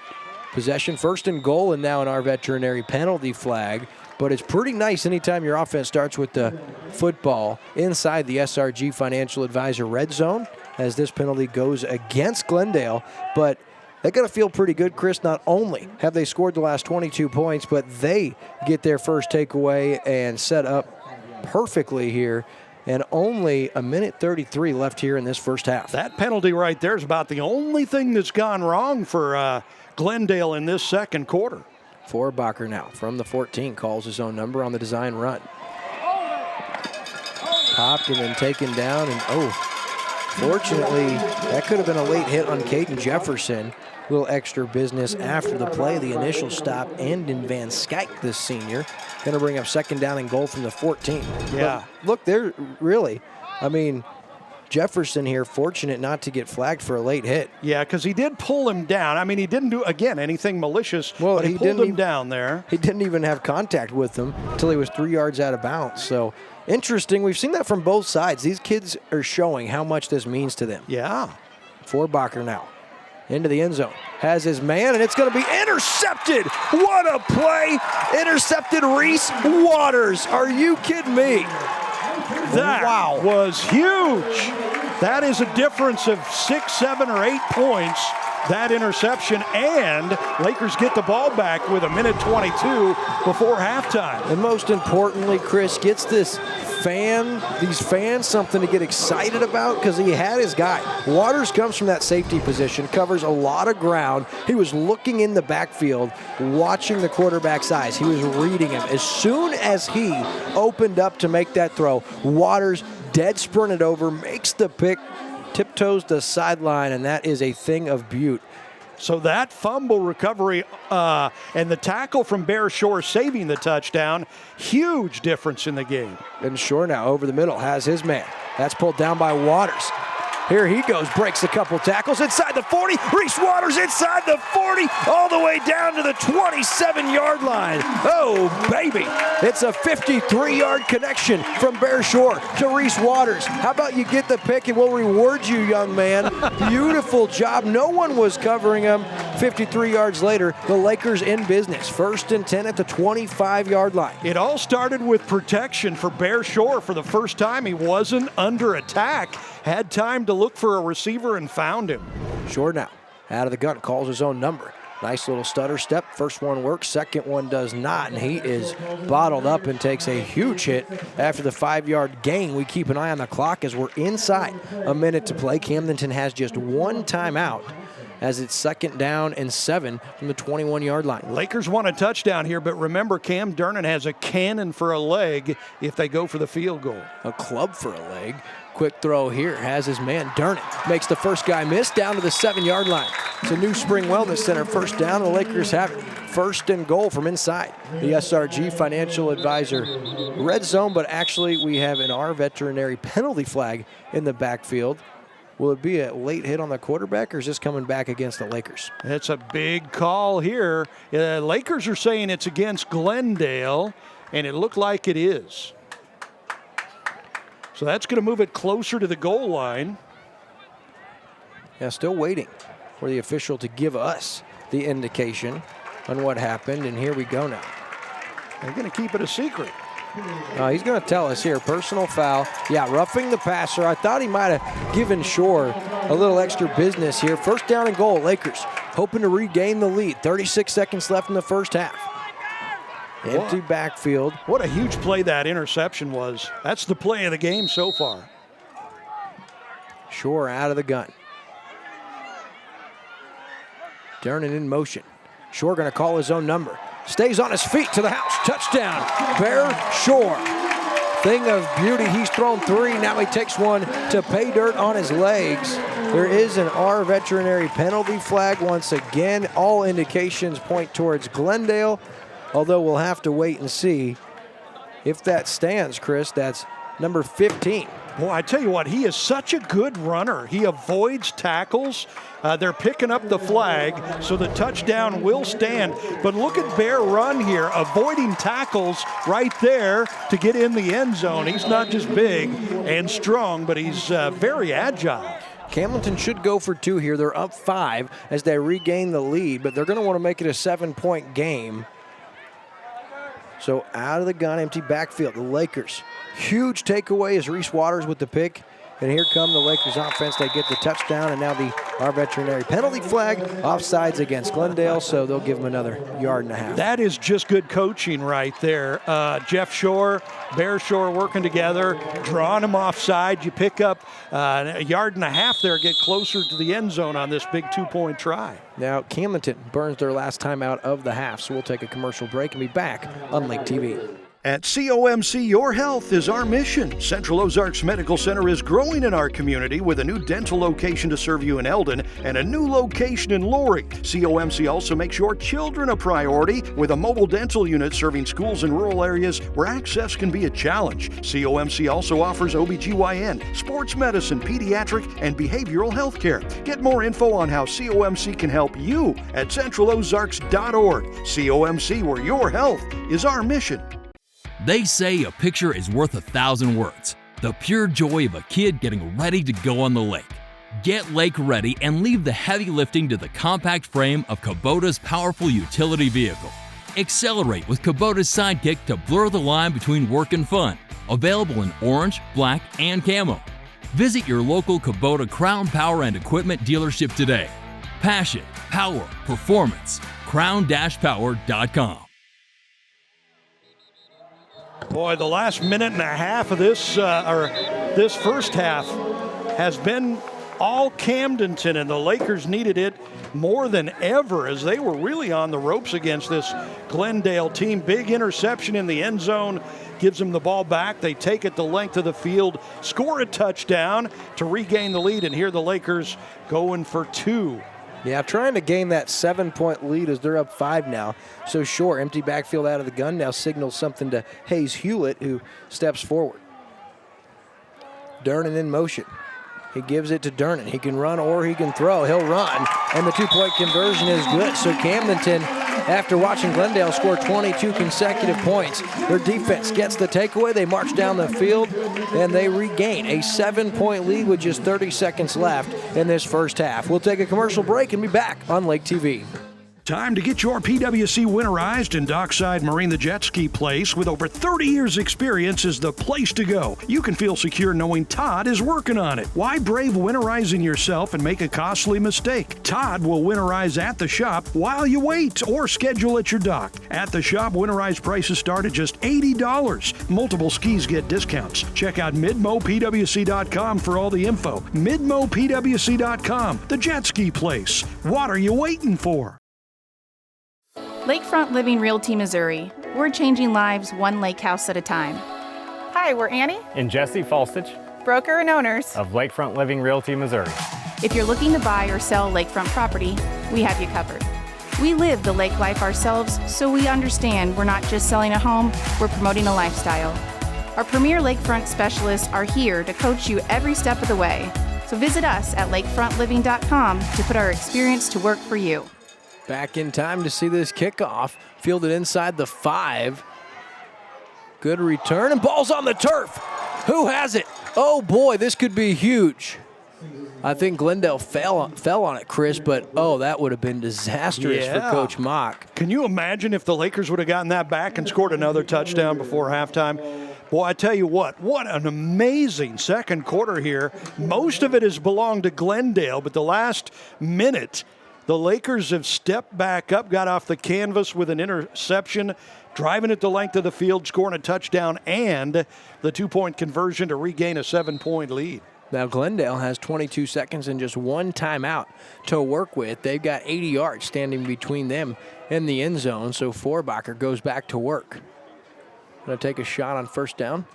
possession. First and goal, and now an our veterinary penalty flag. But it's pretty nice anytime your offense starts with the football inside the SRG Financial Advisor red zone, as this penalty goes against Glendale. But they got to feel pretty good, Chris. Not only have they scored the last 22 points, but they get their first takeaway and set up perfectly here. And only a minute 33 left here in this first half. That penalty right there is about the only thing that's gone wrong for Glendale in this second quarter. Forbacher now from the 14 calls his own number on the design run. Popped and then taken down, and fortunately, that could have been a late hit on Caden Jefferson. A little extra business after the play. The initial stop, Andon Van Skyke, the senior. Going to bring up second down and goal from the 14. Yeah. But look, they're really, Jefferson here, fortunate not to get flagged for a late hit. Yeah, because he did pull him down. He didn't do, again, anything malicious, but he pulled him down there. He didn't even have contact with him until he was 3 yards out of bounds. So, interesting. We've seen that from both sides. These kids are showing how much this means to them. Yeah. Forbacher now. into the end zone. Has his man, and it's going to be intercepted. What a play. Intercepted Reese Waters. Are you kidding me? That was huge. That is a difference of 6, 7, or 8 points. That interception, and Lakers get the ball back with 1:22 before halftime. And most importantly, Chris gets these fans something to get excited about because he had his guy. Waters comes from that safety position, covers a lot of ground. He was looking in the backfield, watching the quarterback's eyes. He was reading him. As soon as he opened up to make that throw, Waters dead sprinted over, makes the pick, tiptoes the sideline, and that is a thing of beauty. So that fumble recovery and the tackle from Bear Shore saving the touchdown, huge difference in the game. And Shore now over the middle has his man. That's pulled down by Waters. Here he goes, breaks a couple tackles inside the 40. Reese Waters inside the 40, all the way down to the 27-yard line. Oh, baby. It's a 53-yard connection from Bear Shore to Reese Waters. How about you get the pick and we'll reward you, young man. Beautiful job. No one was covering him. 53 yards later, the Lakers in business. 1st and 10 at the 25-yard line. It all started with protection for Bear Shore. For the first time, he wasn't under attack. Had time to look for a receiver and found him. Shore now out of the gun, calls his own number. Nice little stutter step. First one works, second one does not, and he is bottled up and takes a huge hit after the 5-yard gain. We keep an eye on the clock as we're inside a minute to play. Camdenton has just one timeout as it's 2nd down and 7 from the 21-yard line. Lakers want a touchdown here, but remember, Camdenton has a cannon for a leg if they go for the field goal. A club for a leg. Quick throw here, has his man Durnan. Makes the first guy miss down to the 7-yard line. It's a New Spring Wellness Center. First down, the Lakers have it. 1st and goal from inside. The SRG financial advisor red zone, but actually we have an R veterinary penalty flag in the backfield. Will it be a late hit on the quarterback, or is this coming back against the Lakers? It's a big call here. Lakers are saying it's against Glendale, and it looked like it is. So that's going to move it closer to the goal line. Yeah, still waiting for the official to give us the indication on what happened, and here we go now. They're going to keep it a secret. He's going to tell us here, personal foul. Yeah, roughing the passer. I thought he might have given Shore a little extra business here. 1st down and goal, Lakers hoping to regain the lead. 36 seconds left in the first half. Empty backfield. What a huge play that interception was. That's the play of the game so far. Shore out of the gun. Durnan in motion. Shore going to call his own number. Stays on his feet to the house. Touchdown, Bear Shore. Thing of beauty, he's thrown 3. Now he takes one to pay dirt on his legs. There is an R veterinary penalty flag once again. All indications point towards Glendale, although we'll have to wait and see if that stands, Chris. That's number 15. Well, I tell you what, he is such a good runner. He avoids tackles. They're picking up the flag, so the touchdown will stand. But look at Bear run here, avoiding tackles right there to get in the end zone. He's not just big and strong, but he's very agile. Camdenton should go for 2 here. They're up 5 as they regain the lead, but they're going to want to make it a 7-point game. So out of the gun, empty backfield. The Lakers, huge takeaway is Reese Waters with the pick. And here come the Lakers offense. They get the touchdown, and now our veterinary penalty flag. Offsides against Glendale, so they'll give them another 1.5 yards. That is just good coaching right there. Jeff Shore, Bear Shore working together, drawing them offside. You pick up a 1.5 yards there, get closer to the end zone on this big 2-point try. Now Camdenton burns their last time out of the half, so we'll take a commercial break and be back on Lake TV. At COMC, your health is our mission. Central Ozarks Medical Center is growing in our community with a new dental location to serve you in Eldon and a new location in Laurie. COMC also makes your children a priority with a mobile dental unit serving schools in rural areas where access can be a challenge. COMC also offers OBGYN, sports medicine, pediatric, and behavioral health care. Get more info on how COMC can help you at centralozarks.org. COMC, where your health is our mission. They say a picture is worth 1,000 words. The pure joy of a kid getting ready to go on the lake. Get lake ready and leave the heavy lifting to the compact frame of Kubota's powerful utility vehicle. Accelerate with Kubota's Sidekick to blur the line between work and fun. Available in orange, black, and camo. Visit your local Kubota Crown Power and Equipment dealership today. Passion, power, performance. crown-power.com. Boy, the last minute and a half of this first half has been all Camdenton, and the Lakers needed it more than ever as they were really on the ropes against this Glendale team. Big interception in the end zone gives them the ball back. They take it the length of the field, score a touchdown to regain the lead, and here the Lakers going for two. Yeah, trying to gain that 7-point lead as they're up 5 now. So sure, empty backfield out of the gun now signals something to Hayes Hewlett, who steps forward. Durnan in motion. He gives it to Durnan. He can run or he can throw. He'll run, and the 2-point conversion is good. So Camdenton, after watching Glendale score 22 consecutive points, their defense gets the takeaway. They march down the field, and they regain a 7-point lead with just 30 seconds left in this first half. We'll take a commercial break and be back on Lake TV. Time to get your PWC winterized, and Dockside Marine, the jet ski place with over 30 years experience, is the place to go. You can feel secure knowing Todd is working on it. Why brave winterizing yourself and make a costly mistake? Todd will winterize at the shop while you wait or schedule at your dock. At the shop, winterized prices start at just $80. Multiple skis get discounts. Check out midmopwc.com for all the info. midmopwc.com, the jet ski place. What are you waiting for? Lakefront Living Realty, Missouri. We're changing lives one lake house at a time. Hi, we're Annie And Jesse Falstich broker and owners of Lakefront Living Realty, Missouri. If you're looking to buy or sell lakefront property, we have you covered. We live the lake life ourselves, so we understand we're not just selling a home, we're promoting a lifestyle. Our premier lakefront specialists are here to coach you every step of the way. So visit us at lakefrontliving.com to put our experience to work for you. Back in time to see this kickoff. Fielded inside the 5. Good return, and ball's on the turf. Who has it? Oh boy, this could be huge. I think Glendale fell on it, Chris, but that would have been disastrous for Coach Mock. Can you imagine if the Lakers would have gotten that back and scored another touchdown before halftime? Boy, I tell you what an amazing second quarter here. Most of it has belonged to Glendale, but the last minute, the Lakers have stepped back up, got off the canvas with an interception, driving it the length of the field, scoring a touchdown, and the 2-point conversion to regain a 7-point lead. Now Glendale has 22 seconds and just 1 timeout to work with. They've got 80 yards standing between them and the end zone, so Forbacher goes back to work. Going to take a shot on first down.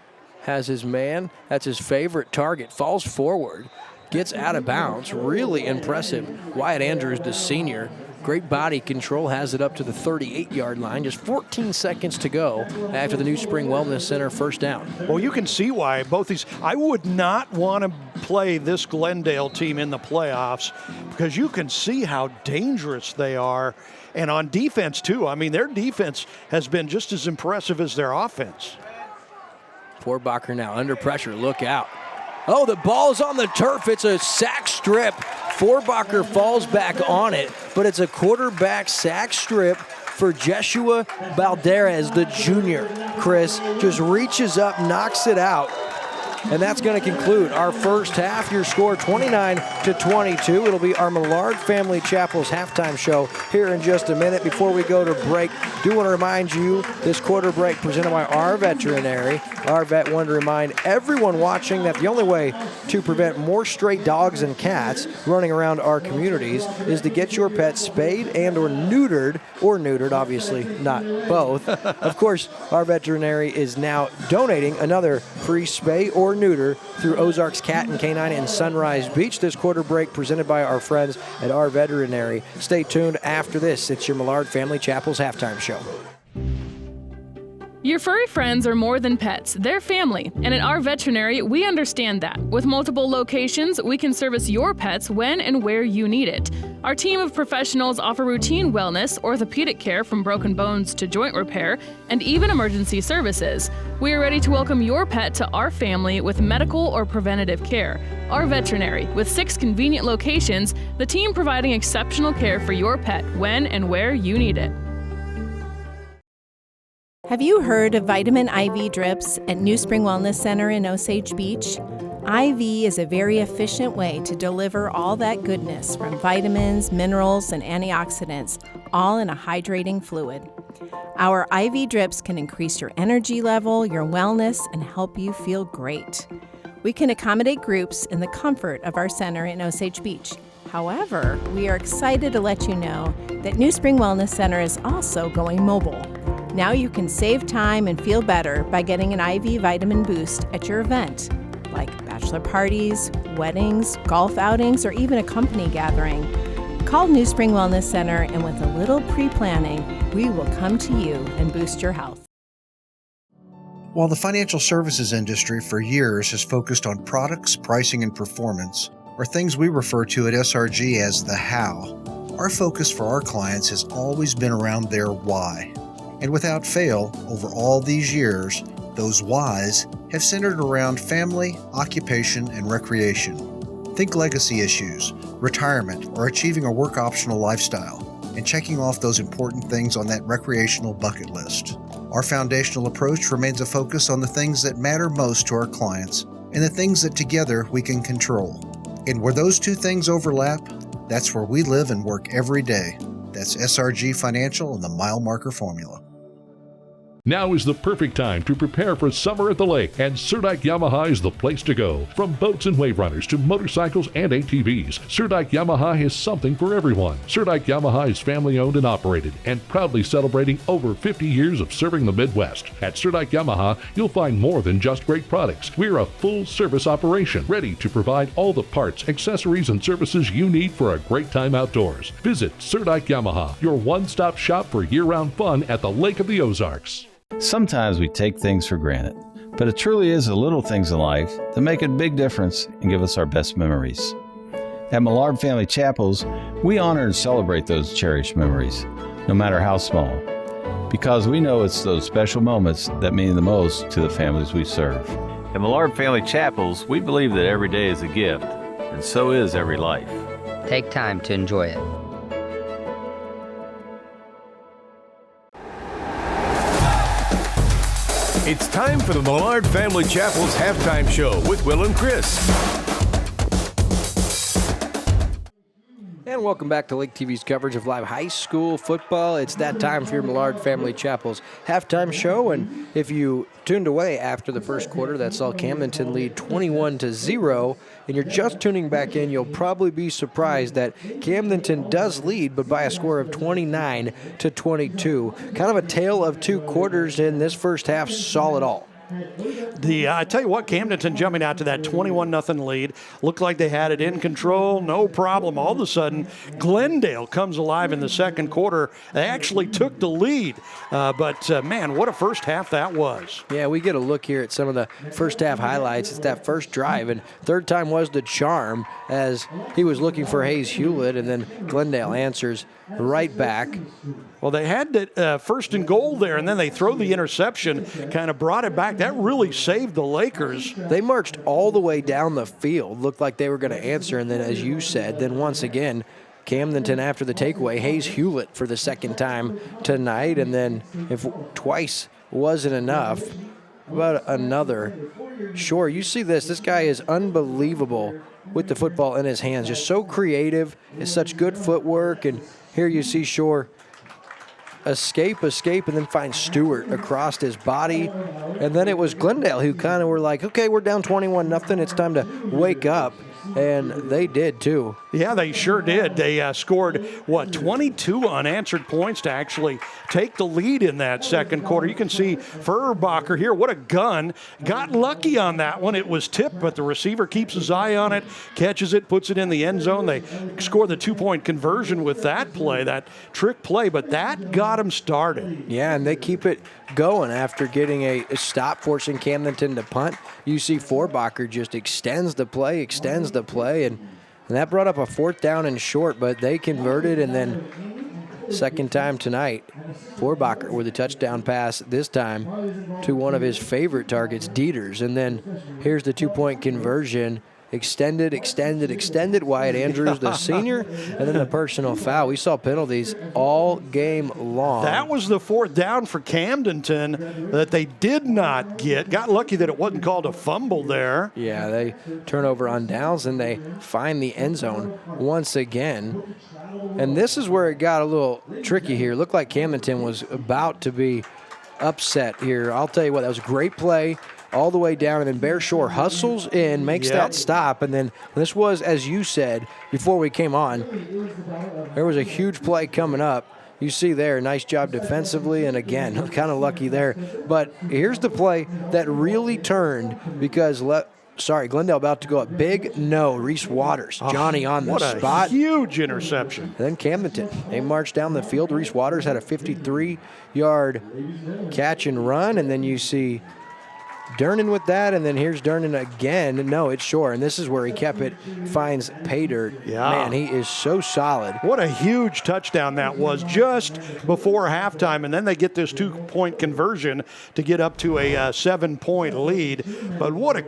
Has his man, that's his favorite target, falls forward. Gets out of bounds. Really impressive. Wyatt Andrews, the senior. Great body control, has it up to the 38-yard line. Just 14 seconds to go after the New Spring Wellness Center first down. Well, you can see why both these. I would not want to play this Glendale team in the playoffs because you can see how dangerous they are. And on defense, too. I mean, their defense has been just as impressive as their offense. Forbacher now under pressure. Look out. Oh, the ball's on the turf. It's a sack strip. Forbacher falls back on it, but it's a quarterback sack strip for Jeshua Balderas, the junior. Chris just reaches up, knocks it out. And that's going to conclude our first half. Your score 29-22. It'll be our Millard Family Chapel's halftime show here in just a minute. Before we go to break, do want to remind you this quarter break presented by our veterinary. Our vet wanted to remind everyone watching that the only way to prevent more stray dogs and cats running around our communities is to get your pet spayed and or neutered, obviously not both. Of course, our veterinary is now donating another free spay or neuter through Ozarks Cat and Canine in Sunrise Beach. This quarter break presented by our friends at our veterinary. Stay tuned after this. It's your Millard Family Chapel's halftime show. Your furry friends are more than pets, they're family. And at our veterinary, we understand that. With multiple locations, we can service your pets when and where you need it. Our team of professionals offer routine wellness, orthopedic care from broken bones to joint repair, and even emergency services. We are ready to welcome your pet to our family with medical or preventative care. Our veterinary, with 6 convenient locations, the team providing exceptional care for your pet when and where you need it. Have you heard of vitamin IV drips at New Spring Wellness Center in Osage Beach? IV is a very efficient way to deliver all that goodness from vitamins, minerals, and antioxidants, all in a hydrating fluid. Our IV drips can increase your energy level, your wellness, and help you feel great. We can accommodate groups in the comfort of our center in Osage Beach. However, we are excited to let you know that New Spring Wellness Center is also going mobile. Now you can save time and feel better by getting an IV vitamin boost at your event, like bachelor parties, weddings, golf outings, or even a company gathering. Call New Spring Wellness Center, and with a little pre-planning, we will come to you and boost your health. While the financial services industry for years has focused on products, pricing, and performance, or things we refer to at SRG as the how, our focus for our clients has always been around their why. And without fail, over all these years, those whys have centered around family, occupation, and recreation. Think legacy issues, retirement, or achieving a work-optional lifestyle, and checking off those important things on that recreational bucket list. Our foundational approach remains a focus on the things that matter most to our clients and the things that together we can control. And where those two things overlap, that's where we live and work every day. That's SRG Financial and the Mile Marker Formula. Now is the perfect time to prepare for summer at the lake, and Surdike Yamaha is the place to go. From boats and wave runners to motorcycles and ATVs, Surdike Yamaha has something for everyone. Surdike Yamaha is family owned and operated and proudly celebrating over 50 years of serving the Midwest. At Surdike Yamaha, you'll find more than just great products. We're a full service operation ready to provide all the parts, accessories, and services you need for a great time outdoors. Visit Surdike Yamaha, your one-stop shop for year-round fun at the Lake of the Ozarks. Sometimes we take things for granted, but it truly is the little things in life that make a big difference and give us our best memories. At Millard Family Chapels, we honor and celebrate those cherished memories, no matter how small, because we know it's those special moments that mean the most to the families we serve. At Millard Family Chapels, we believe that every day is a gift, and so is every life. Take time to enjoy it. It's time for the Millard Family Chapel's halftime show with Will and Chris. And welcome back to Lake TV's coverage of live high school football. It's that time for your Millard Family Chapel's halftime show. And if you tuned away after the first quarter, that saw Camdenton lead 21-0. And you're just tuning back in, you'll probably be surprised that Camdenton does lead, but by a score of 29-22. Kind of a tale of two quarters, in this first half saw it all. I tell you what, Camdenton jumping out to that 21-0 lead. Looked like they had it in control, no problem. All of a sudden, Glendale comes alive in the second quarter. They actually took the lead, but man, what a first half that was. Yeah, we get a look here at some of the first half highlights. It's that first drive, and third time was the charm as he was looking for Hayes Hewlett, and then Glendale answers right back. Well, they had the first and goal there, and then they throw the interception, kind of brought it back. That really saved the Lakers. They marched all the way down the field, looked like they were going to answer, and then, as you said, then once again, Camdenton after the takeaway, Hayes Hewlett for the second time tonight, and then if twice wasn't enough, about another. Sure, you see this guy is unbelievable with the football in his hands, just so creative, has such good footwork, and here you see Shore escape, and then find Stewart across his body. And then it was Glendale who kind of were like, okay, we're down 21-0. It's time to wake up. And they did, too. Yeah, they sure did. They scored, 22 unanswered points to actually take the lead in that second quarter. You can see Furbacher here. What a gun. Got lucky on that one. It was tipped, but the receiver keeps his eye on it, catches it, puts it in the end zone. They score the two-point conversion with that play, that trick play, but that got them started. Yeah, and they keep it going after getting a stop, forcing Camdenton to punt. You see Furbacher just extends the play, and And that brought up a 4th down and short, but they converted, and then second time tonight, Forbacher with a touchdown pass, this time to one of his favorite targets, Dieters. And then here's the 2-point conversion. Extended. Wyatt Andrews, the senior, and then the personal foul. We saw penalties all game long. That was the 4th down for Camdenton that they did not get. Got lucky that it wasn't called a fumble there. Yeah, they turn over on downs, and they find the end zone once again. And this is where it got a little tricky here. It looked like Camdenton was about to be upset here. I'll tell you what, that was a great play all the way down, and then Bear Shore hustles in, makes that stop, and then this was, as you said before we came on, there was a huge play coming up. You see there, nice job defensively, and again, kind of lucky there. But here's the play that really turned because Glendale about to go up big. No, Reese Waters, Johnny on the spot. What a huge interception. And then Camdenton, they marched down the field. Reese Waters had a 53-yard catch and run, and then you see Durnan with that, and then here's Durnan again. No, it's Shore, and this is where he kept it. Finds Paydirt. Yeah. Man, he is so solid. What a huge touchdown that was just before halftime, and then they get this 2-point conversion to get up to a 7-point lead. But what a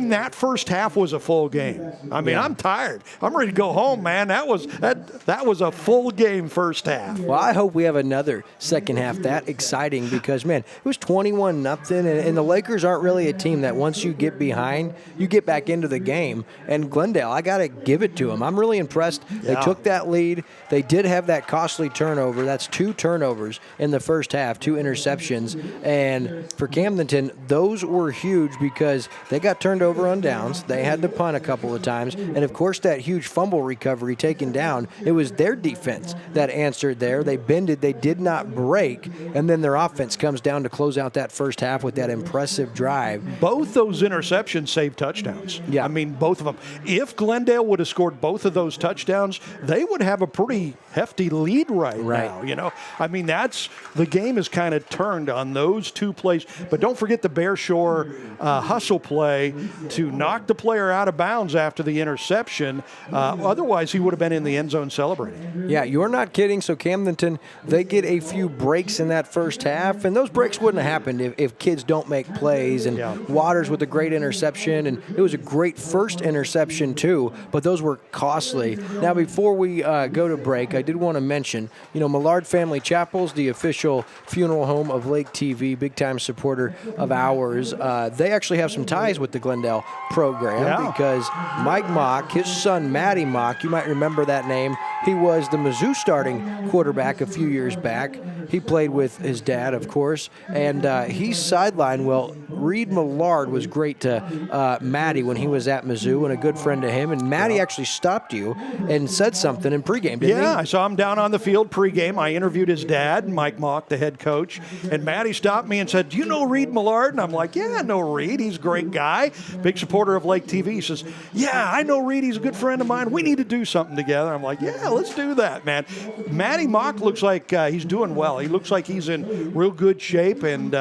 that first half was a full game. I'm tired. I'm ready to go home, man. That was a full game first half. Well, I hope we have another second half that exciting because, man, it was 21-0, and the Lakers aren't really a team that once you get behind, you get back into the game. And Glendale, I got to give it to them. I'm really impressed. They took that lead. They did have that costly turnover. That's 2 turnovers in the first half, 2 interceptions. And for Camdenton, those were huge because they got turned over on downs. They had to punt a couple of times. And, of course, that huge fumble recovery taken down, it was their defense that answered there. They bended. They did not break. And then their offense comes down to close out that first half with that impressive drive. Both those interceptions saved touchdowns. Yeah. Both of them. If Glendale would have scored both of those touchdowns, they would have a pretty hefty lead right now. That's the game is kind of turned on those 2 plays. But don't forget the Bear Shore hustle play to knock the player out of bounds after the interception. Otherwise, he would have been in the end zone celebrating. Yeah, you're not kidding. So Camdenton, they get a few breaks in that first half, and those breaks wouldn't have happened if kids don't make plays. And Waters with a great interception, and it was a great first interception too, but those were costly. Now, before we go to break, I did want to mention, Millard Family Chapels, the official funeral home of Lake TV, big-time supporter of ours. They actually have some ties with the Glendale program because Mike Mock, his son Matty Mock, you might remember that name. He was the Mizzou starting quarterback a few years back. He played with his dad, of course, and he's sidelined. Well, Reed Millard was great to Matty when he was at Mizzou and a good friend to him. And Matty actually stopped you and said something in pregame, didn't he? Yeah, I saw him down on the field pregame. I interviewed his dad, Mike Mock, the head coach. And Matty stopped me and said, "Do you know Reed Millard?" And I'm like, "Yeah, I know Reed. He's a great guy, big supporter of Lake TV." He says, "Yeah, I know Reed. He's a good friend of mine. We need to do something together." I'm like, "Yeah, let's do that, man." Matty Mock looks like he's doing well. He looks like he's in real good shape and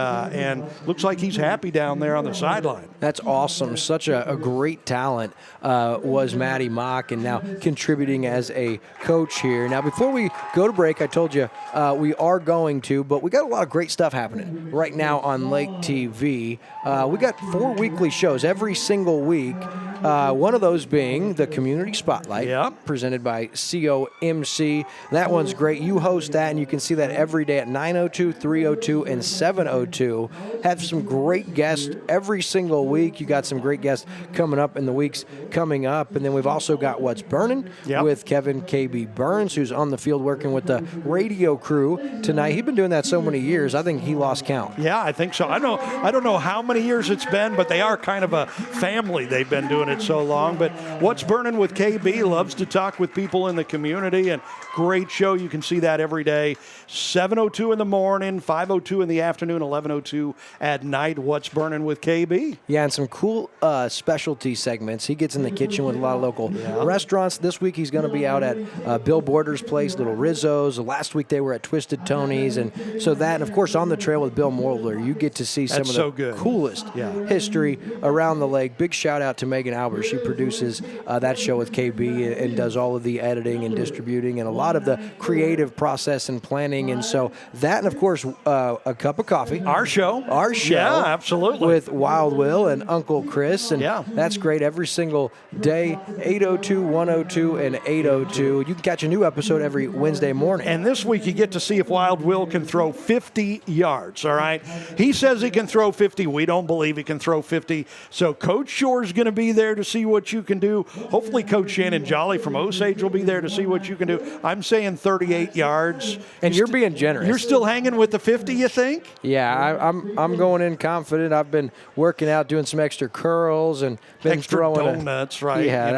looks like he's happy down there on the sideline. That's awesome. Such a great talent was Matty Mock, and now contributing as a coach here. Now, before we go to break, I told you we are going to, but we got a lot of great stuff happening right now on Lake TV. We got 4 weekly shows every single week. One of those being the Community Spotlight, presented by COMC. That one's great. You host that, and you can see that every day at 9:02, 3:02, and 7:02. Have some great guests every single week. You got some great guests coming up in the weeks coming up. And then we've also got What's Burning with Kevin KB Burns, who's on the field working with the radio crew tonight. He's been doing that so many years, I think he lost count. Yeah, I think so. I don't know how many years it's been, but they are kind of a family. They've been doing it so long. But What's Burning with KB loves to talk with people in the community, and great show. You can see that every day, 7:02 in the morning, 5:02 in the afternoon, 11:02 at night. What's Burning with KB. Yeah, and some cool specialty segments. He gets in the kitchen with a lot of local restaurants. This week he's going to be out at Bill Border's place, Little Rizzo's. Last week they were at Twisted Tony's, and so that, and of course on the trail with Bill Morler, you get to see some of the coolest history around the lake. Big shout out to Megan where she produces that show with KB and does all of the editing and distributing and a lot of the creative process and planning. And so that, and of course, A Cup of Coffee. Our show. Yeah, absolutely. With Wild Will and Uncle Chris. And that's great every single day, 8:02, 102, and 8:02. You can catch a new episode every Wednesday morning. And this week you get to see if Wild Will can throw 50 yards, all right? He says he can throw 50. We don't believe he can throw 50. So Coach Shore's going to be there to see what you can do. Hopefully Coach Shannon Jolly from Osage will be there to see what you can do. I'm saying 38 yards. And you're being generous. You're still hanging with the 50, you think? Yeah, I'm going in confident. I've been working out, doing some extra curls, and been Extra throwing donuts, right? Yeah,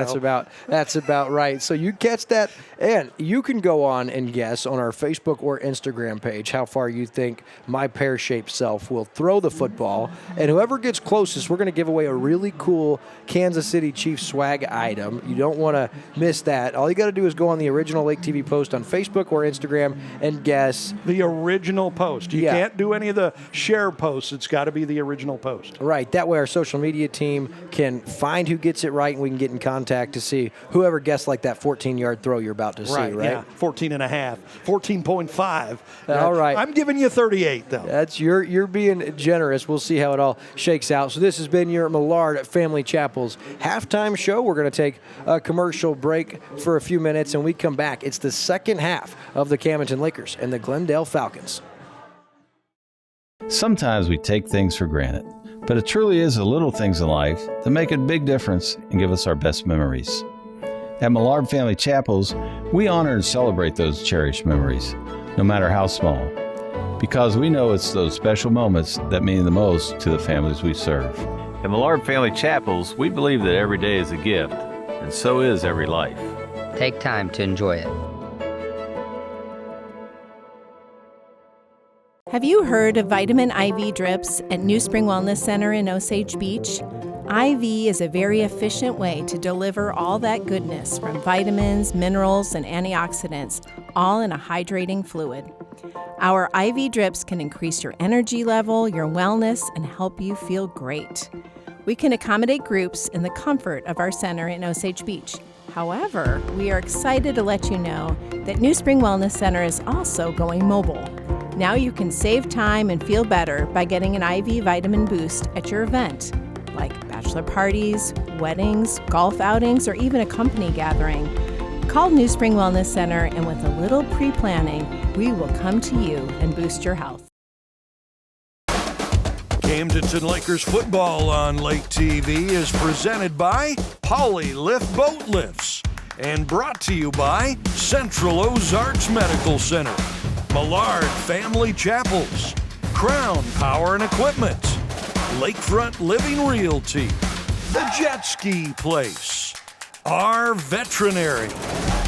that's about right. So you catch that, and you can go on and guess on our Facebook or Instagram page how far you think my pear-shaped self will throw the football. And whoever gets closest, we're going to give away a really cool Kansas City Chiefs swag item. You don't want to miss that. All you got to do is go on the original Lake TV post on Facebook or Instagram and guess. The original post. You can't do any of the share posts. It's got to be the original post. Right. That way our social media team can find who gets it right, and we can get in contact to see whoever guessed like that 14-yard throw you're about to see, right? Yeah, 14 and a half, 14.5. All right. I'm giving you 38, though. That's you're being generous. We'll see how it all shakes out. So this has been your Millard Family Chapel's halftime show. We're going to take a commercial break for a few minutes, and we come back. It's the second half of the Camdenton Lakers and the Glendale Falcons. Sometimes we take things for granted, but it truly is the little things in life that make a big difference and give us our best memories. At Millard Family Chapels, we honor and celebrate those cherished memories, no matter how small, because we know it's those special moments that mean the most to the families we serve. At Millard Family Chapels, we believe that every day is a gift, and so is every life. Take time to enjoy it. Have you heard of vitamin IV drips at New Spring Wellness Center in Osage Beach? IV is a very efficient way to deliver all that goodness from vitamins, minerals, and antioxidants, all in a hydrating fluid. Our IV drips can increase your energy level, your wellness, and help you feel great. We can accommodate groups in the comfort of our center in Osage Beach. However, we are excited to let you know that New Spring Wellness Center is also going mobile. Now you can save time and feel better by getting an IV vitamin boost at your event, like bachelor parties, weddings, golf outings, or even a company gathering. Call New Spring Wellness Center, and with a little pre-planning, we will come to you and boost your health. Camdenton Lakers football on Lake TV is presented by Poly Lift Boat Lifts and brought to you by Central Ozarks Medical Center, Millard Family Chapels, Crown Power and Equipment, Lakefront Living Realty, The Jet Ski Place, Our Veterinary,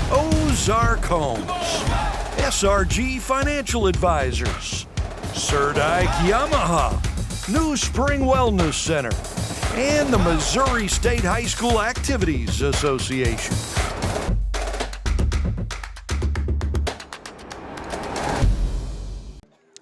Ozark Homes, SRG Financial Advisors, Sir Dyke Yamaha, New Spring Wellness Center, and the Missouri State High School Activities Association.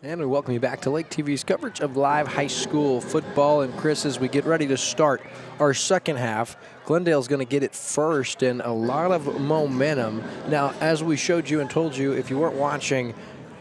And we welcome you back to Lake TV's coverage of live high school football. And Chris, as we get ready to start our second half, Glendale's going to get it first and a lot of momentum. Now, as we showed you and told you, if you weren't watching,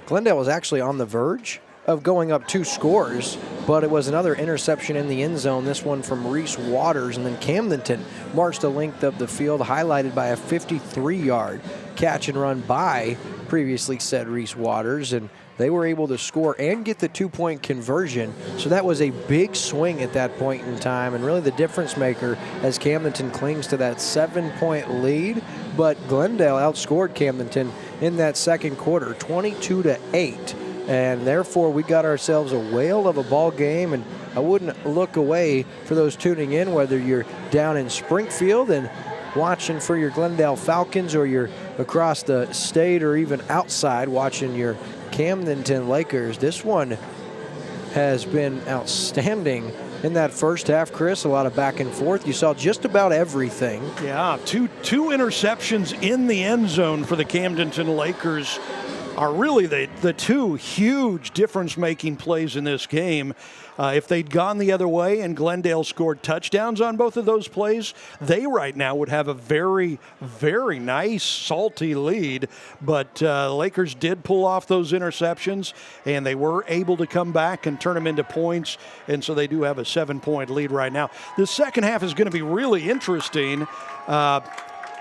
Glendale was actually on the verge of going up 2 scores, but it was another interception in the end zone, this one from Reese Waters, and then Camdenton marched the length of the field, highlighted by a 53-yard catch and run by previously said Reese Waters, and they were able to score and get the 2-point conversion. So that was a big swing at that point in time, and really the difference maker as Camdenton clings to that 7-point lead. But Glendale outscored Camdenton in that second quarter, 22-8. And therefore, we got ourselves a whale of a ball game, and I wouldn't look away for those tuning in, whether you're down in Springfield and watching for your Glendale Falcons, or you're across the state, or even outside watching your Camdenton Lakers. This one has been outstanding in that first half, Chris. A lot of back and forth. You saw just about everything. Yeah, two interceptions in the end zone for the Camdenton Lakers. are really the two huge difference-making plays in this game. If they'd gone the other way and Glendale scored touchdowns on both of those plays, they right now would have a very, very nice, salty lead. But Lakers did pull off those interceptions, and they were able to come back and turn them into points, and so they do have a 7-point lead right now. The second half is going to be really interesting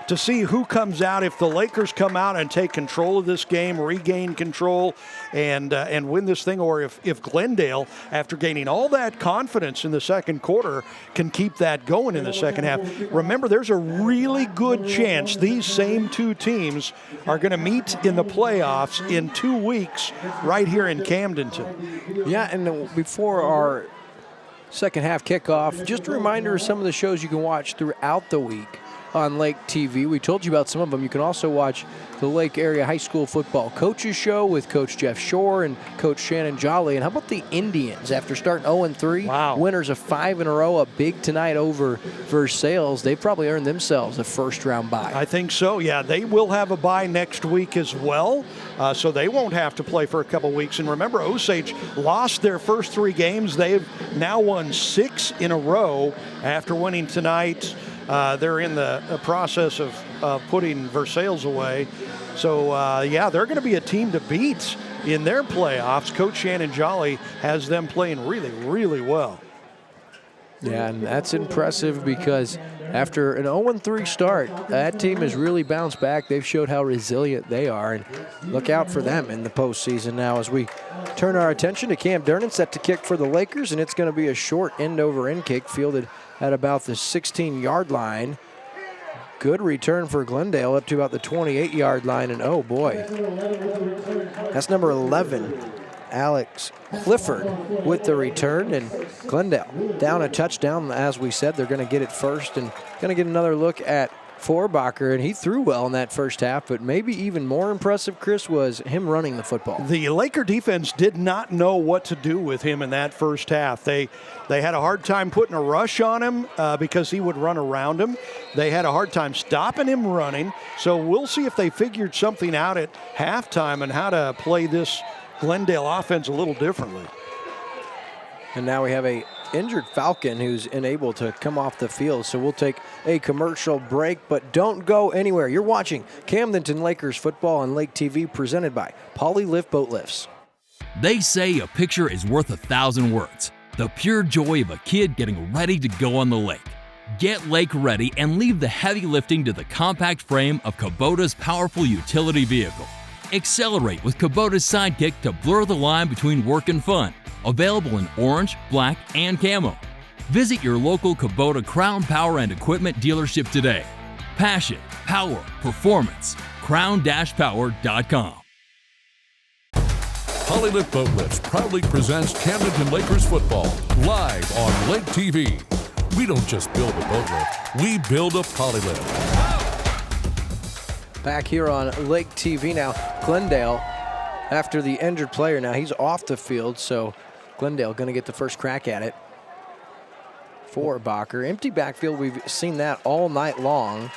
to see who comes out. If the Lakers come out and take control of this game, regain control, and win this thing, or if Glendale, after gaining all that confidence in the second quarter, can keep that going in the second half. Remember, there's a really good chance these same two teams are going to meet in the playoffs in 2 weeks right here in Camdenton. Yeah, and before our second half kickoff, just a reminder of some of the shows you can watch throughout the week on Lake TV. We told you about some of them. You can also watch the Lake Area High School Football Coaches Show with Coach Jeff Shore and Coach Shannon Jolly. And how about the Indians? After starting 0-3, wow, winners of 5 in a row, a big tonight over Versailles. They've probably earned themselves a first-round bye. I think so, yeah. They will have a bye next week as well, so they won't have to play for a couple weeks. And remember, Osage lost their first 3 games. They've now won 6 in a row after winning tonight. They're in the process of putting Versailles away. So, yeah, they're going to be a team to beat in their playoffs. Coach Shannon Jolly has them playing really, really well. Yeah, and that's impressive because after an 0-3 start, that team has really bounced back. They've showed how resilient they are, and look out for them in the postseason now as we turn our attention to Camdenton, set to kick for the Lakers, and it's going to be a short end-over-end kick fielded at about the 16-yard line. Good return for Glendale up to about the 28-yard line, and oh boy, that's number 11, Alex Clifford with the return, and Glendale down a touchdown. As we said, they're going to get it first, and going to get another look at Forbacher, and he threw well in that first half, but maybe even more impressive, Chris, was him running the football. The Laker defense did not know what to do with him in that first half. They had a hard time putting a rush on him because he would run around him. They had a hard time stopping him running, so we'll see if they figured something out at halftime and how to play this Glendale offense a little differently. And now we have a injured Falcon who's unable to come off the field, so we'll take a commercial break, but don't go anywhere. You're watching Camdenton Lakers football on Lake TV, presented by Polylift Boat Lifts. They say a picture is worth 1,000 words. The pure joy of a kid getting ready to go on the lake. Get lake ready and leave the heavy lifting to the compact frame of Kubota's powerful utility vehicle. Accelerate with Kubota's Sidekick to blur the line between work and fun. Available in orange, black, and camo. Visit your local Kubota Crown Power and Equipment dealership today. Passion, power, performance. crown-power.com. Polylift Boat Lifts proudly presents Camdenton Lakers football live on Lake TV. We don't just build a boat lift, we build a polylift. Back here on Lake TV now, Glendale, after the injured player, now he's off the field, so Glendale going to get the first crack at it. Forbacher, empty backfield, we've seen that all night long.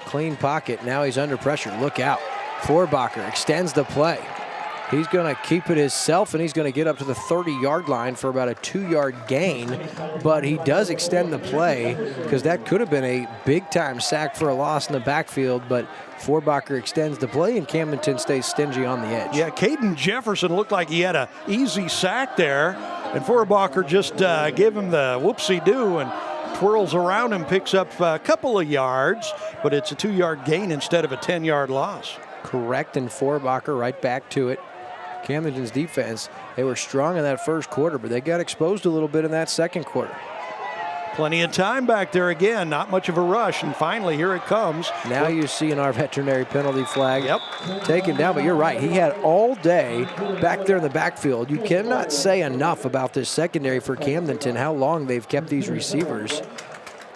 Clean pocket, now he's under pressure, look out. Forbacher extends the play. He's going to keep it himself, and he's going to get up to the 30-yard line for about a 2-yard gain, but he does extend the play because that could have been a big-time sack for a loss in the backfield, but Forbacher extends the play, and Camdenton stays stingy on the edge. Yeah, Caden Jefferson looked like he had an easy sack there, and Forbacher just gave him the whoopsie-doo and twirls around and picks up a couple of yards, but it's a 2-yard gain instead of a 10-yard loss. Correct, and Forbacher right back to it. Camdenton's defense, they were strong in that first quarter, but they got exposed a little bit in that second quarter. Plenty of time back there again, not much of a rush, and finally here it comes. Now you see in our veterinary penalty flag taken down, but you're right. He had all day back there in the backfield. You cannot say enough about this secondary for Camdenton, how long they've kept these receivers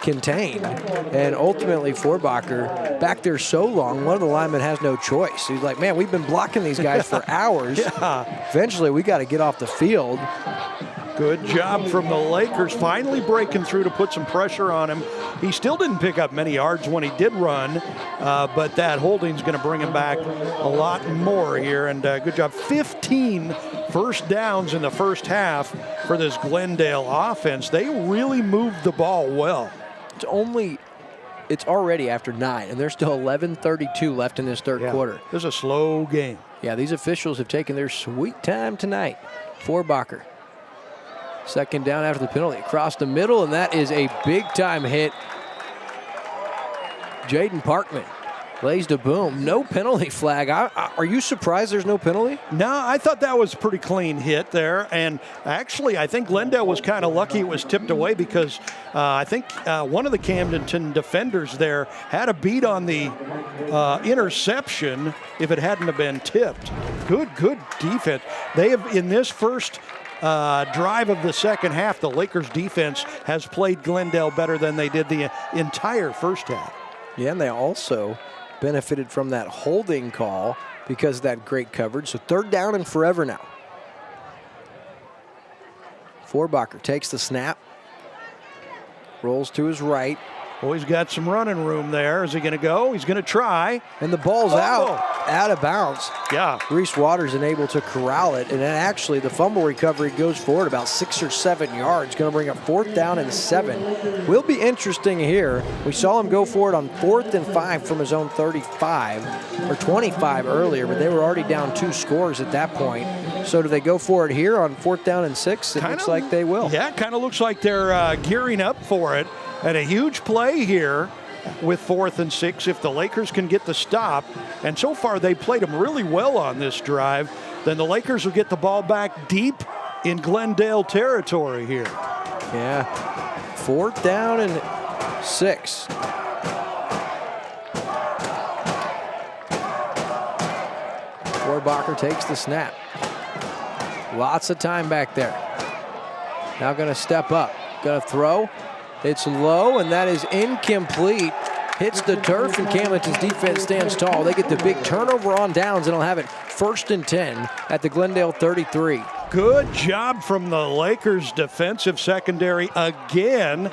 contained, and ultimately Forbacher back there so long, one of the linemen has no choice. He's like, man, we've been blocking these guys for hours. Eventually we got to get off the field. Good job from the Lakers, finally breaking through to put some pressure on him. He still didn't pick up many yards when he did run, but that holding's going to bring him back a lot more here. And good job. 15 first downs in the first half for this Glendale offense. They really moved the ball well. It's already after 9, and there's still 11:32 left in this third quarter. This is a slow game. Yeah, these officials have taken their sweet time tonight. Forbacher. Second down after the penalty. Across the middle, and that is a big-time hit. Jaden Parkman lays the boom. No penalty flag. Are you surprised there's no penalty? No, I thought that was a pretty clean hit there. And actually, I think Glendale was kind of lucky it was tipped away because I think one of the Camdenton defenders there had a beat on the interception if it hadn't have been tipped. Good defense. They have, in this first drive of the second half, the Lakers defense has played Glendale better than they did the entire first half. Yeah, and they also benefited from that holding call because of that great coverage. So third down and forever now. Forbacher takes the snap, rolls to his right. Oh, he's got some running room there. Is he going to go? He's going to try. And the ball's out of bounds. Yeah. Reese Waters unable to corral it. And then actually the fumble recovery goes forward about 6 or 7 yards. Going to bring up fourth down and 7. Will be interesting here. We saw him go for it on 4th and 5 from his own 35 or 25 earlier, but they were already down 2 scores at that point. So do they go for it here on 4th down and 6? It looks like they will. Yeah, kind of looks like they're gearing up for it. And a huge play here with 4th and 6 if the Lakers can get the stop. And so far they played them really well on this drive. Then the Lakers will get the ball back deep in Glendale territory here. Yeah, 4th down and 6. Forbacher takes the snap. Lots of time back there. Now going to step up. Going to throw. It's low, and that is incomplete. Hits the turf, and Camdenton's defense stands tall. They get the big turnover on downs, and they'll have it 1st and 10 at the Glendale 33. Good job from the Lakers defensive secondary again.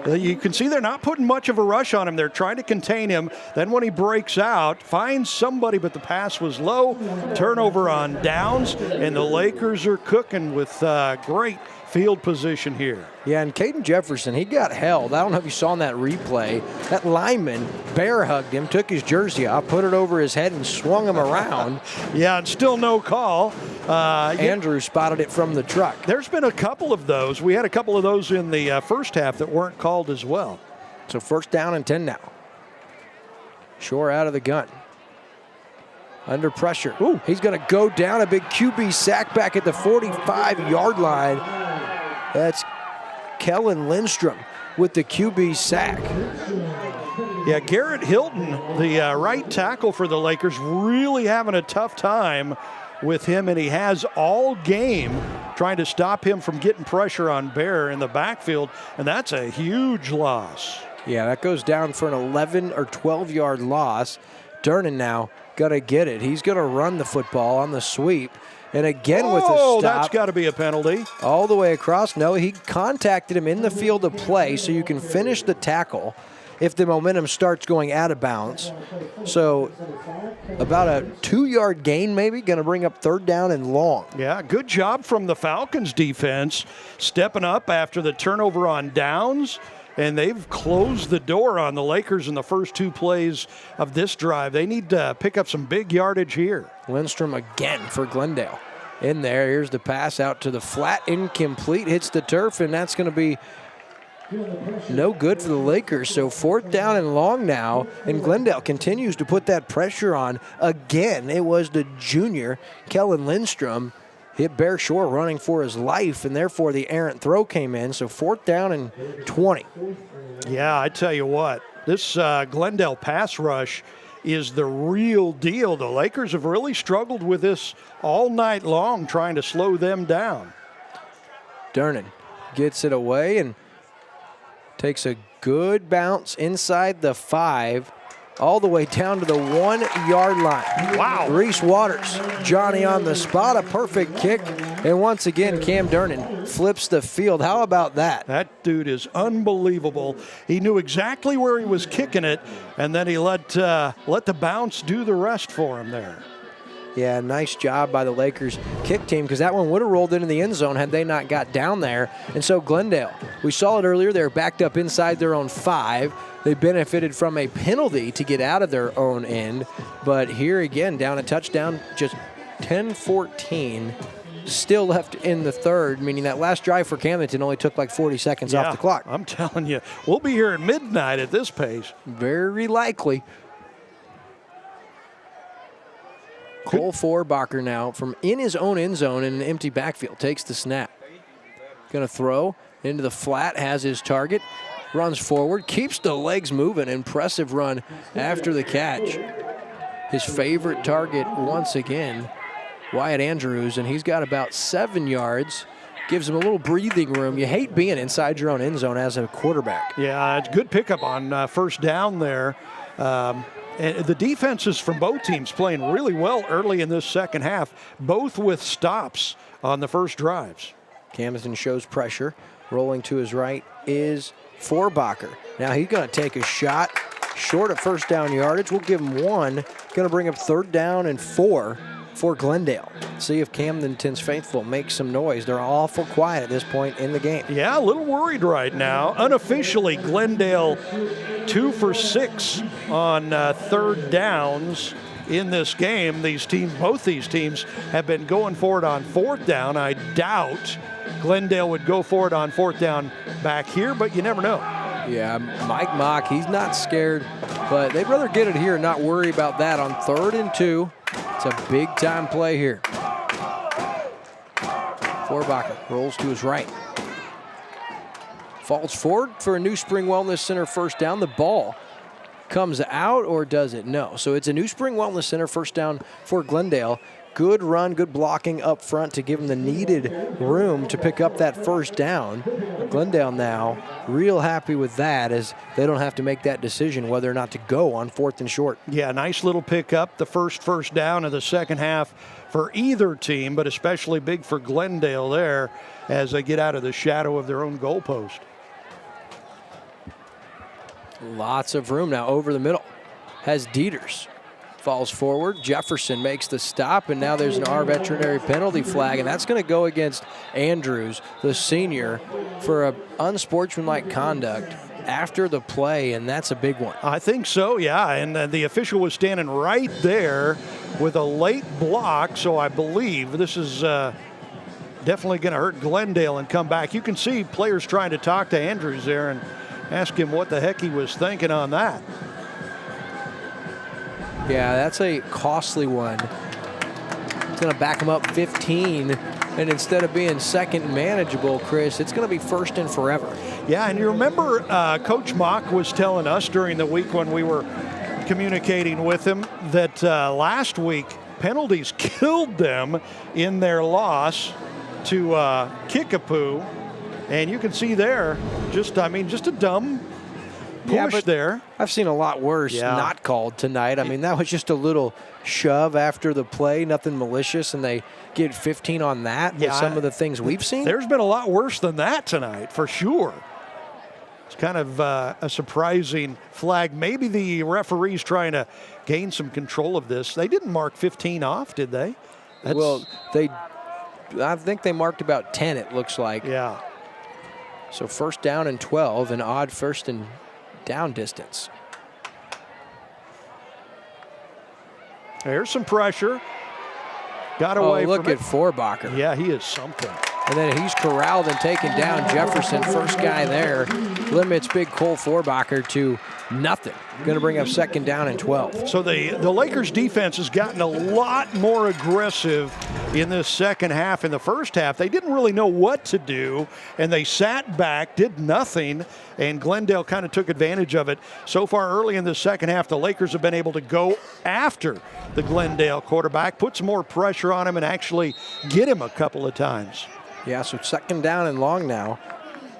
You can see they're not putting much of a rush on him. They're trying to contain him. Then when he breaks out, finds somebody, but the pass was low. Turnover on downs, and the Lakers are cooking with great field position here. Yeah, and Caden Jefferson, he got held. I don't know if you saw in that replay. That lineman bear hugged him, took his jersey off, put it over his head, and swung him around. Yeah, and still no call. Andrew spotted it from the truck. There's been a couple of those. We had a couple of those in the first half that weren't called as well. So 1st down and 10 now. Shore out of the gun. Under pressure. Ooh, he's going to go down. A big QB sack back at the 45-yard line. That's Kellen Lindstrom with the QB sack. Yeah, Garrett Hilton, the right tackle for the Lakers, really having a tough time with him, and he has all game trying to stop him from getting pressure on Bear in the backfield, and that's a huge loss. Yeah, that goes down for an 11 or 12-yard loss. Durnan now got to get it. He's going to run the football on the sweep. And again with a stop. Oh, that's got to be a penalty. All the way across. No, he contacted him in the field of play, so you can finish the tackle if the momentum starts going out of bounds. So about a 2-yard gain maybe, going to bring up 3rd down and long. Yeah, good job from the Falcons defense, stepping up after the turnover on downs. And they've closed the door on the Lakers in the first 2 plays of this drive. They need to pick up some big yardage here. Lindstrom again for Glendale. In there, here's the pass out to the flat, incomplete, hits the turf, and that's going to be no good for the Lakers. So 4th down and long now, and Glendale continues to put that pressure on. Again, it was the junior, Kellen Lindstrom, hit Bear Shore running for his life, and therefore the errant throw came in. So 4th down and 20. Yeah, I tell you what, this Glendale pass rush is the real deal. The Lakers have really struggled with this all night long, trying to slow them down. Durnan gets it away and takes a good bounce inside the 5. all the way down to the 1 yard line. Wow. Reese Waters, Johnny on the spot, a perfect kick. And once again, Camdenton flips the field. How about that? That dude is unbelievable. He knew exactly where he was kicking it, and then he let the bounce do the rest for him there. Yeah, nice job by the Lakers kick team, because that one would have rolled into the end zone had they not got down there. And so Glendale, we saw it earlier, they're backed up inside their own 5. They benefited from a penalty to get out of their own end. But here again, down a touchdown, just 10-14. Still left in the third, meaning that last drive for Camdenton only took like 40 seconds off the clock. I'm telling you, we'll be here at midnight at this pace. Very likely. Cole Forbacher now from in his own end zone in an empty backfield takes the snap. Going to throw into the flat, has his target, runs forward, keeps the legs moving. Impressive run after the catch. His favorite target once again, Wyatt Andrews, and he's got about 7 yards. Gives him a little breathing room. You hate being inside your own end zone as a quarterback. Yeah, it's good pickup on first down there. And the defenses from both teams playing really well early in this second half, both with stops on the first drives. Camdenton shows pressure. Rolling to his right is Forbacher. Now he's going to take a shot short of first down yardage. We'll give him 1. Going to bring up 3rd down and 4 for Glendale. See if Camdenton's faithful make some noise. They're awful quiet at this point in the game. Yeah, a little worried right now. Unofficially, Glendale 2 for 6 on 3rd downs in this game. Both these teams have been going for it on 4th down. I doubt Glendale would go for it on 4th down back here, but you never know. Yeah, Mike Mock, he's not scared, but they'd rather get it here and not worry about that on 3rd and 2. It's a big-time play here. Forbacher rolls to his right. Falls forward for a New Spring Wellness Center first down. The ball comes out, or does it? No. So it's a New Spring Wellness Center first down for Glendale. Good run, good blocking up front to give them the needed room to pick up that first down. Glendale now real happy with that, as they don't have to make that decision whether or not to go on 4th and short. Yeah, nice little pickup, the first down of the second half for either team, but especially big for Glendale there as they get out of the shadow of their own goalpost. Lots of room now over the middle. Has Dieters. Falls forward. Jefferson makes the stop, and now there's an our veterinary penalty flag, and that's going to go against Andrews, the senior, for a unsportsmanlike conduct after the play, and that's a big one. I think so, yeah, and the official was standing right there with a late block, so I believe this is definitely going to hurt Glendale and come back. You can see players trying to talk to Andrews there and ask him what the heck he was thinking on that. Yeah, that's a costly one. It's going to back him up 15, and instead of being second manageable, Chris, it's going to be first and forever. Yeah, and you remember Coach Mock was telling us during the week when we were communicating with him that last week penalties killed them in their loss to Kickapoo, and you can see there just a dumb push there. I've seen a lot worse not called tonight. I mean, that was just a little shove after the play, nothing malicious, and they get 15 on that with some of the things we've seen. There's been a lot worse than that tonight, for sure. It's kind of a surprising flag. Maybe the referee's trying to gain some control of this. They didn't mark 15 off, did they? Well, I think they marked about 10, it looks like. Yeah. So first down and 12, an odd first and down distance. There's some pressure. Got away from it. Look at Forbacher. Yeah, he is something. And then he's corralled and taken down. Jefferson, first guy there, limits big Cole Forbacher to nothing. Going to bring up second down and 12. So the Lakers defense has gotten a lot more aggressive in this second half. In the first half, they didn't really know what to do, and they sat back, did nothing, and Glendale kind of took advantage of it. So far early in the second half, the Lakers have been able to go after the Glendale quarterback, put some more pressure on him, and actually get him a couple of times. Yeah, so second down and long now.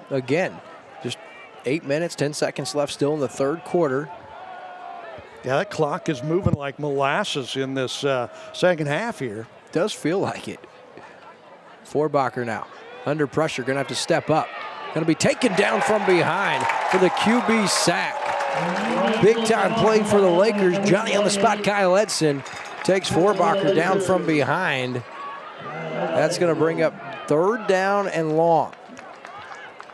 Again, just 8 minutes, 10 seconds left still in the third quarter. Yeah, that clock is moving like molasses in this second half here. Does feel like it. Vorbacher now under pressure, going to have to step up. Going to be taken down from behind for the QB sack. Big time play for the Lakers. Johnny on the spot, Kyle Edson takes Vorbacher down from behind. That's going to bring up 3rd down and long.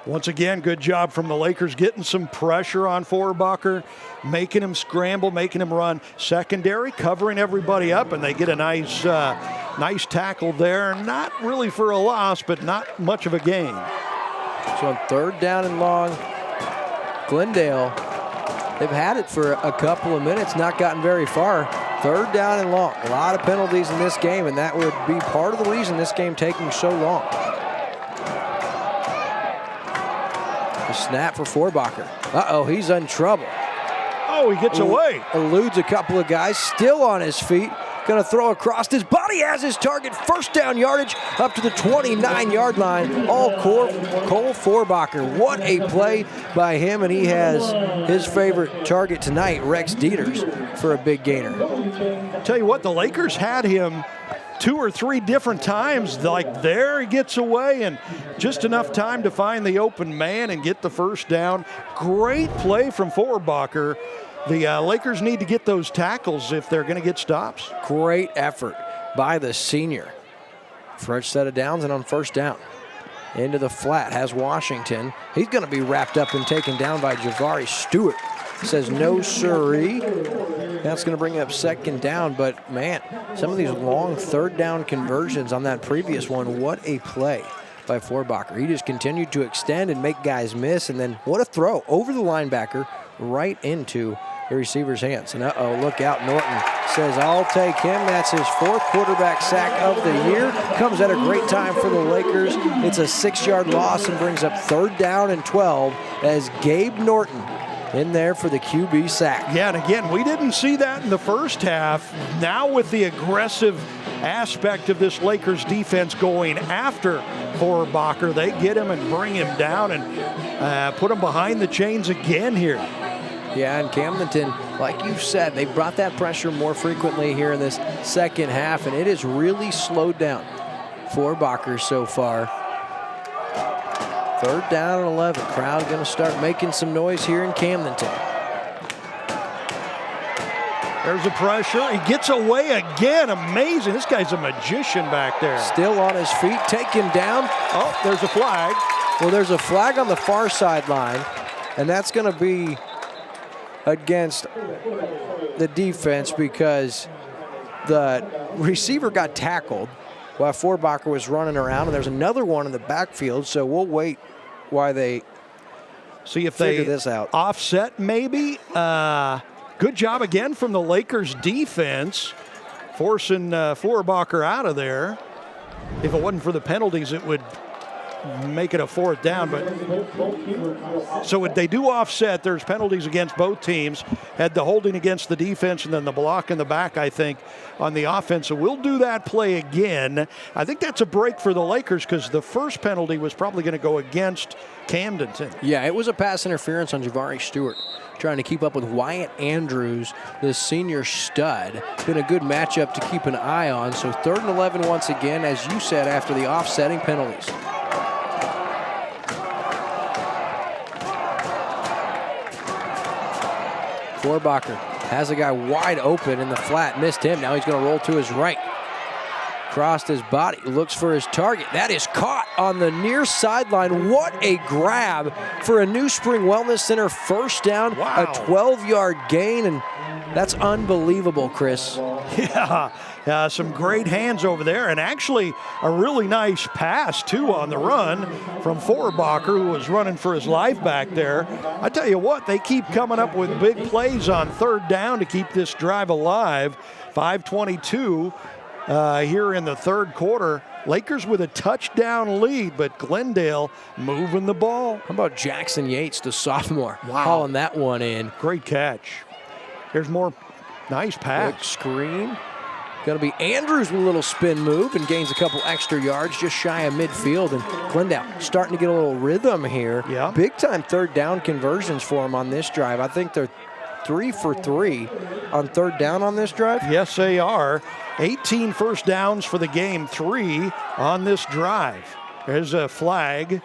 Once again, good job from the Lakers getting some pressure on Vorbacher, making him scramble, making him run. Secondary covering everybody up, and they get a nice tackle there. Not really for a loss, but not much of a gain. So on 3rd down and long, Glendale, they've had it for a couple of minutes, not gotten very far. 3rd down and long. A lot of penalties in this game, and that would be part of the reason this game taking so long. The snap for Vorbacher. Uh-oh, he's in trouble. Oh, he gets away. Eludes a couple of guys, still on his feet. Going to throw across his body as his target. 1st down yardage up to the 29-yard line. All Cole Vorbacher. What a play by him, and he has his favorite target tonight, Rex Dieters, for a big gainer. Tell you what, the Lakers had him 2 or 3 different times. Like there he gets away, and just enough time to find the open man and get the 1st down. Great play from Vorbacher. The Lakers need to get those tackles if they're going to get stops. Great effort by the senior. Fresh set of downs and on 1st down. Into the flat has Washington. He's going to be wrapped up and taken down by Javari Stewart. Says no siree. That's going to bring up 2nd down, but man, some of these long 3rd down conversions on that previous one, what a play by Vorbacher. He just continued to extend and make guys miss, and then what a throw over the linebacker right into the receiver's hands. And uh-oh, look out, Norton says, I'll take him. That's his 4th quarterback sack of the year. Comes at a great time for the Lakers. It's a 6-yard loss and brings up 3rd down and 12 as Gabe Norton in there for the QB sack. Yeah, and again, we didn't see that in the first half. Now with the aggressive aspect of this Lakers defense going after Vorbacher, they get him and bring him down and put him behind the chains again here. Yeah, and Camdenton, like you said, they brought that pressure more frequently here in this second half, and it has really slowed down Vorbacher so far. 3rd down and 11. Crowd going to start making some noise here in Camdenton. There's a pressure. He gets away again. Amazing. This guy's a magician back there. Still on his feet, taken down. Oh, there's a flag. Well, there's a flag on the far sideline, and that's going to be against the defense because the receiver got tackled while Vorbacher was running around, and there's another one in the backfield, so we'll wait while they see if figure they this out. Offset maybe. Good job again from the Lakers defense, forcing Vorbacher out of there. If it wasn't for the penalties, it would make it a 4th down. But so they do offset. There's penalties against both teams. Had the holding against the defense and then the block in the back, I think, on the offense. So we'll do that play again. I think that's a break for the Lakers because the first penalty was probably going to go against Camdenton. Yeah, it was a pass interference on Javari Stewart, trying to keep up with Wyatt Andrews, the senior stud. Been a good matchup to keep an eye on. So 3rd and 11 once again, as you said, after the offsetting penalties. Vorbacher has a guy wide open in the flat, missed him. Now he's going to roll to his right. Crossed his body, looks for his target. That is caught on the near sideline. What a grab for a New Spring Wellness Center 1st down. Wow. A 12-yard gain, and that's unbelievable, Chris. Yeah, some great hands over there, and actually a really nice pass, too, on the run from Vorbacher, who was running for his life back there. I tell you what, they keep coming up with big plays on 3rd down to keep this drive alive. 5:22 here in the 3rd quarter. Lakers with a touchdown lead, but Glendale moving the ball. How about Jackson Yates, the sophomore, hauling that one in. Great catch. Here's more nice pass. Quick screen. Going to be Andrews with a little spin move and gains a couple extra yards just shy of midfield. And Glendale starting to get a little rhythm here. Yeah. Big time 3rd down conversions for him on this drive. I think they're 3 for 3 on third down on this drive? Yes, they are. 18 first downs for the game, 3 on this drive. There's a flag.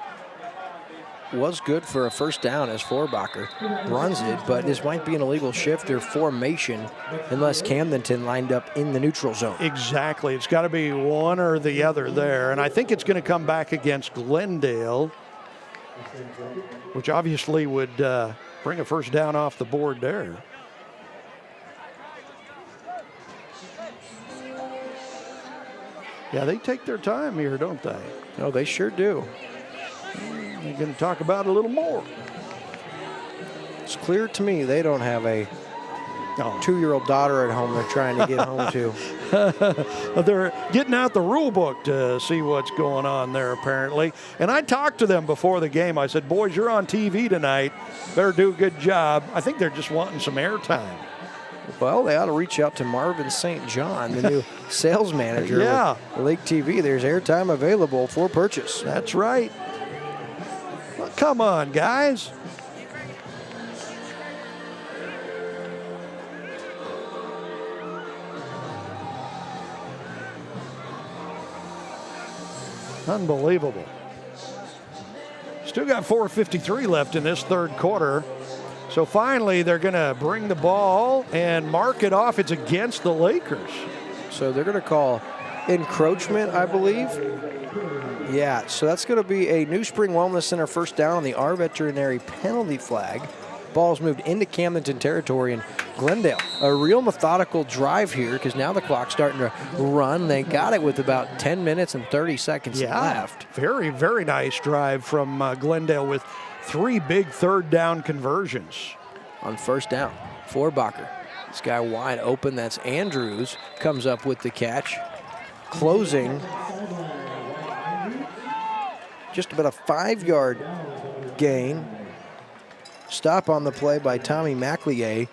Was good for a first down as Forbacher runs it, but this might be an illegal shift or formation unless Camdenton lined up in the neutral zone. Exactly. It's got to be one or the other there. And I think it's going to come back against Glendale, which obviously would bring a first down off the board there. Yeah, they take their time here, don't they? Oh, they sure do. They're going to talk about it a little more. It's clear to me they don't have a 2-year-old daughter at home they're trying to get home to. They're getting out the rule book to see what's going on there, apparently. And I talked to them before the game. I said, boys, you're on TV tonight. Better do a good job. I think they're just wanting some airtime. Well, they ought to reach out to Marvin St. John, the new sales manager with Lake TV. There's airtime available for purchase. That's right. Well, come on, guys. Unbelievable. Still got 4:53 left in this third quarter. So finally, they're going to bring the ball and mark it off. It's against the Lakers. So they're going to call encroachment, I believe. Yeah, so that's going to be a New Spring Wellness Center first down on the our veterinary penalty flag. Ball's moved into Camdenton territory, and Glendale, a real methodical drive here because now the clock's starting to run. They got it with about 10 minutes and 30 seconds left. Very, very nice drive from Glendale with 3 big third down conversions. On first down, Forbacher. This guy wide open, that's Andrews, comes up with the catch. Closing just about a 5-yard gain. Stop on the play by Tommy McLeay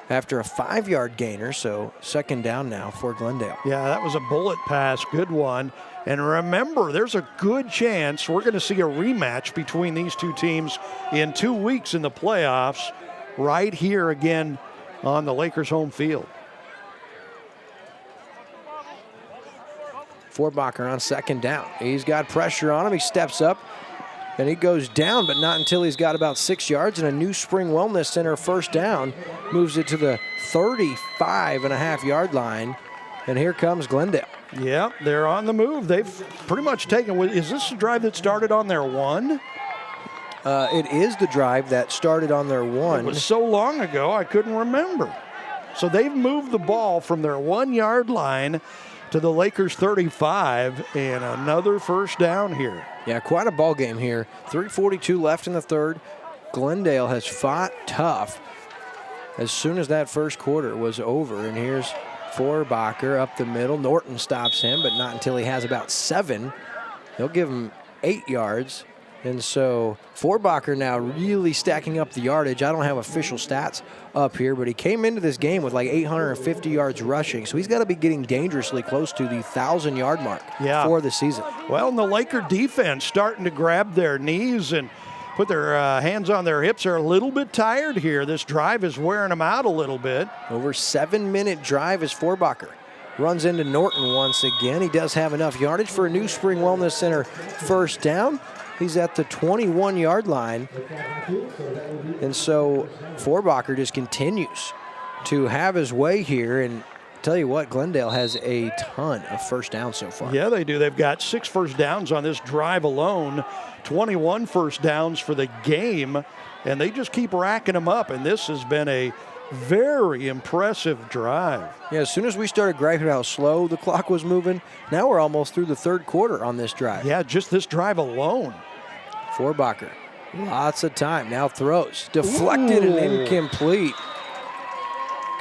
after a 5-yard gainer, so second down now for Glendale. Yeah, that was a bullet pass, good one. And remember, there's a good chance we're going to see a rematch between these two teams in 2 weeks in the playoffs right here again on the Lakers' home field. Forbacher on second down. He's got pressure on him. He steps up and he goes down, but not until he's got about 6 yards, and a New Spring Wellness Center first down moves it to the 35.5-yard line. And here comes Glendale. Yeah, they're on the move. They've pretty much taken. Is this the drive that started on their 1? It is the drive that started on their 1. It was so long ago, I couldn't remember. So they've moved the ball from their 1-yard line to the Lakers 35, and another first down here. Yeah, quite a ball game here. 3:42 left in the third. Glendale has fought tough as soon as that first quarter was over, and here's Forbacher up the middle. Norton stops him, but not until he has about 7. They'll give him 8 yards. And so Forbacher now really stacking up the yardage. I don't have official stats up here, but he came into this game with like 850 yards rushing. So he's got to be getting dangerously close to the 1,000-yard mark for the season. Well, and the Laker defense starting to grab their knees and put their hands on their hips. They're a little bit tired here. This drive is wearing them out a little bit. Over 7-minute drive as Forbacher runs into Norton once again. He does have enough yardage for a New Spring Wellness Center first down. He's at the 21-yard line. And so Forbacher just continues to have his way here. And tell you what, Glendale has a ton of first downs so far. Yeah, they do. They've got 6 first downs on this drive alone, 21 first downs for the game, and they just keep racking them up. And this has been a very impressive drive. Yeah, as soon as we started griping how slow the clock was moving, now we're almost through the third quarter on this drive. Yeah, just this drive alone. Forbacher, lots of time, now throws. Deflected and incomplete.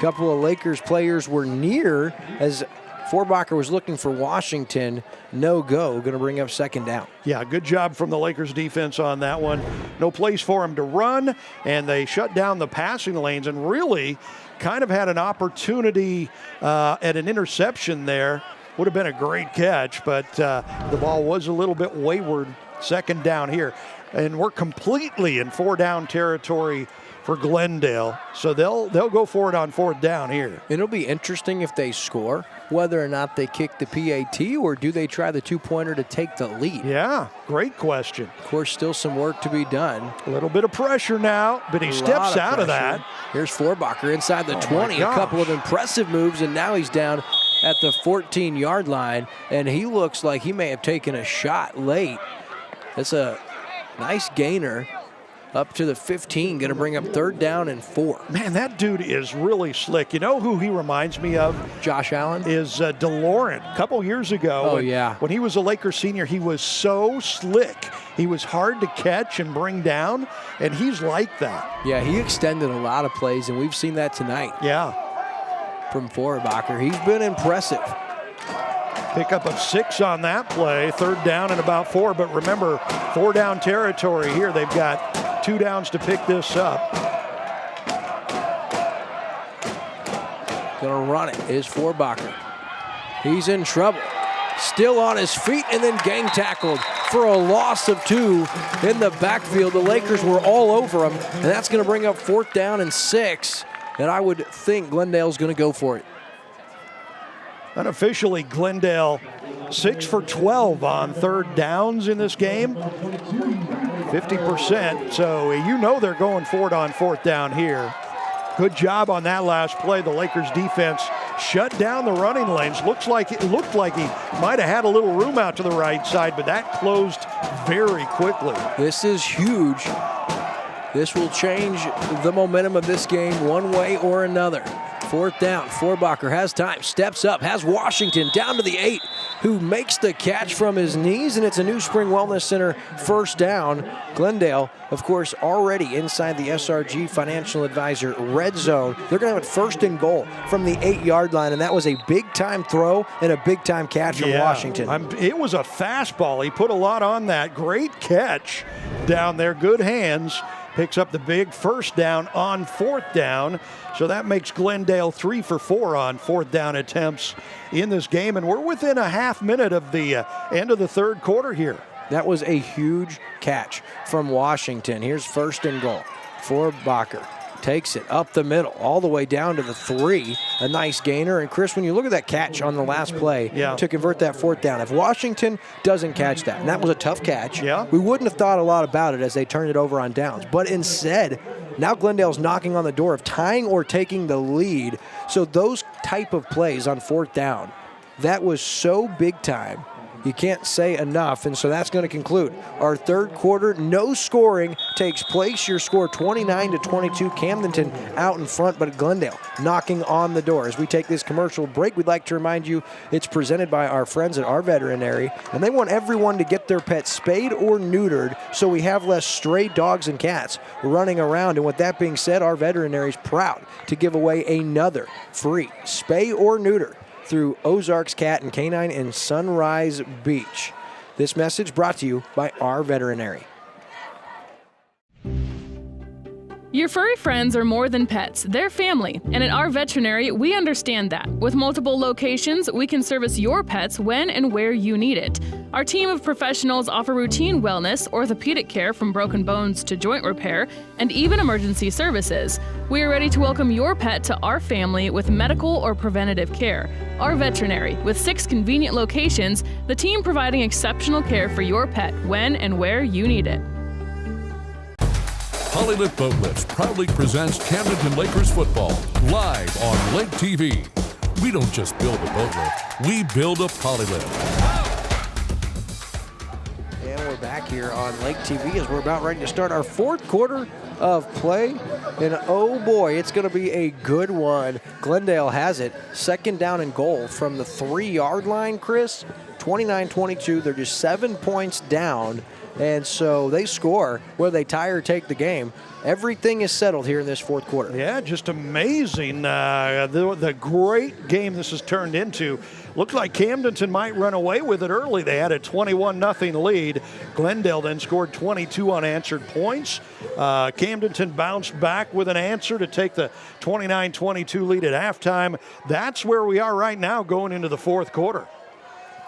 Couple of Lakers players were near as Forbacher was looking for Washington. No go, going to bring up second down. Yeah, good job from the Lakers defense on that one. No place for him to run, and they shut down the passing lanes and really kind of had an opportunity at an interception there. Would have been a great catch, but the ball was a little bit wayward. Second down here. And we're completely in 4-down territory for Glendale. So they'll go for it on 4th down here. It'll be interesting if they score, whether or not they kick the PAT or do they try the two-pointer to take the lead. Yeah, great question. Of course, still some work to be done. A little bit of pressure now, but he steps out of that. Here's Forbacher inside the 20. A couple of impressive moves, and now he's down at the 14-yard line, and he looks like he may have taken a shot late. That's a nice gainer. Up to the 15, going to bring up 3rd down and 4. Man, that dude is really slick. You know who he reminds me of? Josh Allen? Is DeLorean. A couple years ago. Oh, yeah. When he was a Lakers senior, he was so slick. He was hard to catch and bring down, and he's like that. Yeah, he extended a lot of plays, and we've seen that tonight. Yeah. From Forbacher. He's been impressive. Pickup of 6 on that play. 3rd down and about 4. But remember, 4-down territory here. They've got 2 downs to pick this up. Gonna run it is Forbacher. He's in trouble. Still on his feet and then gang tackled for a loss of 2 in the backfield. The Lakers were all over him, and that's gonna bring up 4th down and 6. And I would think Glendale's gonna go for it. Unofficially, Glendale 6 for 12 on 3rd downs in this game. 50%, so you know they're going for it on 4th down here. Good job on that last play. The Lakers defense shut down the running lanes. It looked like he might have had a little room out to the right side, but that closed very quickly. This is huge. This will change the momentum of this game one way or another. 4th down, Forbacher has time, steps up, has Washington down to the 8, who makes the catch from his knees, and it's a New Spring Wellness Center 1st down. Glendale, of course, already inside the SRG Financial Advisor red zone. They're going to have it 1st and goal from the 8-yard line, and that was a big-time throw and a big-time catch from Washington. It was a fastball. He put a lot on that. Great catch down there. Good hands. Picks up the big 1st down on 4th down. So that makes Glendale 3 for 4 on 4th down attempts in this game. And we're within a half minute of the end of the 3rd quarter here. That was a huge catch from Washington. Here's 1st and goal. Forbacher takes it up the middle, all the way down to the 3. A nice gainer. And Chris, when you look at that catch on the last play to convert that 4th down, if Washington doesn't catch that, and that was a tough catch, we wouldn't have thought a lot about it as they turned it over on downs. But instead, now Glendale's knocking on the door of tying or taking the lead. So those type of plays on 4th down, that was so big time. You can't say enough, and so that's going to conclude our 3rd quarter. No scoring takes place. Your score 29-22. Camdenton out in front, but Glendale knocking on the door. As we take this commercial break, we'd like to remind you it's presented by our friends at Our Veterinary, and they want everyone to get their pets spayed or neutered so we have less stray dogs and cats running around. And with that being said, Our Veterinary is proud to give away another free spay or neuter through Ozarks Cat and Canine in Sunrise Beach. This message brought to you by Our Veterinary. Your furry friends are more than pets, they're family. And at Our Veterinary, we understand that. With multiple locations, we can service your pets when and where you need it. Our team of professionals offer routine wellness, orthopedic care from broken bones to joint repair, and even emergency services. We are ready to welcome your pet to our family with medical or preventative care. Our Veterinary, with 6 convenient locations, the team providing exceptional care for your pet when and where you need it. Polylift Boat Lifts proudly presents Camdenton Lakers football live on Lake TV. We don't just build a boat lift, we build a polylift. And we're back here on Lake TV as we're about ready to start our 4th quarter of play. And oh boy, it's going to be a good one. Glendale has it. 2nd down and goal from the 3-yard line, Chris. 29-22. They're just 7 points down. And so they score, whether they tie or take the game. Everything is settled here in this 4th quarter. Yeah, just amazing. The great game this has turned into. Looked like Camdenton might run away with it early. They had a 21-0 lead. Glendale then scored 22 unanswered points. Camdenton bounced back with an answer to take the 29-22 lead at halftime. That's where we are right now going into the 4th quarter.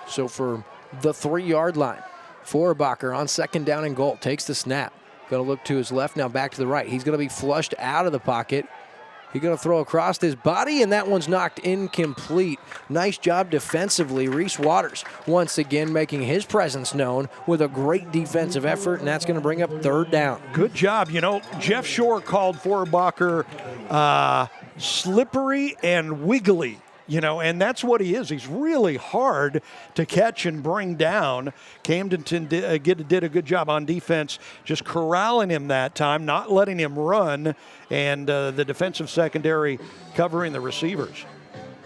So for the 3-yard line, Forbacher on 2nd down and goal takes the snap, Going to look to his left now, back to the right. He's going to be flushed out of the pocket. He's going to throw across his body, and that one's knocked incomplete. Nice job defensively. Reese Waters once again making his presence known with a great defensive effort, and that's going to bring up third down. Good job. You know, Jeff Shore called Forbacher slippery and wiggly. You know, and that's what he is. He's really hard to catch and bring down. Camdenton did a good job on defense, just corralling him that time, not letting him run, and the defensive secondary covering the receivers.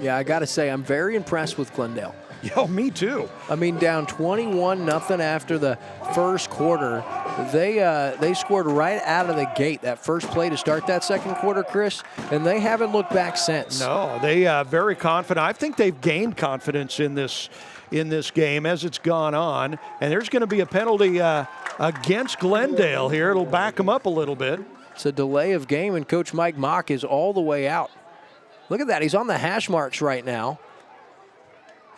Yeah, I got to say, I'm very impressed with Glendale. Yo, me too. I mean, down 21-0 after the first quarter. They scored right out of the gate that first play to start that second quarter, Chris, and they haven't looked back since. No, they very confident. I think they've gained confidence in this game as it's gone on, and there's going to be a penalty against Glendale here. It'll back them up a little bit. It's a delay of game, and Coach Mike Mock is all the way out. Look at that. He's on the hash marks right now.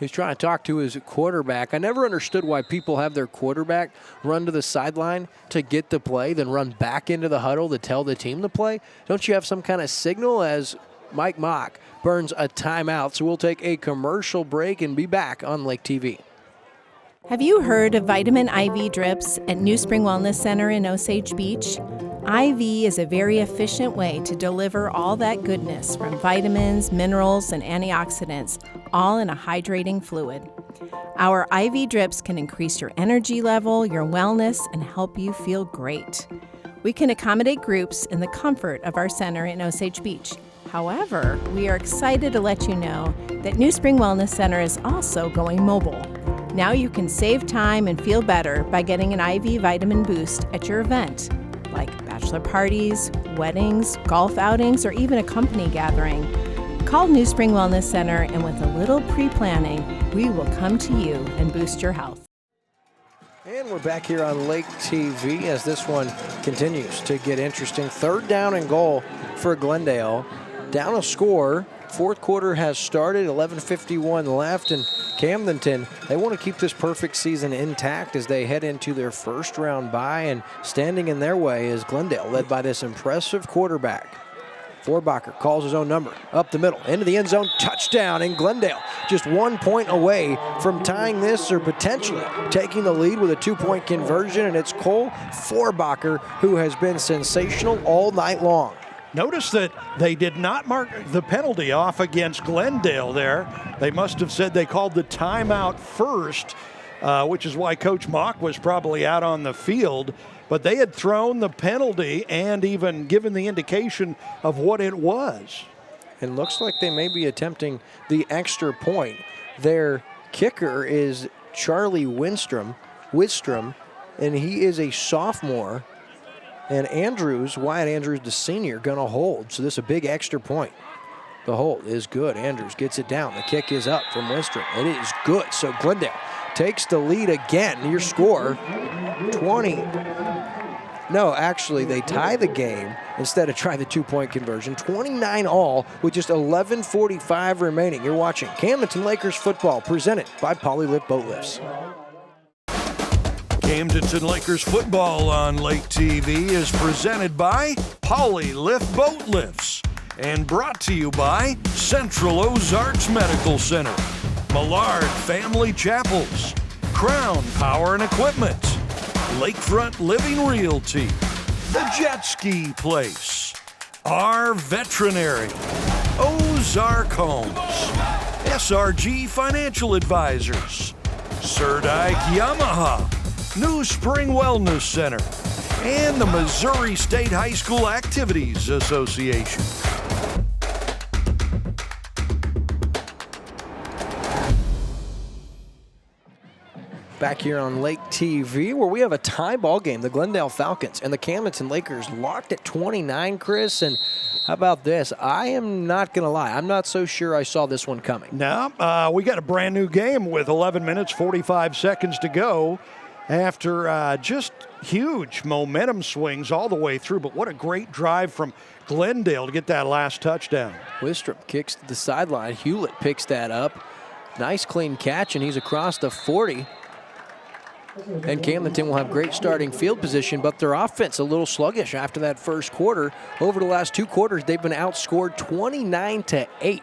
He's trying to talk to his quarterback. I never understood why people have their quarterback run to the sideline to get the play, then run back into the huddle to tell the team to play. Don't you have some kind of signal? As Mike Mock burns a timeout? So we'll take a commercial break and be back on Lake TV. Have you heard of vitamin IV drips at New Spring Wellness Center in Osage Beach? IV is a very efficient way to deliver all that goodness from vitamins, minerals, and antioxidants, all in a hydrating fluid. Our IV drips can increase your energy level, your wellness, and help you feel great. We can accommodate groups in the comfort of our center in Osage Beach. However, we are excited to let you know that New Spring Wellness Center is also going mobile. Now you can save time and feel better by getting an IV vitamin boost at your event, like bachelor parties, weddings, golf outings, or even a company gathering. Call New Spring Wellness Center, and with a little pre-planning, we will come to you and boost your health. And we're back here on Lake TV as this one continues to get interesting. Third down and goal for Glendale. Down a score. Fourth quarter has started, 11:51 left, and Camdenton, they want to keep this perfect season intact as they head into their first round bye, and standing in their way is Glendale, led by this impressive quarterback. Forbacher calls his own number, up the middle, into the end zone, touchdown, and Glendale just 1 point away from tying this or potentially taking the lead with a 2-point conversion, and it's Cole Forbacher who has been sensational all night long. Notice that they did not mark the penalty off against Glendale there. They must have said they called the timeout first, which is why Coach Mock was probably out on the field. But they had thrown the penalty and even given the indication of what it was. It looks like they may be attempting the extra point. Their kicker is Charlie Wistrom, and he is a sophomore. And Wyatt Andrews, the senior, going to hold. So this is a big extra point. The hold is good. Andrews gets it down. The kick is up from Wistrom. It is good. So Glendale takes the lead again. Your score, 20. No, actually, they tie the game instead of try the 2-point conversion. 29 all with just 11:45 remaining. You're watching Camdenton Lakers football presented by Polylift Boat Lifts. Camdenton Lakers football on Lake TV is presented by Polylift Boat Lifts and brought to you by Central Ozarks Medical Center, Millard Family Chapels, Crown Power and Equipment, Lakefront Living Realty, The Jet Ski Place, Our Veterinary, Ozark Homes, SRG Financial Advisors, Sir Dyke Yamaha, New Spring Wellness Center, and the Missouri State High School Activities Association. Back here on Lake TV, where we have a tie ball game. The Glendale Falcons and the Camdenton Lakers locked at 29, Chris. And how about this? I am not going to lie. I'm not so sure I saw this one coming. No, we got a brand new game with 11 minutes, 45 seconds to go after just huge momentum swings all the way through. But what a great drive from Glendale to get that last touchdown. Wistrom kicks to the sideline. Hewlett picks that up. Nice clean catch, and he's across the 40. And Camdenton will have great starting field position, but their offense a little sluggish after that first quarter. Over the last 2 quarters, they've been outscored 29-8,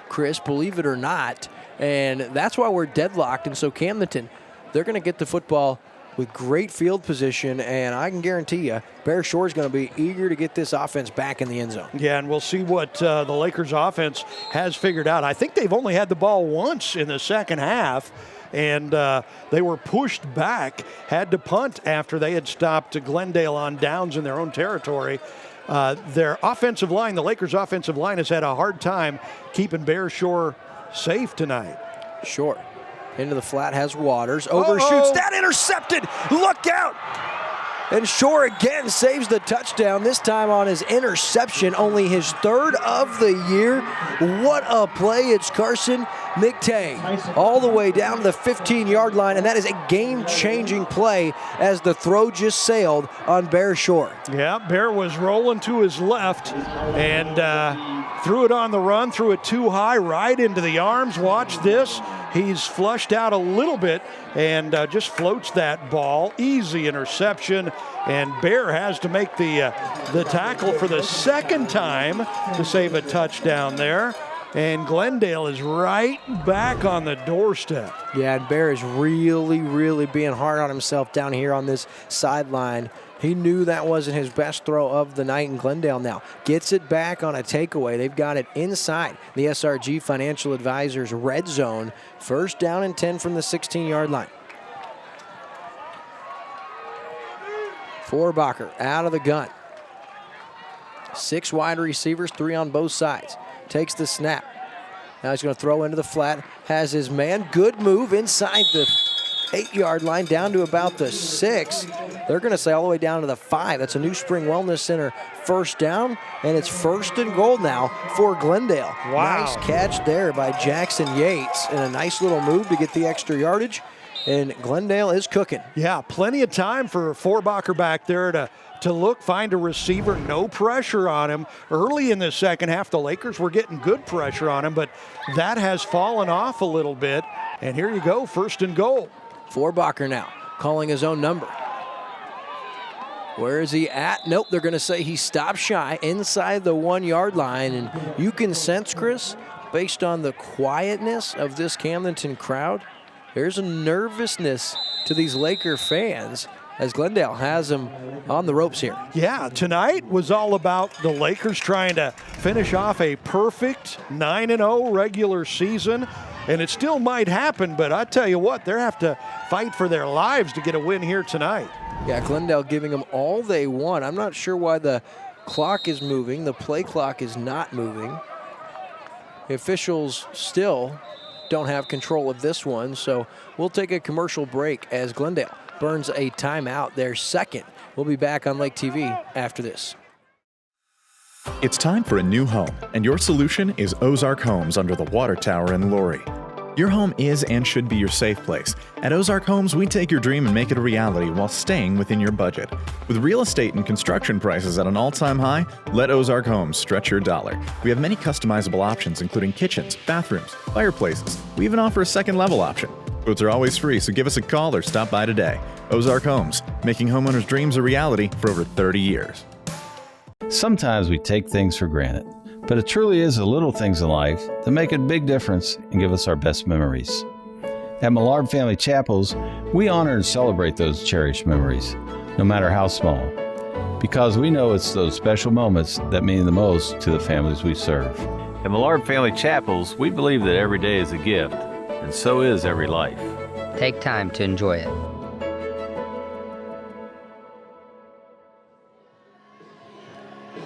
Chris, believe it or not. And that's why we're deadlocked. And so Camdenton, they're going to get the football with great field position, and I can guarantee you, Bear Shore is going to be eager to get this offense back in the end zone. Yeah, and we'll see what the Lakers offense has figured out. I think they've only had the ball once in the second half, and they were pushed back, had to punt after they had stopped Glendale on downs in their own territory. Their offensive line, the Lakers' offensive line, has had a hard time keeping Bear Shore safe tonight. Short. Into the flat has Waters. Overshoots. That intercepted. Look out. And Shore again saves the touchdown, this time on his interception, only his 3rd of the year. What a play. It's Carson McTay all the way down to the 15-yard line, and that is a game-changing play as the throw just sailed on Bear Shore. Yeah, Bear was rolling to his left and threw it on the run, threw it too high, right into the arms. Watch this. He's flushed out a little bit and just floats that ball. Easy interception, and Bear has to make the tackle for the second time to save a touchdown there. And Glendale is right back on the doorstep. Yeah, and Bear is really, really being hard on himself down here on this sideline. He knew that wasn't his best throw of the night, in Glendale now gets it back on a takeaway. They've got it inside the SRG Financial Advisors red zone. 1st down and 10 from the 16-yard line. Forbacher out of the gun. 6 wide receivers, 3 on both sides. Takes the snap. Now he's going to throw into the flat. Has his man. Good move inside the 8-yard line down to about the 6. They're going to say all the way down to the 5. That's a New Spring Wellness Center 1st down, and it's 1st and goal now for Glendale. Wow. Nice catch there by Jackson Yates, and a nice little move to get the extra yardage, and Glendale is cooking. Yeah, plenty of time for Forbacher back there to look, find a receiver, no pressure on him. Early in the second half, the Lakers were getting good pressure on him, but that has fallen off a little bit. And here you go, 1st and goal. Forbacher now calling his own number. Where is he at? Nope, they're going to say he stopped shy inside the 1-yard line. And you can sense, Chris, based on the quietness of this Camdenton crowd, there's a nervousness to these Laker fans as Glendale has them on the ropes here. Yeah, tonight was all about the Lakers trying to finish off a perfect 9-0 regular season. And it still might happen, but I tell you what, they have to fight for their lives to get a win here tonight. Yeah, Glendale giving them all they want. I'm not sure why the clock is moving. The play clock is not moving. The officials still don't have control of this one, so we'll take a commercial break as Glendale burns a timeout, their 2nd. We'll be back on Lake TV after this. It's time for a new home, and your solution is Ozark Homes under the water tower in Laurie. Your home is and should be your safe place. At Ozark Homes, we take your dream and make it a reality while staying within your budget. With real estate and construction prices at an all-time high, let Ozark Homes stretch your dollar. We have many customizable options, including kitchens, bathrooms, fireplaces. We even offer a second-level option. Quotes are always free, so give us a call or stop by today. Ozark Homes, making homeowners' dreams a reality for over 30 years. Sometimes we take things for granted, but it truly is the little things in life that make a big difference and give us our best memories. At Millard Family Chapels, we honor and celebrate those cherished memories, no matter how small, because we know it's those special moments that mean the most to the families we serve. At Millard Family Chapels, we believe that every day is a gift, and so is every life. Take time to enjoy it.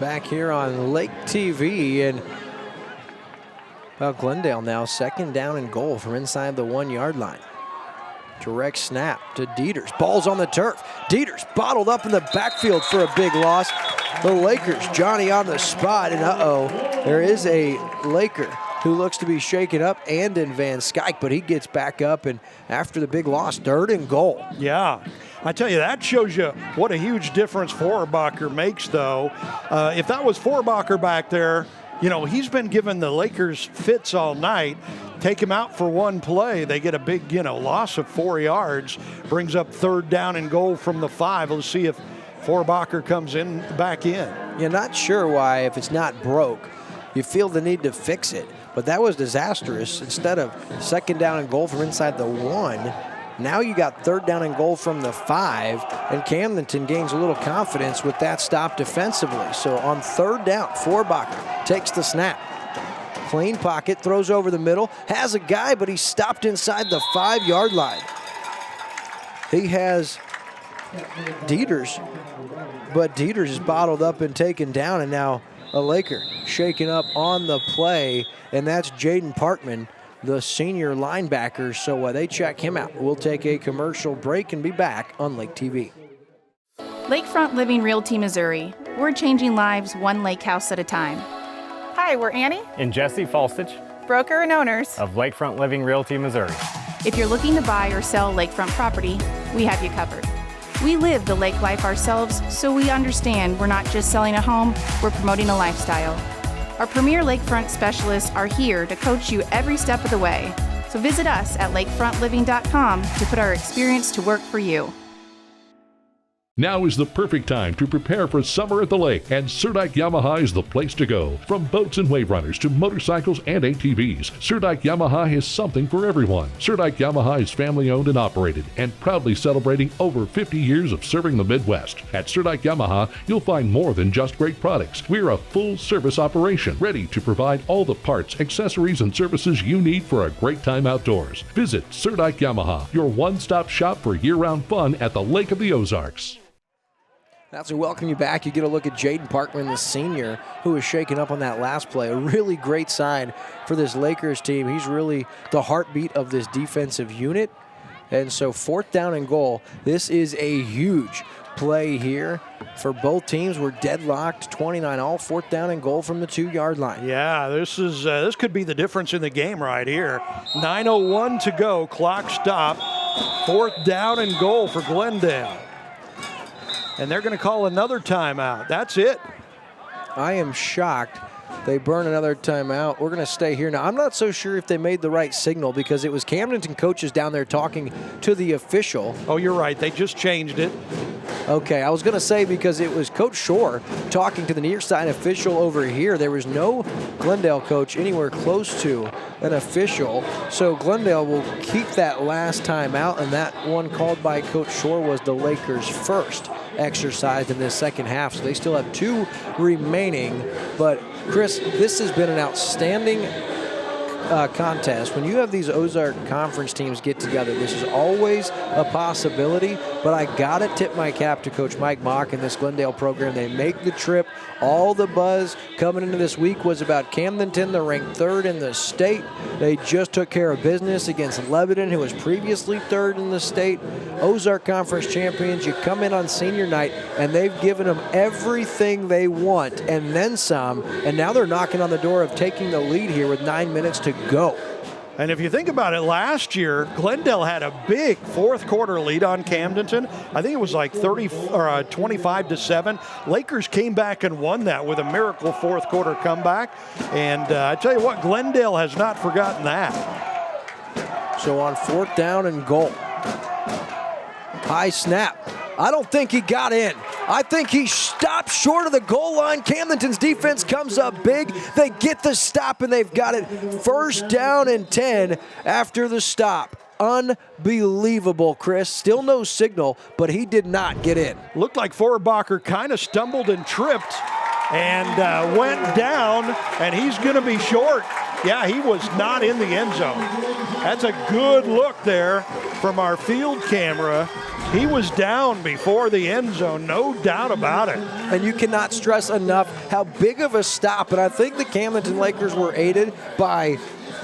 Back here on Lake TV, and Glendale now 2nd down and goal from inside the 1-yard line. Direct snap to Dieters. Ball's on the turf. Dieters bottled up in the backfield for a big loss. The Lakers, Johnny on the spot, and there is a Laker who looks to be shaken up, Andon Van Skyke, but he gets back up, and after the big loss, 3rd and goal. Yeah, I tell you, that shows you what a huge difference Forbacher makes, though. If that was Forbacher back there, you know, he's been giving the Lakers fits all night. take him out for one play. They get a big, loss of 4 yards, brings up 3rd down and goal from the 5. Let's see if Forbacher comes back in. You're not sure why, if it's not broke, you feel the need to fix it. But that was disastrous. Instead of 2nd down and goal from inside the 1, now you got 3rd down and goal from the 5, and Camdenton gains a little confidence with that stop defensively. So on 3rd down, Forbacher takes the snap. Clean pocket, throws over the middle, has a guy, but he's stopped inside the 5-yard line. He has Dieters, but Dieters is bottled up and taken down, and now a Laker shaken up on the play, and that's Jaden Parkman, the senior linebacker, so they check him out. We'll take a commercial break and be back on Lake TV. Lakefront Living Realty, Missouri. We're changing lives one lake house at a time. Hi, we're Annie And Jesse Falstich broker and owners of Lakefront Living Realty, Missouri. If you're looking to buy or sell lakefront property, we have you covered. We live the lake life ourselves, so we understand we're not just selling a home, we're promoting a lifestyle. Our premier lakefront specialists are here to coach you every step of the way. So visit us at lakefrontliving.com to put our experience to work for you. Now is the perfect time to prepare for summer at the lake, and Serdike Yamaha is the place to go. From boats and wave runners to motorcycles and ATVs, Serdike Yamaha has something for everyone. Serdike Yamaha is family owned and operated and proudly celebrating over 50 years of serving the Midwest. At Serdike Yamaha, you'll find more than just great products. We're a full service operation ready to provide all the parts, accessories, and services you need for a great time outdoors. Visit Serdike Yamaha, your one-stop shop for year-round fun at the Lake of the Ozarks. As we welcome you back, you get a look at Jaden Parkman, the senior, who was shaken up on that last play. A really great sign for this Lakers team. He's really the heartbeat of this defensive unit. And so 4th down and goal. This is a huge play here for both teams. We're deadlocked, 29 all, 4th down and goal from the 2-yard line. Yeah, this could be the difference in the game right here. 9:01 to go, clock stop. 4th down and goal for Glendale. And they're going to call another timeout. That's it. I am shocked they burn another timeout. We're going to stay here. Now, I'm not so sure if they made the right signal because it was Camdenton coaches down there talking to the official. Oh, you're right. They just changed it. Okay, I was going to say because it was Coach Shore talking to the near side official over here. There was no Glendale coach anywhere close to an official. So Glendale will keep that last time out, and that one called by Coach Shore was the Lakers' first exercise in this second half. So they still have 2 remaining. But Chris, this has been an outstanding contest. When you have these Ozark Conference teams get together, this is always a possibility, but I gotta tip my cap to Coach Mike Mock and this Glendale program. They make the trip. All the buzz coming into this week was about Camdenton. They're ranked 3rd in the state. They just took care of business against Lebanon, who was previously 3rd in the state. Ozark Conference champions. You come in on senior night, and they've given them everything they want and then some, and now they're knocking on the door of taking the lead here with 9 minutes to go. And if you think about it, last year, Glendale had a big 4th quarter lead on Camdenton. I think it was like 25-7. Lakers came back and won that with a miracle 4th quarter comeback. And I tell you what, Glendale has not forgotten that. So on 4th down and goal. High snap. I don't think he got in. I think he stopped short of the goal line. Camdenton's defense comes up big. They get the stop, and they've got it 1st down and 10 after the stop. Unbelievable, Chris. Still no signal, but he did not get in. Looked like Forbacher kind of stumbled and tripped and went down, and he's going to be short. Yeah, he was not in the end zone. That's a good look there from our field camera. He was down before the end zone, no doubt about it. And you cannot stress enough how big of a stop. And I think the Camdenton Lakers were aided by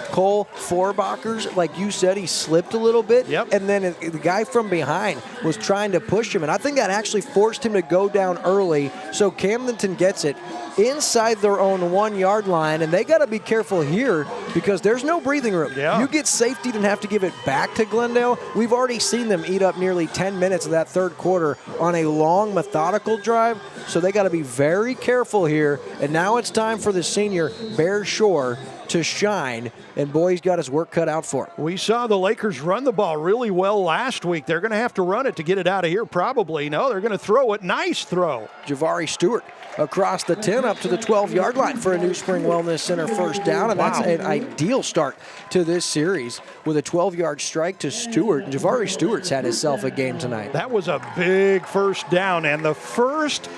Cole Forbacher's. Like you said, he slipped a little bit. Yep. And then the guy from behind was trying to push him. And I think that actually forced him to go down early. So Camdenton gets it inside their own 1-yard line, and they got to be careful here because there's no breathing room. Yeah. You get safety and have to give it back to Glendale. We've already seen them eat up nearly 10 minutes of that 3rd quarter on a long, methodical drive, so they got to be very careful here. And now it's time for the senior, Bear Shore, to shine, and boy, he's got his work cut out for him. We saw the Lakers run the ball really well last week. They're going to have to run it to get it out of here probably. No, they're going to throw it. Nice throw. Javari Stewart across the 10 up to the 12-yard line for a New Spring Wellness Center first down, and that's an ideal start to this series with a 12-yard strike to Stewart. Javari Stewart's had himself a game tonight. That was a big first down, and the first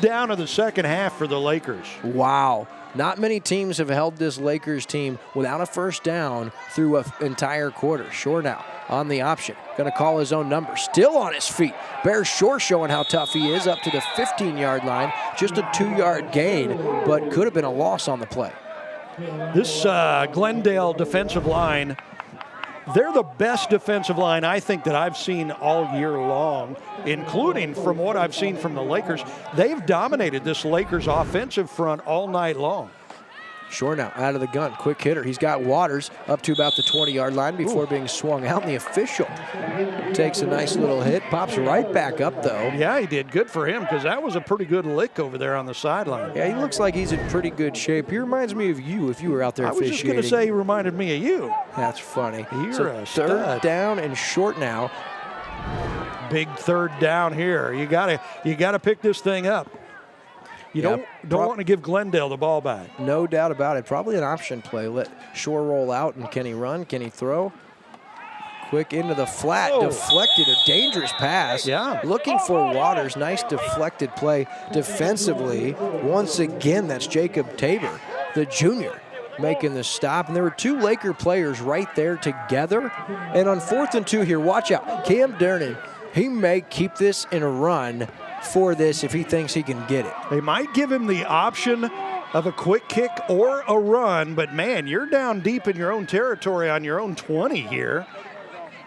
down of the second half for the Lakers. Wow. Not many teams have held this Lakers team without a first down through an entire quarter. Shore now on the option. Going to call his own number. Still on his feet. Bear Shore showing how tough he is up to the 15-yard line. Just a 2-yard gain, but could have been a loss on the play. This Glendale defensive line, they're the best defensive line I think that I've seen all year long, including from what I've seen from the Lakers. They've dominated this Lakers offensive front all night long. Shore now out of the gun. Quick hitter. He's got Waters up to about the 20-yard line before being swung out. And the official takes a nice little hit. Pops right back up, though. Yeah, he did. Good for him because that was a pretty good lick over there on the sideline. Yeah, he looks like he's in pretty good shape. He reminds me of you if you were out there officiating. I was just going to say he reminded me of you. That's funny. You're a stud. Third down and short now. Big third down here. You gotta pick this thing up. You don't want to give Glendale the ball back. No doubt about it. Probably an option play. Let Shore roll out, and can he run? Can he throw? Quick into the flat, deflected, a dangerous pass. Yeah. Looking for Waters. Nice deflected play defensively. Once again, that's Jacob Tabor, the junior, making the stop. And there were two Laker players right there together. And on 4th and 2 here, watch out. Camdenton, he may keep this in a run for this if he thinks he can get it. They might give him the option of a quick kick or a run, but man, you're down deep in your own territory on your own 20 here.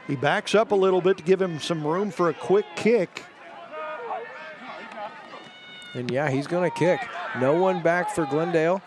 He backs up a little bit to give him some room for a quick kick. And yeah, he's going to kick. No one back for Glendale.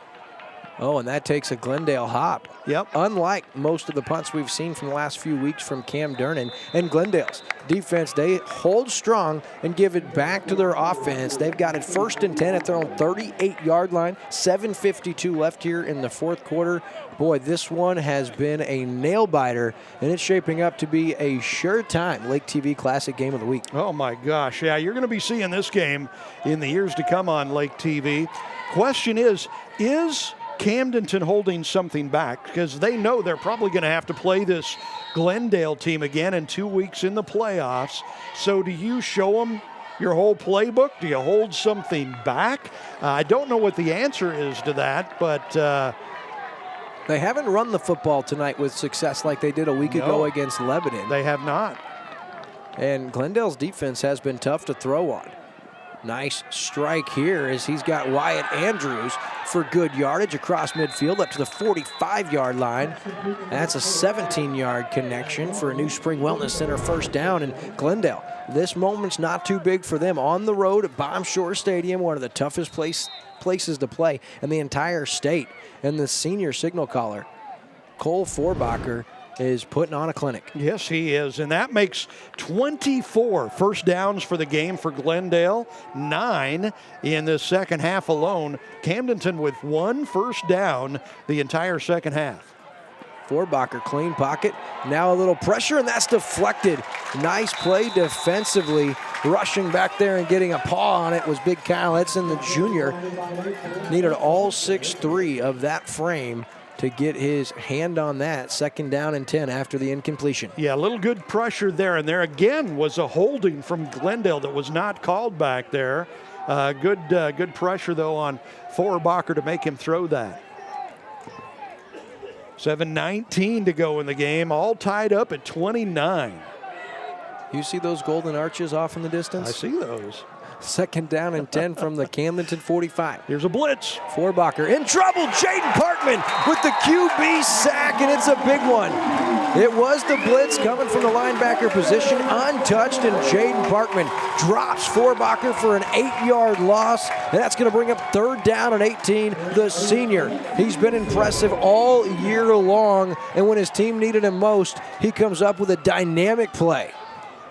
Oh, and that takes a Glendale hop. Yep. Unlike most of the punts we've seen from the last few weeks from Camdenton and Glendale's defense, they hold strong and give it back to their offense. They've got it 1st and 10 at their own 38-yard line. 7:52 left here in the fourth quarter. Boy, this one has been a nail-biter, and it's shaping up to be a sure-time Lake TV Classic Game of the Week. Oh, my gosh. Yeah, you're going to be seeing this game in the years to come on Lake TV. Question is Camdenton holding something back? Because they know they're probably going to have to play this Glendale team again in 2 weeks in the playoffs. So do you show them your whole playbook? Do you hold something back? I don't know what the answer is to that, but they haven't run the football tonight with success like they did a week ago against Lebanon. They have not. And Glendale's defense has been tough to throw on. Nice strike here as he's got Wyatt Andrews for good yardage across midfield up to the 45-yard line. That's a 17-yard connection for a New Spring Wellness Center first down. And Glendale, this moment's not too big for them. On the road at Bomb Shore Stadium, one of the toughest places to play in the entire state. And the senior signal caller, Cole Forbacher, is putting on a clinic. Yes, he is, and that makes 24 first downs for the game for Glendale, 9 in the second half alone. Camdenton with 1 first down the entire second half. Forbacher, clean pocket, now a little pressure, and that's deflected. Nice play defensively. Rushing back there and getting a paw on it was Big Kyle Edson, the junior. Needed all 6'3" of that frame to get his hand on that. 2nd down and 10 after the incompletion. Yeah, a little good pressure there, and there again was a holding from Glendale that was not called back there. Good pressure, though, on Forbacher to make him throw that. 7:19 to go in the game, all tied up at 29. You see those golden arches off in the distance? I see those. 2nd down and 10 from the Camdenton 45. Here's a blitz. Forbacher in trouble. Jaden Parkman with the QB sack, and it's a big one. It was the blitz coming from the linebacker position, untouched, and Jaden Parkman drops Forbacher for an 8-yard loss. And that's going to bring up 3rd down and 18. The senior, he's been impressive all year long, and when his team needed him most, he comes up with a dynamic play.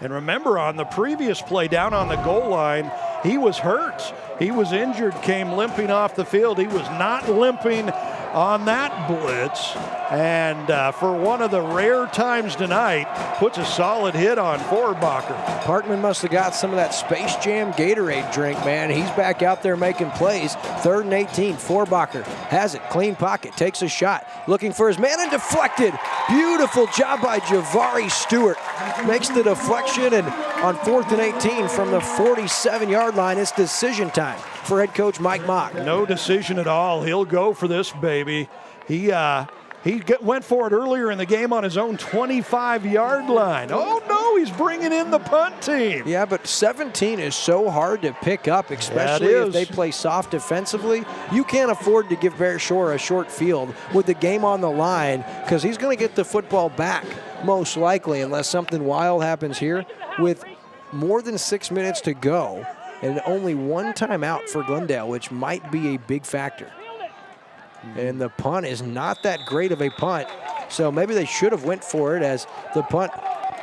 And remember, on the previous play down on the goal line, he was hurt. He was injured, came limping off the field. He was not limping on that blitz, and for one of the rare times tonight, puts a solid hit on Forbacher. Parkman must have got some of that Space Jam Gatorade drink, man. He's back out there making plays. 3rd and 18. Forbacher has it. Clean pocket. Takes a shot. Looking for his man and deflected. Beautiful job by Javari Stewart. Makes the deflection, and on 4th and 18 from the 47-yard line, it's decision time for head coach Mike Mock. No decision at all. He'll go for this baby. He went for it earlier in the game on his own 25-yard line. Oh, no, he's bringing in the punt team. Yeah, but 17 is so hard to pick up, especially if they play soft defensively. You can't afford to give Bear Shore a short field with the game on the line, because he's going to get the football back, most likely, unless something wild happens here. With more than 6 minutes to go and only one timeout for Glendale, which might be a big factor. And the punt is not that great of a punt, so maybe they should have went for it, as the punt,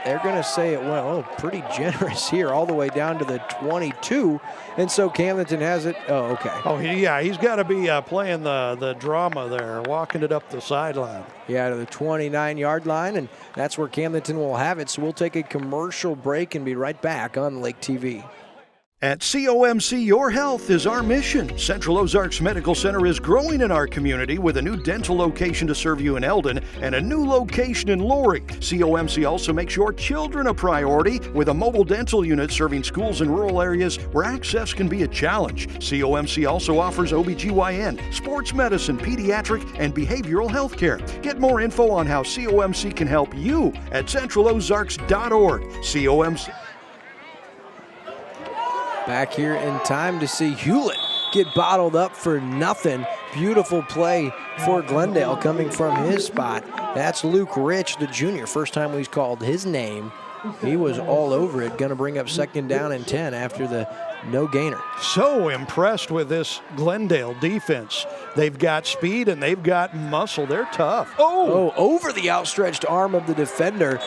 they're going to say it went pretty generous here, all the way down to the 22, and so Camdenton has it. Oh, okay. Oh, yeah, he's got to be playing the drama there, walking it up the sideline. Yeah, to the 29-yard line, and that's where Camdenton will have it, so we'll take a commercial break and be right back on Lake TV. At COMC, your health is our mission. Central Ozarks Medical Center is growing in our community with a new dental location to serve you in Eldon and a new location in Laurie. COMC also makes your children a priority with a mobile dental unit serving schools in rural areas where access can be a challenge. COMC also offers OBGYN, sports medicine, pediatric, and behavioral health care. Get more info on how COMC can help you at centralozarks.org. COMC. Back here in time to see Hewlett get bottled up for nothing. Beautiful play for Glendale coming from his spot. That's Luke Rich, the junior. First time he's called his name. He was all over it. Going to bring up 2nd down and 10 after the no gainer. So impressed with this Glendale defense. They've got speed and they've got muscle. They're tough. Oh, over the outstretched arm of the defender.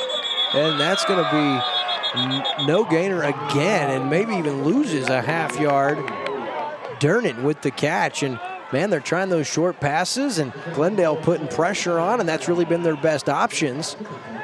And that's going to be no gainer again, and maybe even loses a half yard. Dernan with the catch, and man, they're trying those short passes, and Glendale putting pressure on, and that's really been their best options.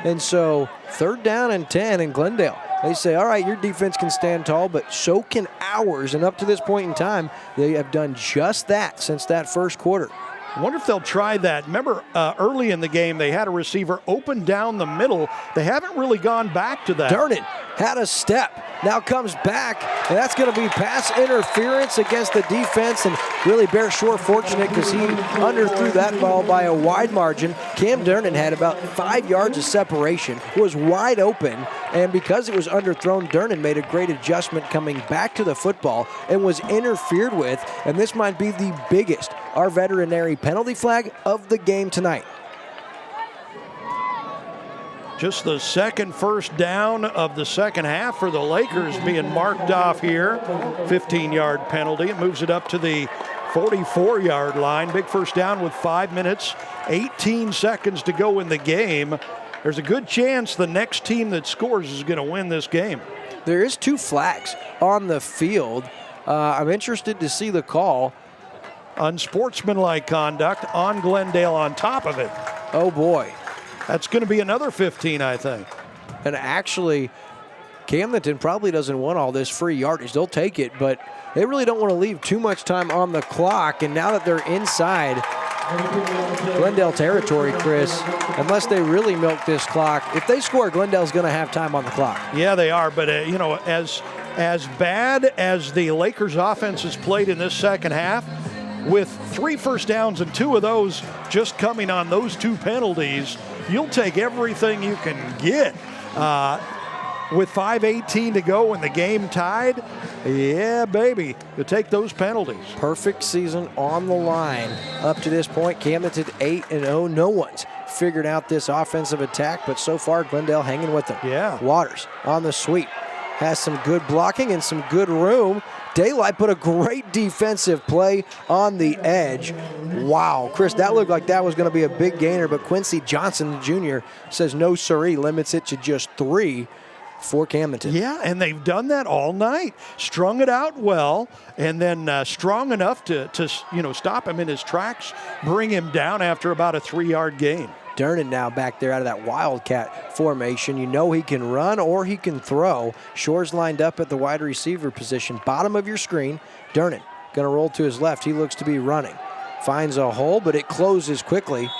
And so 3rd down and 10 in Glendale. They say, all right, your defense can stand tall, but so can ours. And up to this point in time, they have done just that since that first quarter. I wonder if they'll try that. Remember, early in the game, they had a receiver open down the middle. They haven't really gone back to that. Dernan had a step, now comes back, and that's going to be pass interference against the defense, and really Bear Shore fortunate because he underthrew that ball by a wide margin. Cam Dernan had about 5 yards of separation, was wide open, and because it was underthrown, Dernan made a great adjustment coming back to the football and was interfered with, and this might be the biggest, our veterinary penalty flag of the game tonight. Just the second first down of the second half for the Lakers being marked off here. 15-yard penalty. It moves it up to the 44-yard line. Big first down with 5 minutes, 18 seconds to go in the game. There's a good chance the next team that scores is going to win this game. There is 2 flags on the field. I'm interested to see the call. Unsportsmanlike conduct on Glendale on top of it. Oh, boy. That's going to be another 15, I think. And actually, Camdenton probably doesn't want all this free yardage. They'll take it, but they really don't want to leave too much time on the clock. And now that they're inside Glendale territory, Chris, unless they really milk this clock, if they score, Glendale's going to have time on the clock. Yeah, they are. But, as bad as the Lakers offense has played in this second half, with 3 first downs and 2 of those just coming on those 2 penalties, you'll take everything you can get. With 5:18 to go and the game tied, yeah, baby, you take those penalties. Perfect season on the line. Up to this point, Camdenton 8-0. No one's figured out this offensive attack, but so far, Glendale hanging with them. Yeah. Waters on the sweep. Has some good blocking and some good room. Daylight put a great defensive play on the edge. Wow, Chris, that looked like that was going to be a big gainer, but Quincy Johnson, the junior, says no siree, limits it to just 3. for Camdenton. Yeah, and they've done that all night. Strung it out well, and then strong enough to stop him in his tracks, bring him down after about a 3-yard gain. Durnan now back there out of that Wildcat formation. You know he can run or he can throw. Shore's lined up at the wide receiver position. Bottom of your screen, Durnan going to roll to his left. He looks to be running. Finds a hole, but it closes quickly.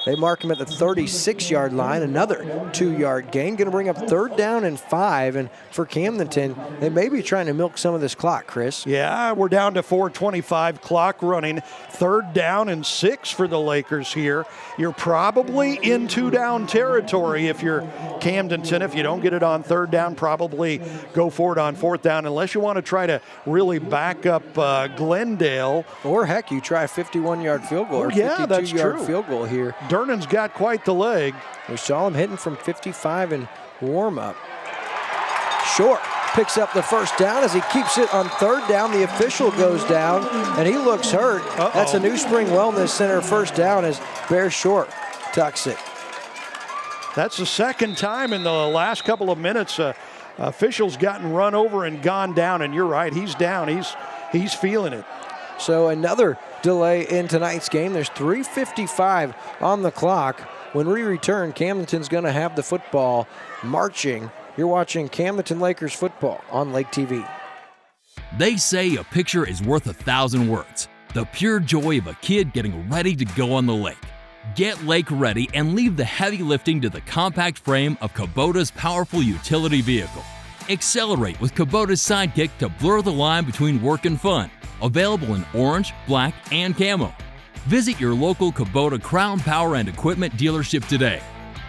They mark him at the 36-yard line, another 2-yard gain. Going to bring up 3rd down and 5. And for Camdenton, they may be trying to milk some of this clock, Chris. Yeah, we're down to 4:25 clock running. 3rd down and 6 for the Lakers here. You're probably in 2-down territory if you're Camdenton. If you don't get it on 3rd down, probably go for it on 4th down unless you want to try to really back up Glendale. Or heck, you try a 51-yard field goal or 52-yard field goal here. Durnan's got quite the leg. We saw him hitting from 55 in warm-up. Short picks up the 1st down as he keeps it on 3rd down. The official goes down, and he looks hurt. That's a New Spring Wellness Center 1st down as Bear Short tucks it. That's the 2nd time in the last couple of minutes officials gotten run over and gone down, and you're right, he's down. He's feeling it. So another delay in tonight's game. There's 3:55 on the clock. When we return, Camdenton's going to have the football marching. You're watching Camdenton Lakers football on Lake TV. They say a picture is worth 1,000 words. The pure joy of a kid getting ready to go on the lake. Get lake ready and leave the heavy lifting to the compact frame of Kubota's powerful utility vehicle. Accelerate with Kubota's Sidekick to blur the line between work and fun. Available in orange, black, and camo. Visit your local Kubota Crown Power and Equipment dealership today.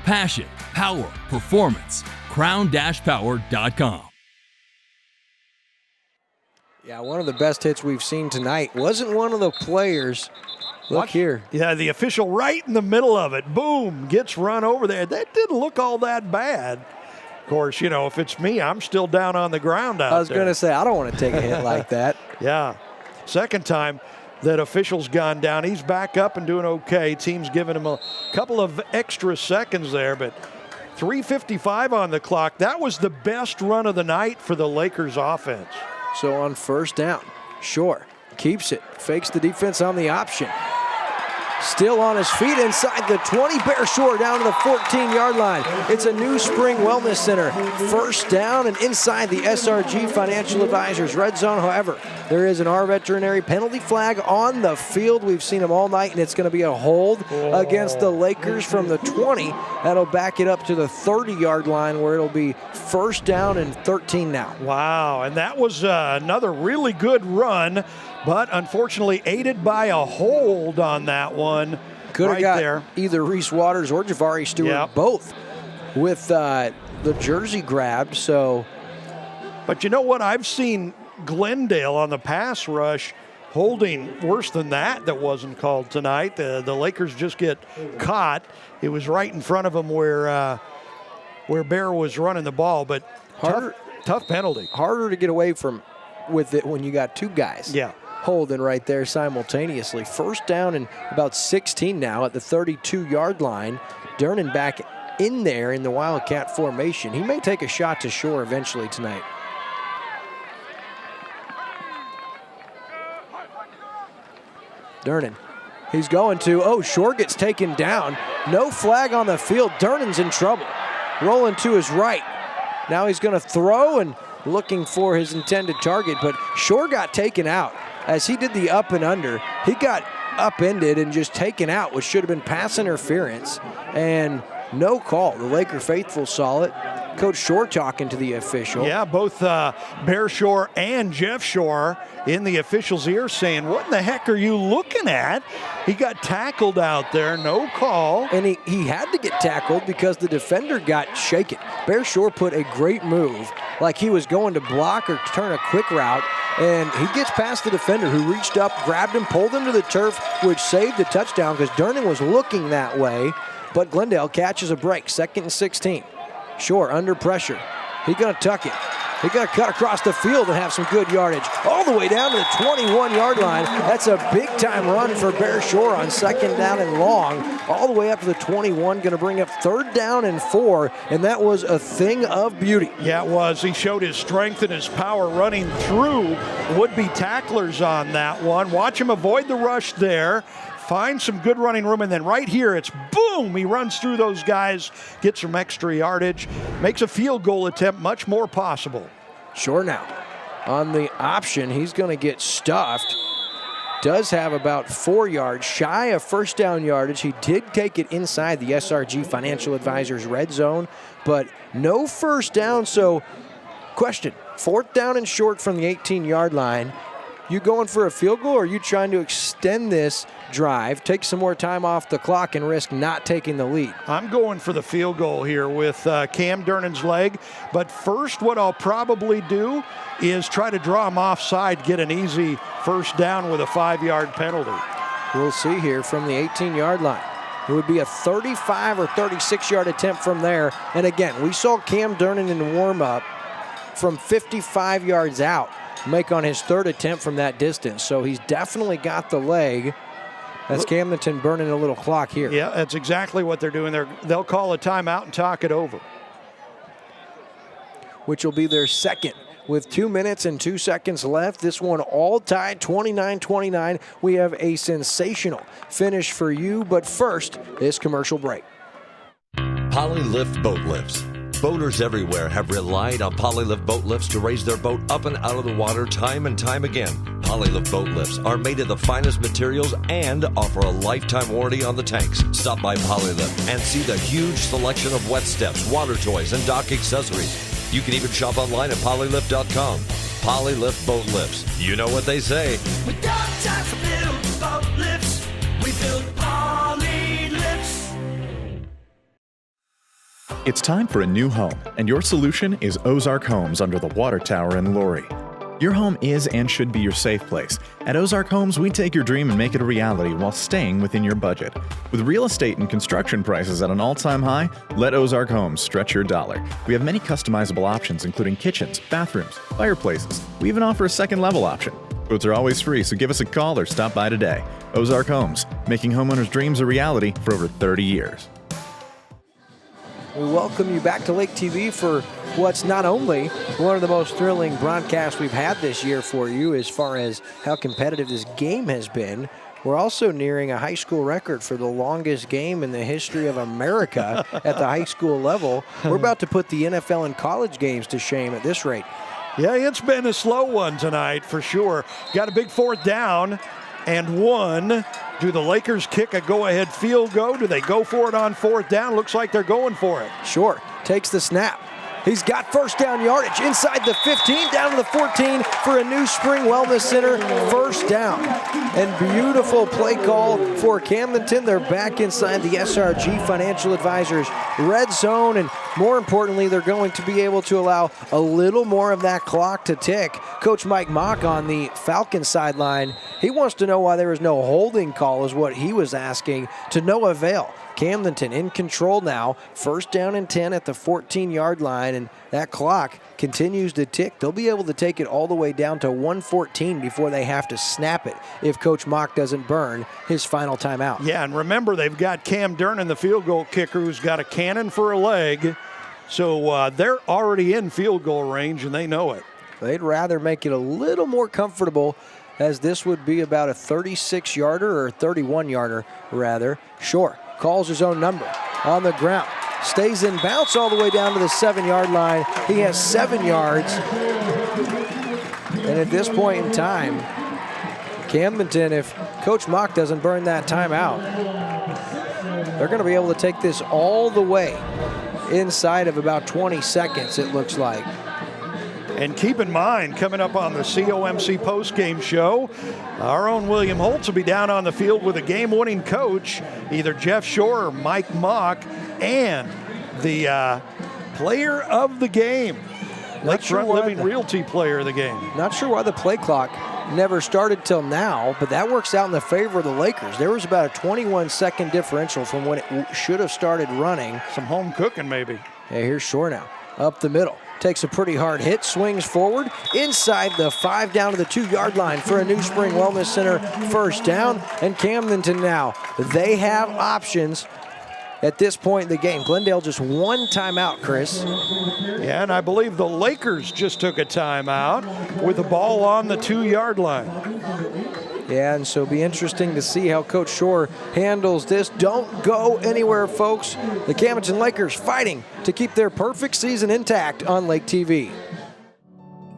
Passion, power, performance. crown-power.com. Yeah, one of the best hits we've seen tonight. Wasn't one of the players. Look here. Yeah, the official right in the middle of it. Boom, gets run over there. That didn't look all that bad. Of course, if it's me, I'm still down on the ground out there. I was going to say, I don't want to take a hit like that. Yeah. 2nd time that official's gone down. He's back up and doing okay. Team's giving him a couple of extra seconds there, but 3:55 on the clock. That was the best run of the night for the Lakers offense. So on 1st down, Shore keeps it, fakes the defense on the option. Still on his feet inside the 20. Bear Shore down to the 14-yard line. It's a New Spring Wellness Center. 1st down and inside the SRG Financial Advisors red zone. However, there is an R veterinary penalty flag on the field. We've seen them all night, and it's going to be a hold against the Lakers from the 20. That'll back it up to the 30-yard line where it'll be 1st down and 13 now. Wow, and that was another really good run, but unfortunately aided by a hold on that one. Could have right got there. Either Reese Waters or Javari Stewart, both with the jersey grabbed. So, but you know what? I've seen Glendale on the pass rush holding worse than that wasn't called tonight. The Lakers just get caught. It was right in front of them where Bear was running the ball, but tough penalty. Harder to get away from with it when you got 2 guys. Yeah. Holding right there simultaneously. 1st down and about 16 now at the 32-yard line. Durnan back in there in the Wildcat formation. He may take a shot to Shore eventually tonight. Durnan. He's going to. Shore gets taken down. No flag on the field. Durnan's in trouble. Rolling to his right. Now he's going to throw and looking for his intended target, but Shore got taken out. As he did the up and under, he got upended and just taken out, which should have been pass interference, and no call. The Laker faithful saw it. Coach Shore talking to the official. Yeah, both Bear Shore and Jeff Shore in the official's ear saying, what in the heck are you looking at? He got tackled out there, no call. And he had to get tackled because the defender got shaken. Bear Shore put a great move, like he was going to block or turn a quick route, and he gets past the defender who reached up, grabbed him, pulled him to the turf, which saved the touchdown because Durnan was looking that way. But Glendale catches a break, 2nd and 16. Shore under pressure. He's going to tuck it. He got to cut across the field and have some good yardage. All the way down to the 21-yard line. That's a big-time run for Bear Shore on 2nd down and long. All the way up to the 21, going to bring up 3rd down and 4, and that was a thing of beauty. Yeah, it was. He showed his strength and his power running through would-be tacklers on that one. Watch him avoid the rush there. Find some good running room, and then right here, it's boom! He runs through those guys, gets some extra yardage, makes a field goal attempt much more possible. Sure now. On the option, he's going to get stuffed. Does have about 4 yards, shy of 1st down yardage. He did take it inside the SRG Financial Advisors red zone, but no 1st down, so question, 4th down and short from the 18-yard line. You going for a field goal, or are you trying to extend this drive, take some more time off the clock, and risk not taking the lead? I'm going for the field goal here with Cam Durnan's leg. But first, what I'll probably do is try to draw him offside, get an easy 1st down with a 5-yard penalty. We'll see here from the 18-yard line. It would be a 35 or 36-yard attempt from there. And again, we saw Cam Durnan in warm-up from 55 yards out make on his 3rd attempt from that distance. So he's definitely got the leg. That's Camdenton burning a little clock here. Yeah, that's exactly what they're doing. They'll call a timeout and talk it over. Which will be their 2nd with 2 minutes and 2 seconds left. This one all tied, 29-29. We have a sensational finish for you, but first, this commercial break. Polylift Boat Lifts. Boaters everywhere have relied on Polylift boat lifts to raise their boat up and out of the water time and time again. Polylift boat lifts are made of the finest materials and offer a lifetime warranty on the tanks. Stop by Polylift and see the huge selection of wet steps, water toys, and dock accessories. You can even shop online at polylift.com. Polylift boat lifts. You know what they say. We don't time for build boat lifts. We build Poly lifts. It's time for a new home, and your solution is Ozark Homes under the water tower in Laurie. Your home is and should be your safe place. At Ozark Homes, we take your dream and make it a reality while staying within your budget. With real estate and construction prices at an all-time high, let Ozark Homes stretch your dollar. We have many customizable options, including kitchens, bathrooms, fireplaces. We even offer a second-level option. Quotes are always free, so give us a call or stop by today. Ozark Homes, making homeowners' dreams a reality for over 30 years. We welcome you back to Lake TV for what's not only one of the most thrilling broadcasts we've had this year for you as far as how competitive this game has been. We're also nearing a high school record for the longest game in the history of America at the high school level. We're about to put the NFL and college games to shame at this rate. Yeah, it's been a slow one tonight for sure. Got a big 4th down and 1. Do the Lakers kick a go-ahead field goal? Do they go for it on 4th down? Looks like they're going for it. Sure. Takes the snap. He's got 1st down yardage inside the 15, down to the 14 for a New Spring Wellness Center 1st down. And beautiful play call for Camdenton. They're back inside the SRG Financial Advisors red zone, and more importantly, they're going to be able to allow a little more of that clock to tick. Coach Mike Mock on the Falcon sideline, he wants to know why there was no holding call is what he was asking, to no avail. Camdenton in control now, 1st down and 10 at the 14-yard line, and that clock continues to tick. They'll be able to take it all the way down to 1:14 before they have to snap it if Coach Mock doesn't burn his final timeout. Yeah, and remember, they've got Cam Durnan, the field goal kicker, who's got a cannon for a leg, so they're already in field goal range, and they know it. They'd rather make it a little more comfortable, as this would be about a 36-yarder or 31-yarder, rather. Short calls his own number on the ground. Stays in bounce all the way down to the 7-yard line. He has 7 yards. And at this point in time, Camdenton, if Coach Mock doesn't burn that timeout, they're going to be able to take this all the way inside of about 20 seconds, it looks like. And keep in mind, coming up on the COMC postgame show, our own William Holtz will be down on the field with a game-winning coach, either Jeff Shore or Mike Mock, and the player of the game, Lakefront Living Realty player of the game. Not sure why the play clock never started till now, but that works out in the favor of the Lakers. There was about a 21-second differential from when it should have started running. Some home cooking, maybe. Hey, here's Shore now, up the middle. takes a pretty hard hit, swings forward, inside the 5, down to the 2-yard line for a New Spring Wellness Center first down. And Camdenton now, they have options at this point in the game. Glendale just one timeout, Chris. Yeah, and I believe the Lakers just took a timeout with the ball on the 2-yard line. Yeah, and so it'll be interesting to see how Coach Shore handles this. Don't go anywhere, folks. The Camdenton Lakers fighting to keep their perfect season intact on Lake TV.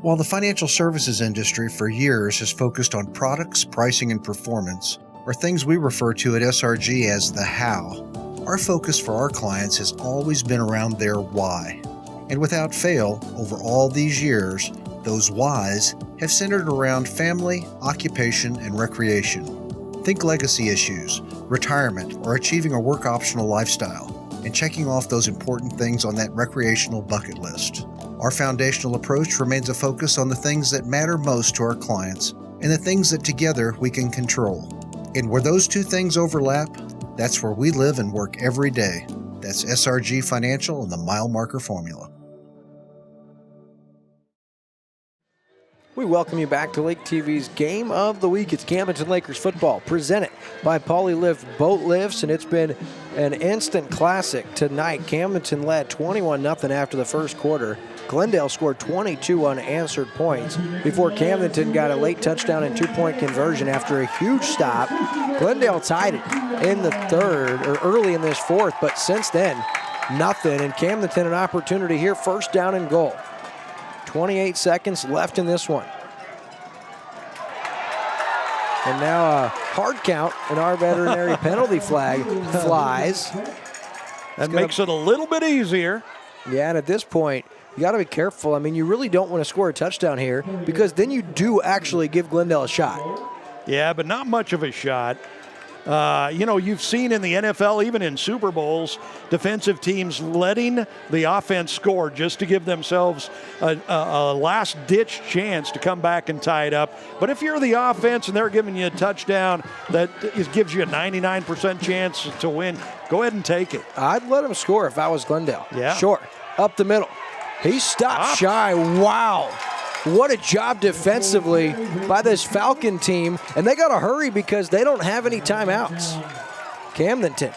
While the financial services industry for years has focused on products, pricing, and performance, or things we refer to at SRG as the how, our focus for our clients has always been around their why. And without fail, over all these years, those whys have centered around family, occupation, and recreation. Think legacy issues, retirement, or achieving a work optional lifestyle, and checking off those important things on that recreational bucket list. Our foundational approach remains a focus on the things that matter most to our clients and the things that together we can control. And where those two things overlap, that's where we live and work every day. That's SRG Financial and the Mile Marker Formula. We welcome you back to Lake TV's Game of the Week. It's Camdenton Lakers football, presented by Polylift Boat Lifts, and it's been an instant classic tonight. Camdenton led 21-0 after the first quarter. Glendale scored 22 unanswered points before Camdenton got a late touchdown and 2-point conversion after a huge stop. Glendale tied it in the third, or early in this fourth, but since then, nothing. And Camdenton an opportunity here, first down and goal. 28 seconds left in this one. And now a hard count, and our veterinary penalty flag flies. That makes it a little bit easier. Yeah, and at this point, you got to be careful. I mean, you really don't want to score a touchdown here because then you do actually give Glendale a shot. Yeah, but not much of a shot. You've seen in the NFL, even in Super Bowls, defensive teams letting the offense score just to give themselves a last-ditch chance to come back and tie it up. But if you're the offense and they're giving you a touchdown that gives you a 99% chance to win, go ahead and take it. I'd let him score if I was Glendale. Yeah. Sure. Up the middle. He stopped shy. Wow. What a job defensively by this Falcon team. And they got to hurry because they don't have any timeouts. Camdenton.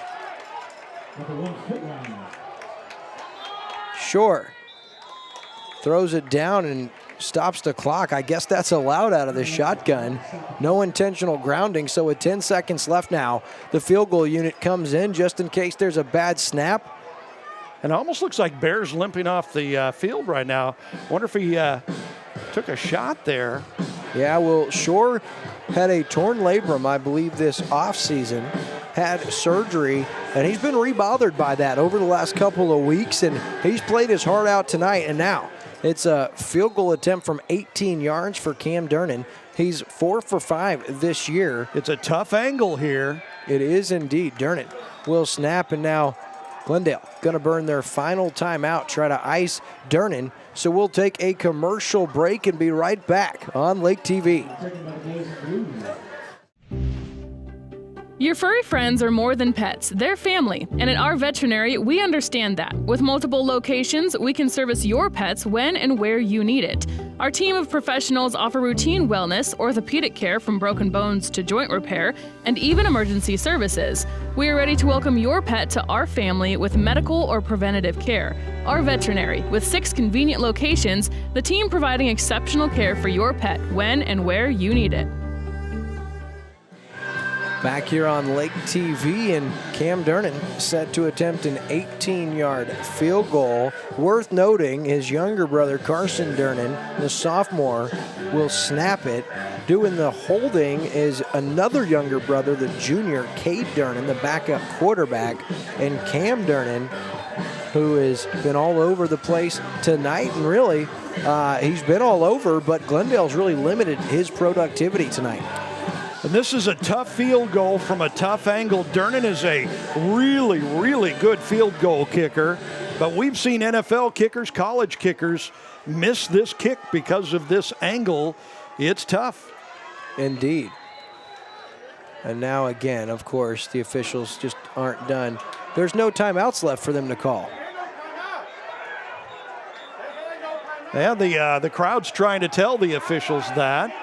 Sure. Throws it down and stops the clock. I guess that's allowed out of the shotgun. No intentional grounding, so with 10 seconds left now, the field goal unit comes in just in case there's a bad snap. And it almost looks like Bear's limping off the field right now. Wonder if he took a shot there. Yeah, well, Shore had a torn labrum, I believe, this offseason, had surgery, and he's been re-bothered by that over the last couple of weeks, and he's played his heart out tonight, and now it's a field goal attempt from 18 yards for Cam Durnan. He's 4 for 5 this year. It's a tough angle here. It is indeed. Durnan will snap, and now Glendale going to burn their final timeout, try to ice Durnan. So we'll take a commercial break and be right back on Lake TV. Your furry friends are more than pets, they're family, and at our veterinary, we understand that. With multiple locations, we can service your pets when and where you need it. Our team of professionals offer routine wellness, orthopedic care from broken bones to joint repair, and even emergency services. We are ready to welcome your pet to our family with medical or preventative care. Our veterinary, with 6 convenient locations, the team providing exceptional care for your pet when and where you need it. Back here on Lake TV, and Cam Durnan set to attempt an 18-yard field goal. Worth noting, his younger brother Carson Durnan, the sophomore, will snap it. Doing the holding is another younger brother, the junior Cade Durnan, the backup quarterback, and Cam Durnan, who has been all over the place tonight, and really, he's been all over, but Glendale's really limited his productivity tonight. And this is a tough field goal from a tough angle. Durnan is a really, really good field goal kicker, but we've seen NFL kickers, college kickers, miss this kick because of this angle. It's tough. Indeed. And now again, of course, the officials just aren't done. There's no timeouts left for them to call. Yeah, the crowd's trying to tell the officials that.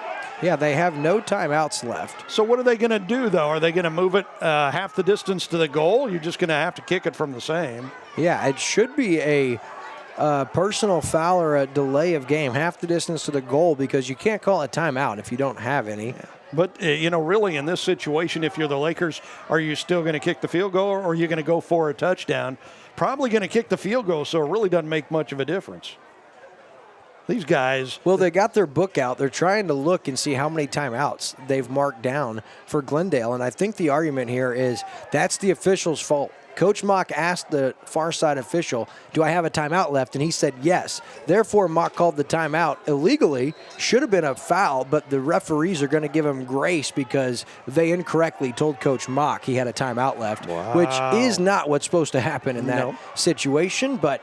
Yeah, they have no timeouts left. So what are they going to do, though? Are they going to move it half the distance to the goal? You're just going to have to kick it from the same. Yeah, it should be a personal foul or a delay of game, half the distance to the goal, because you can't call a timeout if you don't have any. Yeah. But, really in this situation, if you're the Lakers, are you still going to kick the field goal or are you going to go for a touchdown? Probably going to kick the field goal, so it really doesn't make much of a difference. These guys. Well, they got their book out. They're trying to look and see how many timeouts they've marked down for Glendale. And I think the argument here is that's the official's fault. Coach Mock asked the far side official, do I have a timeout left? And he said yes. Therefore, Mock called the timeout illegally. Should have been a foul, but the referees are going to give him grace because they incorrectly told Coach Mock he had a timeout left, which is not what's supposed to happen in that situation. But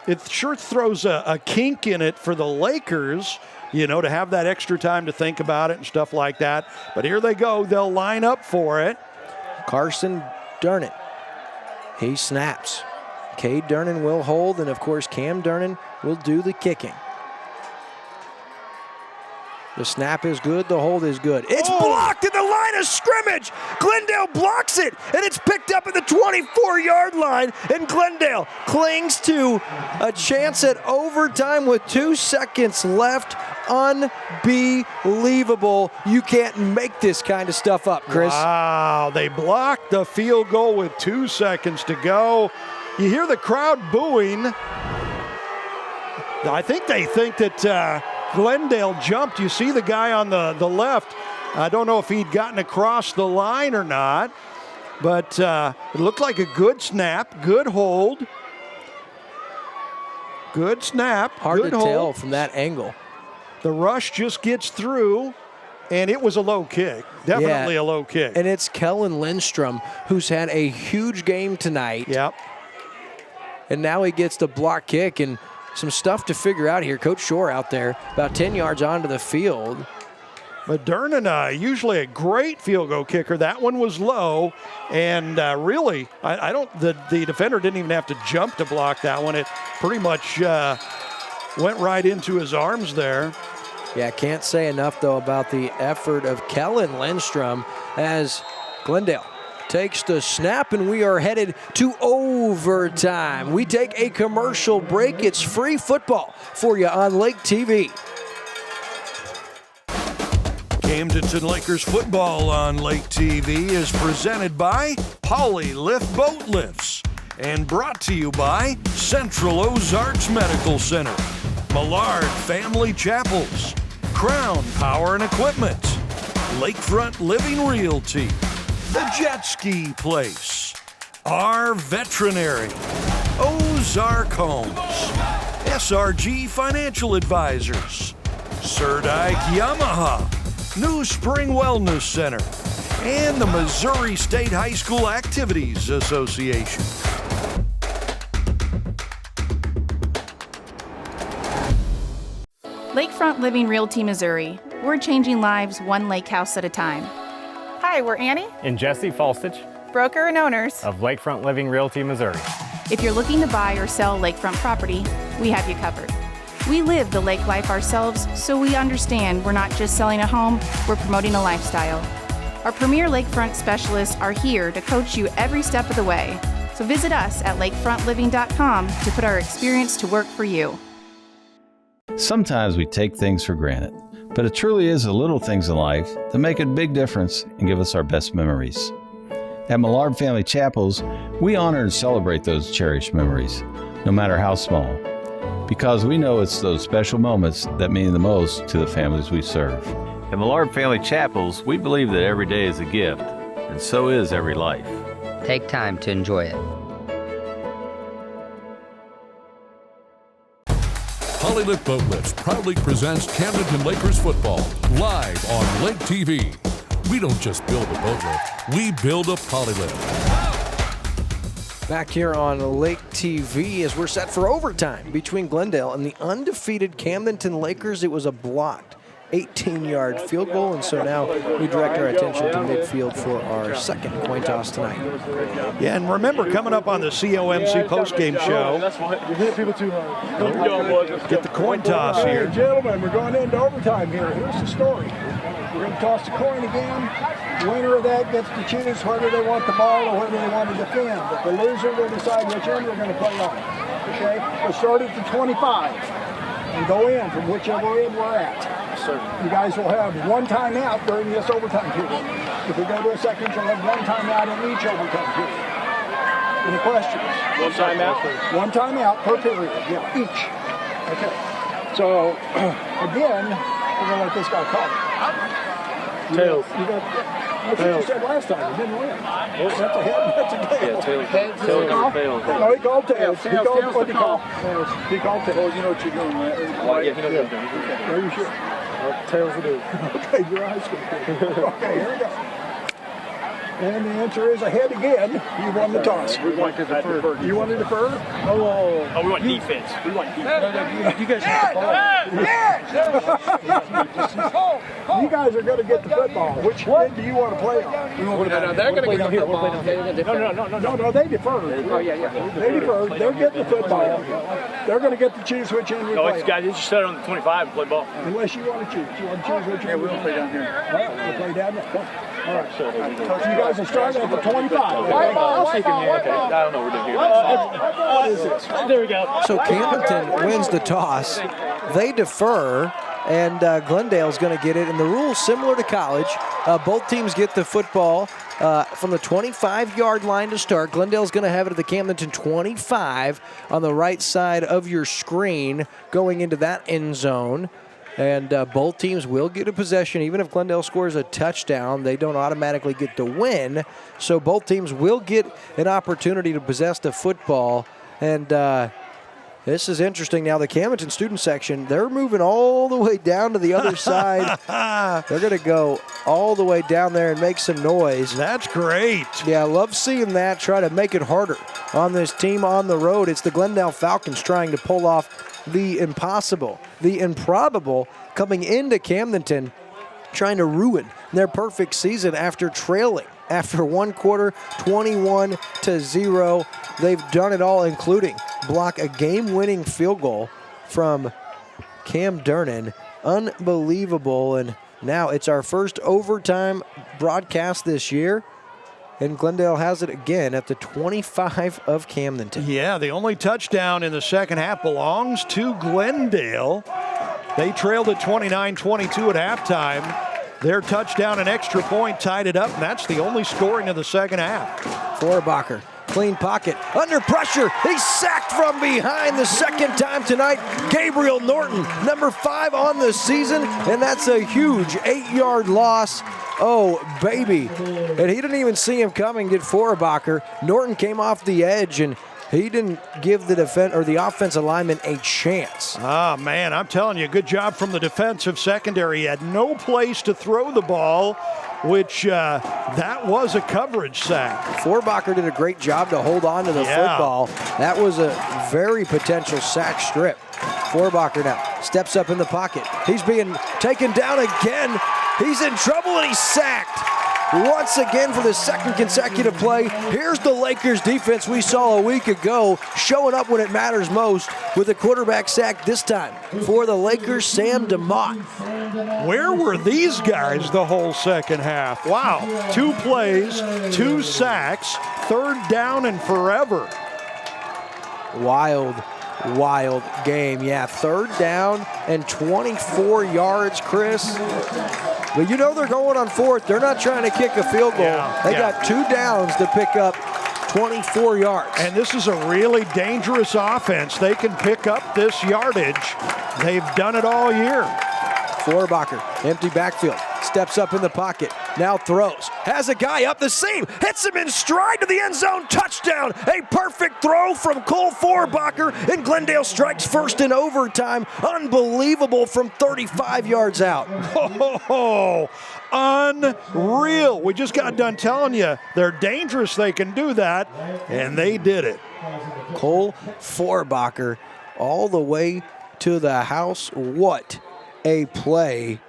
it sure throws a kink in it for the Lakers, to have that extra time to think about it and stuff like that. But here they go. They'll line up for it. Carson Durnan. He snaps. Cade Durnan will hold, and of course Cam Durnan will do the kicking. The snap is good, the hold is good. It's blocked at the line of scrimmage. Glendale blocks it, and it's picked up at the 24-yard line, and Glendale clings to a chance at overtime with 2 seconds left. Unbelievable. You can't make this kind of stuff up, Chris. Wow, they blocked the field goal with 2 seconds to go. You hear the crowd booing. I think they think that Glendale jumped. You see the guy on the left. I don't know if he'd gotten across the line or not, but it looked like a good snap, good hold. Good snap, hard good to hold. tell from that angle. The rush just gets through, and it was a low kick. Definitely a low kick. And it's Kellen Lindstrom, who's had a huge game tonight. Yep. And now he gets the block kick, and some stuff to figure out here. Coach Shore out there, about 10 yards onto the field. But Durnan, usually a great field goal kicker. That one was low, and really, the defender didn't even have to jump to block that one. It pretty much went right into his arms there. Yeah, can't say enough, though, about the effort of Kellen Lindstrom as Glendale takes the snap, and we are headed to overtime. We take a commercial break. It's free football for you on Lake TV. Camdenton Lakers football on Lake TV is presented by Poly Lift Boat Lifts and brought to you by Central Ozarks Medical Center, Millard Family Chapels, Crown Power and Equipment, Lakefront Living Realty, The Jet Ski Place, Our Veterinary, Ozark Homes, SRG Financial Advisors, Surdike Yamaha, New Spring Wellness Center, and the Missouri State High School Activities Association. Lakefront Living Realty, Missouri. We're changing lives one lake house at a time. Hi, we're Annie and Jesse Falstich, broker and owners of Lakefront Living Realty, Missouri. If you're looking to buy or sell lakefront property, we have you covered. We live the lake life ourselves, so we understand we're not just selling a home, we're promoting a lifestyle. Our premier lakefront specialists are here to coach you every step of the way. So visit us at lakefrontliving.com to put our experience to work for you. Sometimes we take things for granted, but it truly is the little things in life that make a big difference and give us our best memories. At Millard Family Chapels, we honor and celebrate those cherished memories, no matter how small, because we know it's those special moments that mean the most to the families we serve. At Millard Family Chapels, we believe that every day is a gift, and so is every life. Take time to enjoy it. Poly Lift Boat Lifts proudly presents Camdenton Lakers football live on Lake TV. We don't just build a boat lift, we build a poly lift. Back here on Lake TV as we're set for overtime between Glendale and the undefeated Camdenton Lakers. It was a blocked 18-yard field goal, and so now we direct our attention to midfield for our second coin toss tonight. Yeah, and remember, coming up on the COMC postgame show, You hit people too hard. get the coin toss here. Hey, gentlemen, we're going into overtime here. Here's the story. We're going to toss the coin again. The winner of that gets to choose whether they want the ball or whether they want to defend. But the loser will decide which end we're going to play on. Okay? We'll start at the 25 and go in from whichever end we're at. You guys will have one timeout during this overtime period. If we go to a second, you'll have one timeout in each overtime period. Any questions? One timeout? One timeout per period, yeah, each. Okay. So, again, we're going to let this guy call it. Tails. That's what you said last time. You didn't win. That's a head, that's a tail. Yeah, tails never fails. No, he called tails. What did he call? He called tails. Oh, you know what you're doing, right? Yeah, he knows what he's doing. Are you sure? Tails it is. Okay, you're a high school kid. Okay, here we go. And the answer is ahead again. You won the toss. We want to defer. You want to defer? Oh, we want defense. We want defense. You guys have the ball. You guys are going to get the football. Which end do you want to play on? They're going to get the football. No, they deferred. Oh, yeah. They deferred. They're getting the football. They're going to get to choose which end we No, play it's guys, you just set on the 25 and play ball. Unless you want to choose. You want to choose which end? Yeah, we're going to play down here. All right, we'll play down there. Come. All right. So you guys will start at the 25. I'll stick in here. Okay. I don't know what we're doing here. What is this? There we go. So Camdenton wins the toss. They defer, and Glendale's going to get it. And the rule's similar to college. Both teams get the football from the 25-yard line to start. Glendale's going to have it at the Camdenton 25 on the right side of your screen going into that end zone. And both teams will get a possession. Even if Glendale scores a touchdown, they don't automatically get the win. So both teams will get an opportunity to possess the football. And this is interesting. Now, the Camdenton student section, they're moving all the way down to the other side. They're going to go all the way down there and make some noise. That's great. Yeah, I love seeing that. Try to make it harder on this team on the road. It's the Glendale Falcons trying to pull off the impossible, the improbable, coming into Camdenton, trying to ruin their perfect season after trailing. After one quarter, 21-0. They've done it all, including block a game-winning field goal from Camdenton. Unbelievable. And now it's our first overtime broadcast this year. And Glendale has it again at the 25 of Camdenton. Yeah, the only touchdown in the second half belongs to Glendale. They trailed at 29-22 at halftime. Their touchdown and extra point tied it up, and that's the only scoring of the second half. Vorbacher, clean pocket, under pressure. He's sacked from behind the second time tonight. Gabriel Norton, number 5 on the season, and that's a huge 8-yard loss. Oh, baby. And he didn't even see him coming, did Vorbacher. Norton came off the edge, and he didn't give the offensive lineman a chance. Ah, man, I'm telling you, good job from the defensive secondary. He had no place to throw the ball, which that was a coverage sack. Vorbacher did a great job to hold on to the football. That was a very potential sack strip. Vorbacher now steps up in the pocket. He's being taken down again. He's in trouble and he's sacked. Once again for the second consecutive play. Here's the Lakers defense we saw a week ago, showing up when it matters most with a quarterback sack this time for the Lakers, Sam DeMott. Where were these guys the whole second half? Wow, 2 plays, 2 sacks, 3rd down and forever. Wild game. Yeah, 3rd down and 24 yards, Chris. But you know they're going on 4th. They're not trying to kick a field goal. They got 2 downs to pick up 24 yards. And this is a really dangerous offense. They can pick up this yardage. They've done it all year. Vorbacher, empty backfield, steps up in the pocket, now throws, has a guy up the seam, hits him in stride to the end zone, touchdown, a perfect throw from Cole Vorbacher, and Glendale strikes first in overtime. Unbelievable from 35 yards out. Oh, unreal. We just got done telling you they're dangerous, they can do that, and they did it. Cole Vorbacher all the way to the house. What a play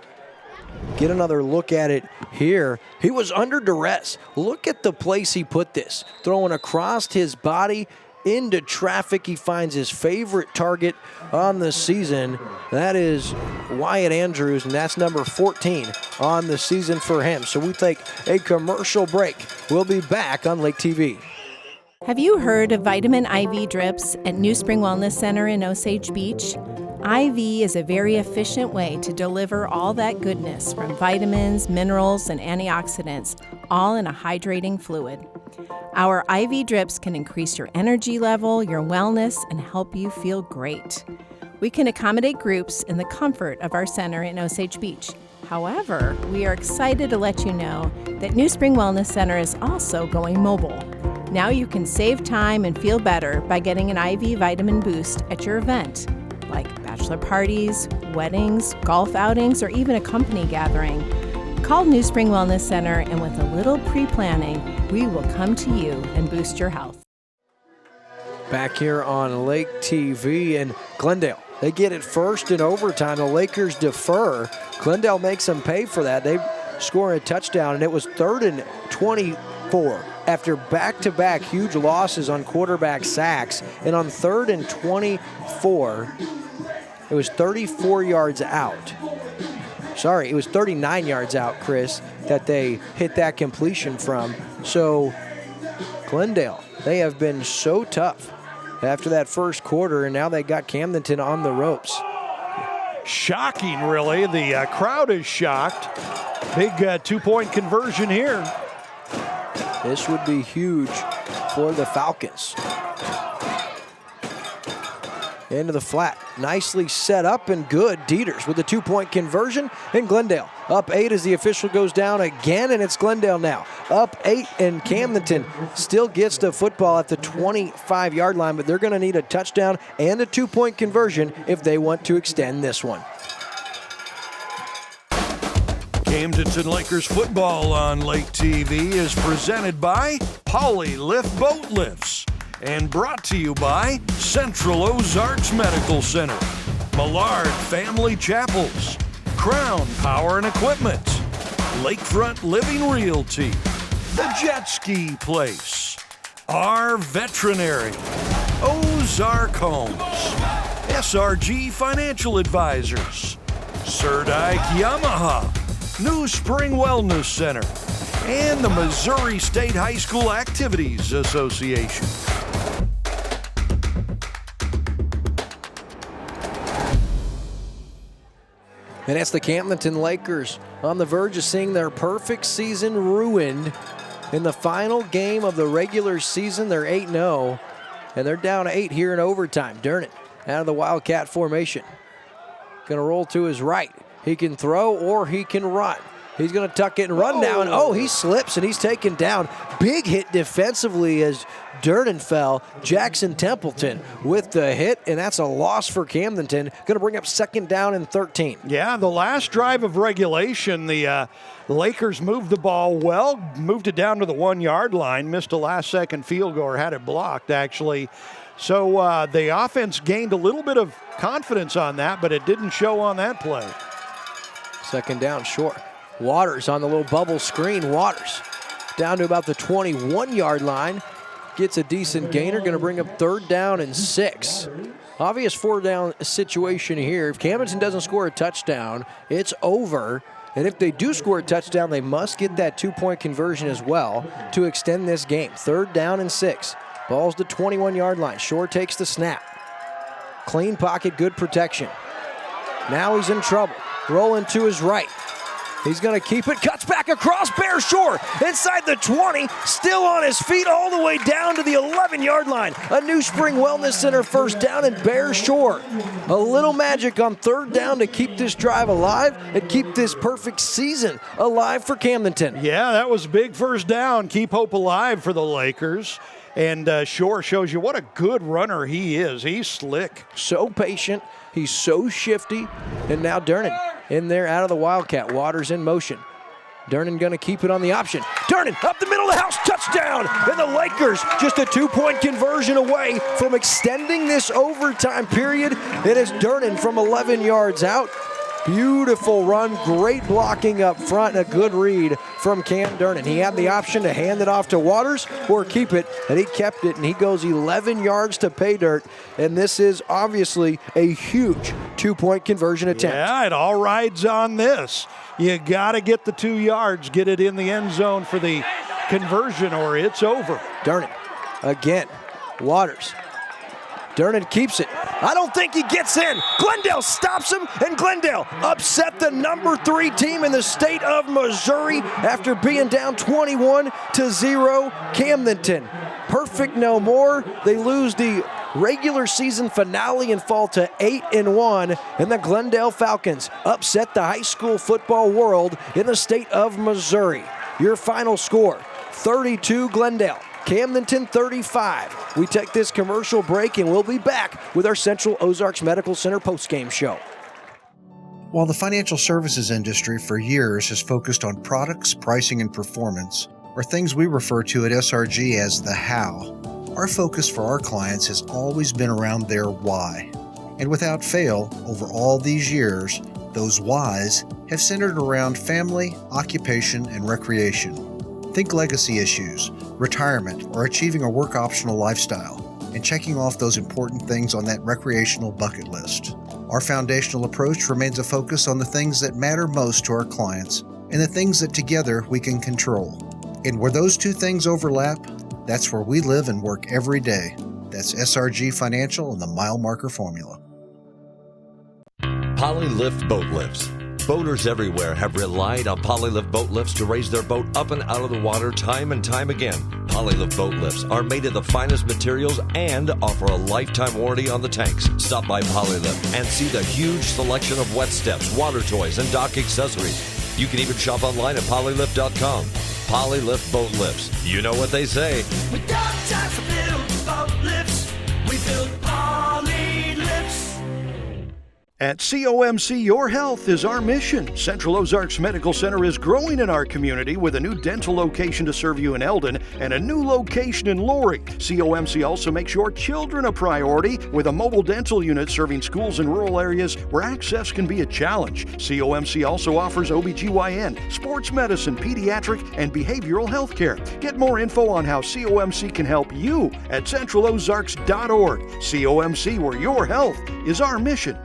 Get another look at it here. He was under duress. Look at the place he put this. Throwing across his body into traffic. He finds his favorite target on the season. That is Wyatt Andrews, and that's number 14 on the season for him. So we take a commercial break. We'll be back on Lake TV. Have you heard of vitamin IV drips at New Spring Wellness Center in Osage Beach? IV is a very efficient way to deliver all that goodness from vitamins, minerals, and antioxidants, all in a hydrating fluid. Our IV drips can increase your energy level, your wellness, and help you feel great. We can accommodate groups in the comfort of our center in Osage Beach. However, we are excited to let you know that New Spring Wellness Center is also going mobile. Now you can save time and feel better by getting an IV vitamin boost at your event, like bachelor parties, weddings, golf outings, or even a company gathering. Call New Spring Wellness Center, and with a little pre-planning, we will come to you and boost your health. Back here on Lake TV, and Glendale, they get it first in overtime. The Lakers defer. Glendale makes them pay for that. They score a touchdown, and it was 3rd and 24 after back-to-back huge losses on quarterback sacks. And on 3rd and 24, it was 34 yards out. Sorry, it was 39 yards out, Chris, that they hit that completion from. So Glendale, they have been so tough after that first quarter, and now they got Camdenton on the ropes. Shocking, really. The crowd is shocked. Big 2-point conversion here. This would be huge for the Falcons. Into the flat. Nicely set up and good. Dieters with the 2-point conversion, and Glendale up 8 as the official goes down again, and it's Glendale now up 8, and Camdenton still gets the football at the 25-yard line, but they're going to need a touchdown and a 2-point conversion if they want to extend this one. Camdenton Lakers football on Lake TV is presented by Poly Lift Boat Lifts and brought to you by Central Ozarks Medical Center, Millard Family Chapels, Crown Power and Equipment, Lakefront Living Realty, The Jet Ski Place, Our Veterinary, Ozark Homes, SRG Financial Advisors, Surdike Yamaha, New Spring Wellness Center, and the Missouri State High School Activities Association. And it's the Camdenton Lakers on the verge of seeing their perfect season ruined in the final game of the regular season. They're 8-0, and they're down 8 here in overtime. Dernan out of the Wildcat formation. Going to roll to his right. He can throw or he can run. He's going to tuck it and run now, and he slips and he's taken down. Big hit defensively as Dernan fell. Jackson Templeton with the hit, and that's a loss for Camdenton. Going to bring up 2nd down and 13. Yeah, the last drive of regulation, the Lakers moved the ball well, moved it down to the 1-yard line, missed a last-second field goal, or had it blocked, actually. So the offense gained a little bit of confidence on that, but it didn't show on that play. 2nd down short. Waters on the little bubble screen. Waters down to about the 21-yard line. Gets a decent gainer. Going to bring up 3rd down and 6. Obvious 4-down situation here. If Camdenton doesn't score a touchdown, it's over. And if they do score a touchdown, they must get that 2-point conversion as well to extend this game. 3rd down and 6. Ball's the 21-yard line. Shore takes the snap. Clean pocket, good protection. Now he's in trouble. Rolling to his right. He's going to keep it, cuts back across Bear Shore, inside the 20, still on his feet all the way down to the 11-yard line. A New Spring Wellness Center 1st down and Bear Shore. A little magic on 3rd down to keep this drive alive and keep this perfect season alive for Camdenton. Yeah, that was a big 1st down. Keep hope alive for the Lakers. And Shore shows you what a good runner he is. He's slick. So patient. He's so shifty. And now Dernan in there out of the Wildcat. Waters in motion. Dernan going to keep it on the option. Dernan up the middle of the house. Touchdown. And the Lakers just a 2-point conversion away from extending this overtime period. It is Dernan from 11 yards out. Beautiful run, great blocking up front, and a good read from Camdenton. He had the option to hand it off to Waters or keep it, and he kept it, and he goes 11 yards to pay dirt. And this is obviously a huge two-point conversion attempt. Yeah, it all rides on this. You got to get the 2 yards, get it in the end zone for the conversion, or it's over. Durnan again. Waters. Durnan keeps it. I don't think he gets in. Glendale stops him, and Glendale upset the number 3 team in the state of Missouri after being down 21-0. Camdenton, perfect no more. They lose the regular season finale and fall to 8-1, and the Glendale Falcons upset the high school football world in the state of Missouri. Your final score, 32 Glendale, Camdenton 35. We take this commercial break, and we'll be back with our Central Ozarks Medical Center postgame show. While the financial services industry for years has focused on products, pricing, and performance, or things we refer to at SRG as the how, our focus for our clients has always been around their why. And without fail, over all these years, those whys have centered around family, occupation, and recreation. Think legacy issues, retirement, or achieving a work optional lifestyle, and checking off those important things on that recreational bucket list. Our foundational approach remains a focus on the things that matter most to our clients and the things that together we can control. And where those two things overlap, that's where we live and work every day. That's SRG Financial and the mile marker formula. Polylift Boat Lifts. Boaters everywhere have relied on Polylift boat lifts to raise their boat up and out of the water time and time again. Polylift boat lifts are made of the finest materials and offer a lifetime warranty on the tanks. Stop by Polylift and see the huge selection of wet steps, water toys, and dock accessories. You can even shop online at polylift.com. Polylift boat lifts. You know what they say. We got time to build boat lifts. We build Poly lifts. At COMC, your health is our mission. Central Ozarks Medical Center is growing in our community with a new dental location to serve you in Eldon and a new location in Laurie. COMC also makes your children a priority with a mobile dental unit serving schools in rural areas where access can be a challenge. COMC also offers OBGYN, sports medicine, pediatric, and behavioral health care. Get more info on how COMC can help you at centralozarks.org. COMC, where your health is our mission.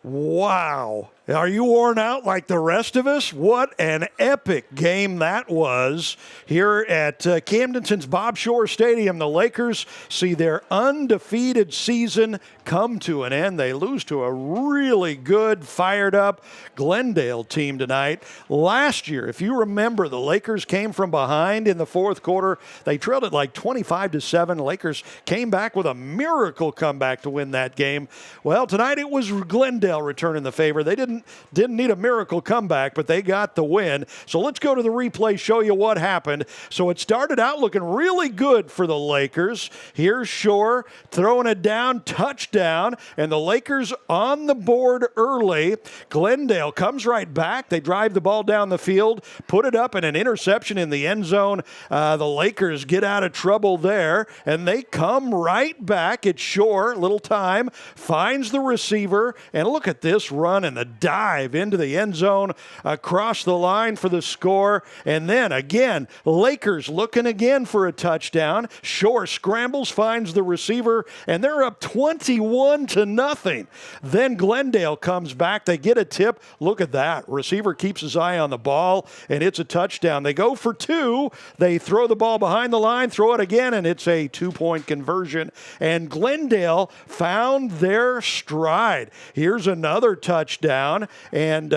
Wow. Are you worn out like the rest of us? What an epic game that was here at Camdenton's Bob Shore Stadium. The Lakers see their undefeated season come to an end. They lose to a really good, fired-up Glendale team tonight. Last year, if you remember, the Lakers came from behind in the fourth quarter. They trailed it like 25-7. Lakers came back with a miracle comeback to win that game. Well, tonight it was Glendale returning the favor. They didn't need a miracle comeback, but they got the win. So let's go to the replay, show you what happened. So it started out looking really good for the Lakers. Here's Shore throwing it down, touchdown, and the Lakers on the board early. Glendale comes right back. They drive the ball down the field, put it up in an interception in the end zone. The Lakers get out of trouble there, and they come right back. It's Shore, little time, finds the receiver, and look at this run and the dive into the end zone, across the line for the score. And then again, Lakers looking again for a touchdown. Shore scrambles, finds the receiver, and they're up 21-0. Then Glendale comes back. They get a tip. Look at that. Receiver keeps his eye on the ball, and it's a touchdown. They go for two. They throw the ball behind the line, throw it again, and it's a two-point conversion. And Glendale found their stride. Here's another touchdown. And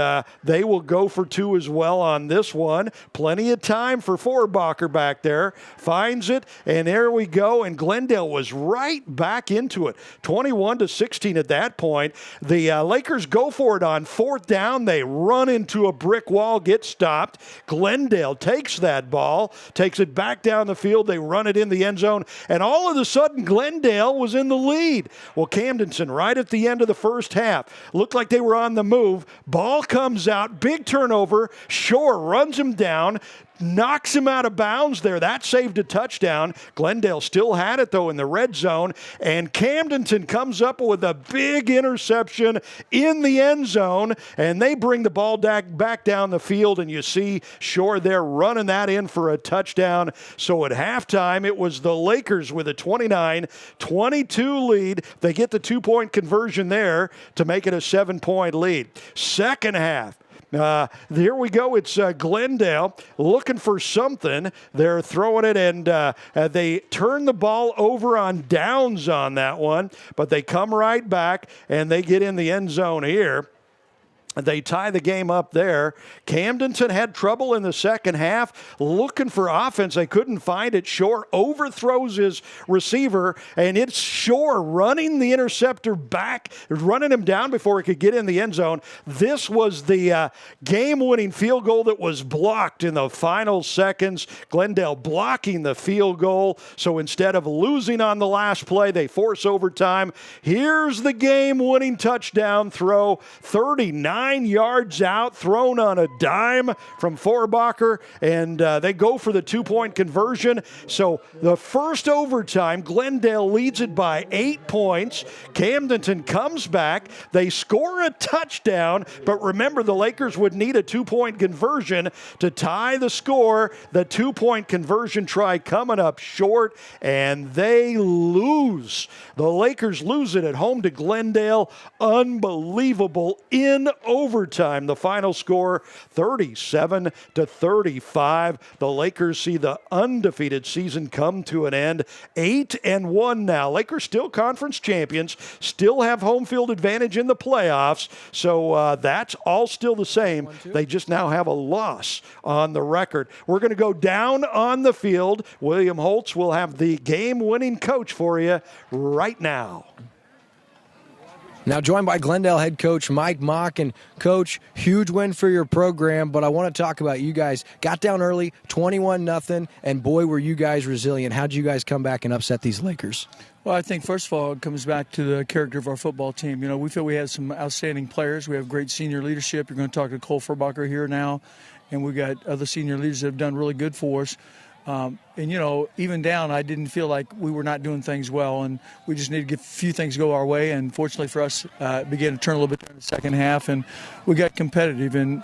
they will go for two as well on this one. Plenty of time for Forbacher back there. Finds it, and there we go. And Glendale was right back into it. 21-16 at that point. The Lakers go for it on fourth down. They run into a brick wall, get stopped. Glendale takes that ball, takes it back down the field. They run it in the end zone. And all of a sudden, Glendale was in the lead. Well, Camdenton, right at the end of the first half, looked like they were on the move. Ball comes out, big turnover. Shore runs him down. knocks him out of bounds there. That saved a touchdown. Glendale still had it, though, in the red zone. And Camdenton comes up with a big interception in the end zone, and they bring the ball back down the field, and you see Shore there running that in for a touchdown. So at halftime, it was the Lakers with a 29-22 lead. They get the 2-point conversion there to make it a 7-point lead. Second half. Here we go. It's Glendale looking for something. They're throwing it, and they turn the ball over on downs on that one, but they come right back, and they get in the end zone here. They tie the game up there. Camdenton had trouble in the second half looking for offense. They couldn't find it. Shore overthrows his receiver, and it's Shore running the interceptor back, running him down before he could get in the end zone. This was the game-winning field goal that was blocked in the final seconds. Glendale blocking the field goal. So instead of losing on the last play, they force overtime. Here's the game-winning touchdown throw, 39 yards out, thrown on a dime from Forbacher, and they go for the 2-point conversion. So the first overtime, Glendale leads it by 8 points. Camdenton comes back. They score a touchdown, but remember, the Lakers would need a 2-point conversion to tie the score. The 2-point conversion try coming up short, and they lose. The Lakers lose it at home to Glendale. Unbelievable in overtime. The final score, 37-35. The Lakers see the undefeated season come to an end. 8-1 now. Lakers still conference champions, still have home field advantage in the playoffs. So that's all still the same. They just now have a loss on the record. We're going to go down on the field. William Holtz will have the game-winning coach for you right now. Now joined by Glendale head coach Mike Mock. And coach, huge win for your program, but I want to talk about you guys. Got down early, 21-0, and boy, were you guys resilient. How'd you guys come back and upset these Lakers? Well, I think, first of all, it comes back to the character of our football team. You know, we feel we have some outstanding players. We have great senior leadership. You're going to talk to Cole Forbacher here now, and we've got other senior leaders that have done really good for us. And, you know, even down, I didn't feel like we were not doing things well, and we just needed to get a few things go our way. And fortunately for us, it began to turn a little bit in the second half, and we got competitive. And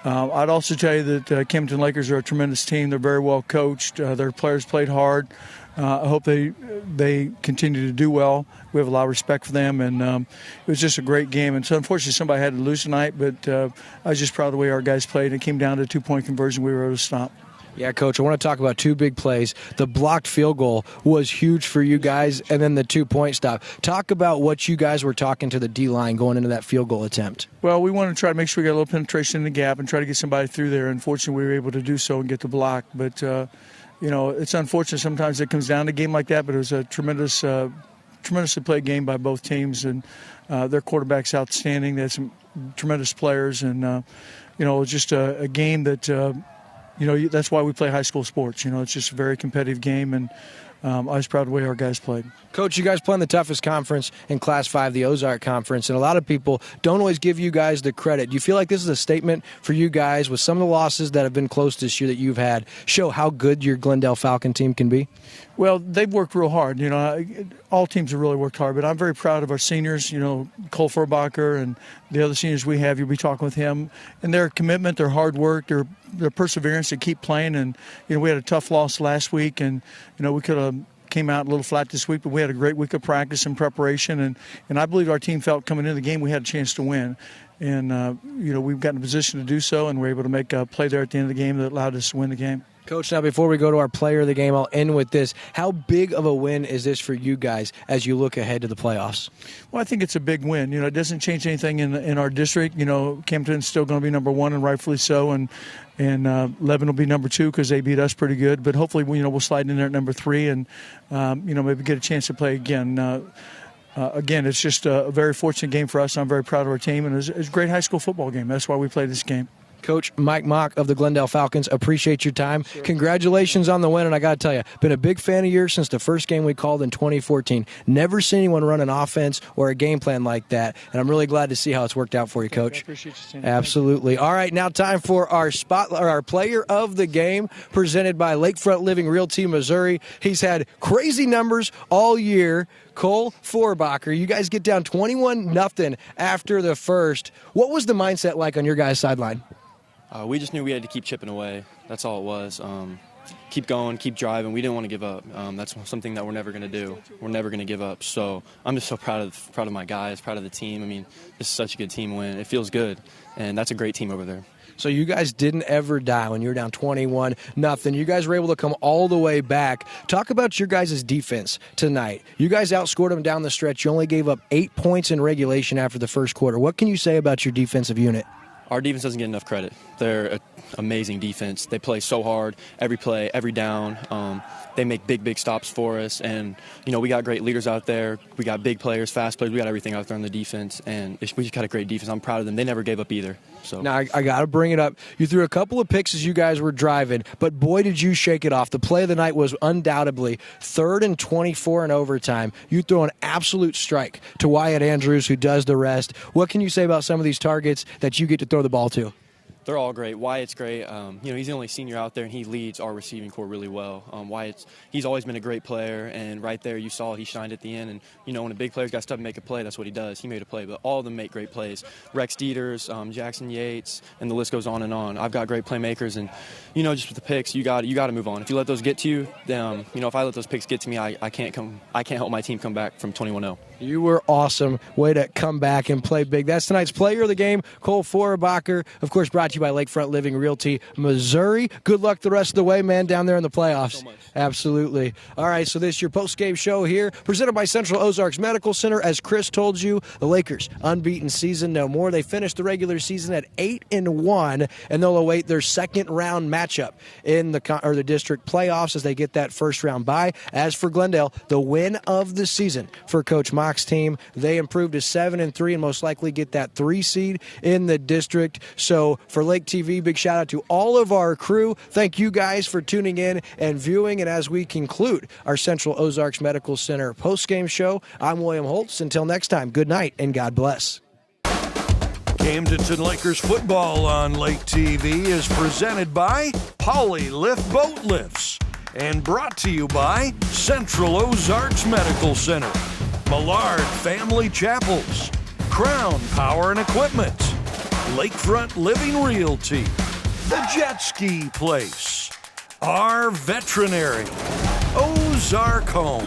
I'd also tell you that Camdenton Lakers are a tremendous team. They're very well coached. Their players played hard. I hope they continue to do well. We have a lot of respect for them, and it was just a great game. And so, unfortunately, somebody had to lose tonight, but I was just proud of the way our guys played. It came down to a 2-point conversion. We were able to stop. Yeah, Coach, I want to talk about two big plays. The blocked field goal was huge for you guys, and then the 2-point stop. Talk about what you guys were talking to the D-line going into that field goal attempt. Well, we wanted to try to make sure we got a little penetration in the gap and try to get somebody through there. Unfortunately, we were able to do so and get the block. But, you know, it's unfortunate sometimes it comes down to a game like that, but it was a tremendously played game by both teams, and their quarterback's outstanding. They had some tremendous players, and, you know, it was just a game that you know, that's why we play high school sports. You know, it's just a very competitive game, and I was proud of the way our guys played. Coach, you guys play in the toughest conference in Class 5, the Ozark Conference, and a lot of people don't always give you guys the credit. Do you feel like this is a statement for you guys with some of the losses that have been close this year that you've had, show how good your Glendale Falcon team can be? Well, they've worked real hard. You know, all teams have really worked hard, but I'm very proud of our seniors, you know, Cole Forbacher and the other seniors we have. You'll be talking with him. And their commitment, their hard work, their perseverance to keep playing. And, you know, we had a tough loss last week, and, you know, we could have came out a little flat this week, but we had a great week of practice and preparation, and I believe our team felt coming into the game we had a chance to win. And, you know, we've gotten in a position to do so, and we're able to make a play there at the end of the game that allowed us to win the game. Coach, now before we go to our player of the game, I'll end with this. How big of a win is this for you guys as you look ahead to the playoffs? Well, I think it's a big win. You know, it doesn't change anything in our district. You know, Camdenton's still going to be number 1, and rightfully so, and Lebanon will be number 2 because they beat us pretty good. But hopefully, you know, we'll slide in there at number 3 and, you know, maybe get a chance to play again. Again, it's just a very fortunate game for us. I'm very proud of our team, and it's a great high school football game. That's why we play this game. Coach Mike Mock of the Glendale Falcons, appreciate your time. Sure. Congratulations on the win, and I got to tell you, been a big fan of yours since the first game we called in 2014. Never seen anyone run an offense or a game plan like that, and I'm really glad to see how it's worked out for you, Coach. I appreciate you saying Absolutely. All right, now time for our our player of the game, presented by Lakefront Living Realty Missouri. He's had crazy numbers all year. Cole Forbacher, you guys get down 21-0 after the first. What was the mindset like on your guys' sideline? We just knew we had to keep chipping away. That's all it was. Keep going, keep driving. We didn't want to give up. That's something that we're never going to do. We're never going to give up. So I'm just so proud of my guys, proud of the team. I mean, this is such a good team win. It feels good, and that's a great team over there. So you guys didn't ever die when you were down 21-0. You guys were able to come all the way back. Talk about your guys' defense tonight. You guys outscored them down the stretch. You only gave up 8 points in regulation after the first quarter. What can you say about your defensive unit? Our defense doesn't get enough credit. They're an amazing defense. They play so hard, every play, every down. They make big stops for us. And, we got great leaders out there. We got big players, fast players. We got everything out there on the defense. And we just got a great defense. I'm proud of them. They never gave up either. So now I got to bring it up. You threw a couple of picks as you guys were driving, but boy, did you shake it off. The play of the night was undoubtedly 3rd and 24 in overtime. You throw an absolute strike to Wyatt Andrews, who does the rest. What can you say about some of these targets that you get to throw the ball to? They're all great. Wyatt's great. He's the only senior out there, and he leads our receiving corps really well. He's always been a great player, and right there you saw he shined at the end. And, when a big player's got stuff to make a play, that's what he does. He made a play, but all of them make great plays. Rex Dieters, Jackson Yates, and the list goes on and on. I've got great playmakers, and, just with the picks, you got to move on. If you let those get to you, then, if I let those picks get to me, I can't help my team come back from 21-0. You were awesome. Way to come back and play big. That's tonight's player of the game, Cole Forbacher, of course, brought to you by Lakefront Living Realty Missouri. Good luck the rest of the way, man, down there in the playoffs. So much. Absolutely. All right, so this is your post-game show here, presented by Central Ozarks Medical Center. As Chris told you, the Lakers, unbeaten season no more. They finished the regular season at 8-1, and they'll await their second-round matchup in the district playoffs as they get that first-round bye. As for Glendale, the win of the season for Coach Mock's team. They improved to 7-3 and most likely get that 3 seed in the district. So for Lake TV, big shout out to all of our crew. Thank you guys for tuning in and viewing. And as we conclude our Central Ozarks Medical Center post-game show, I'm William Holtz. Until next time, good night and God bless. Camdenton Lakers football on Lake TV is presented by Poly Lift Boat Lifts and brought to you by Central Ozarks Medical Center, Millard Family Chapels, Crown Power and Equipment, Lakefront Living Realty, The Jet Ski Place, Our Veterinary, Ozark Homes,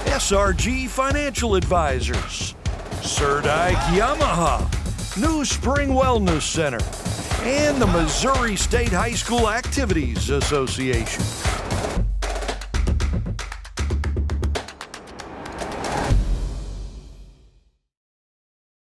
SRG Financial Advisors, Sir Dyke Yamaha, New Spring Wellness Center, and the Missouri State High School Activities Association.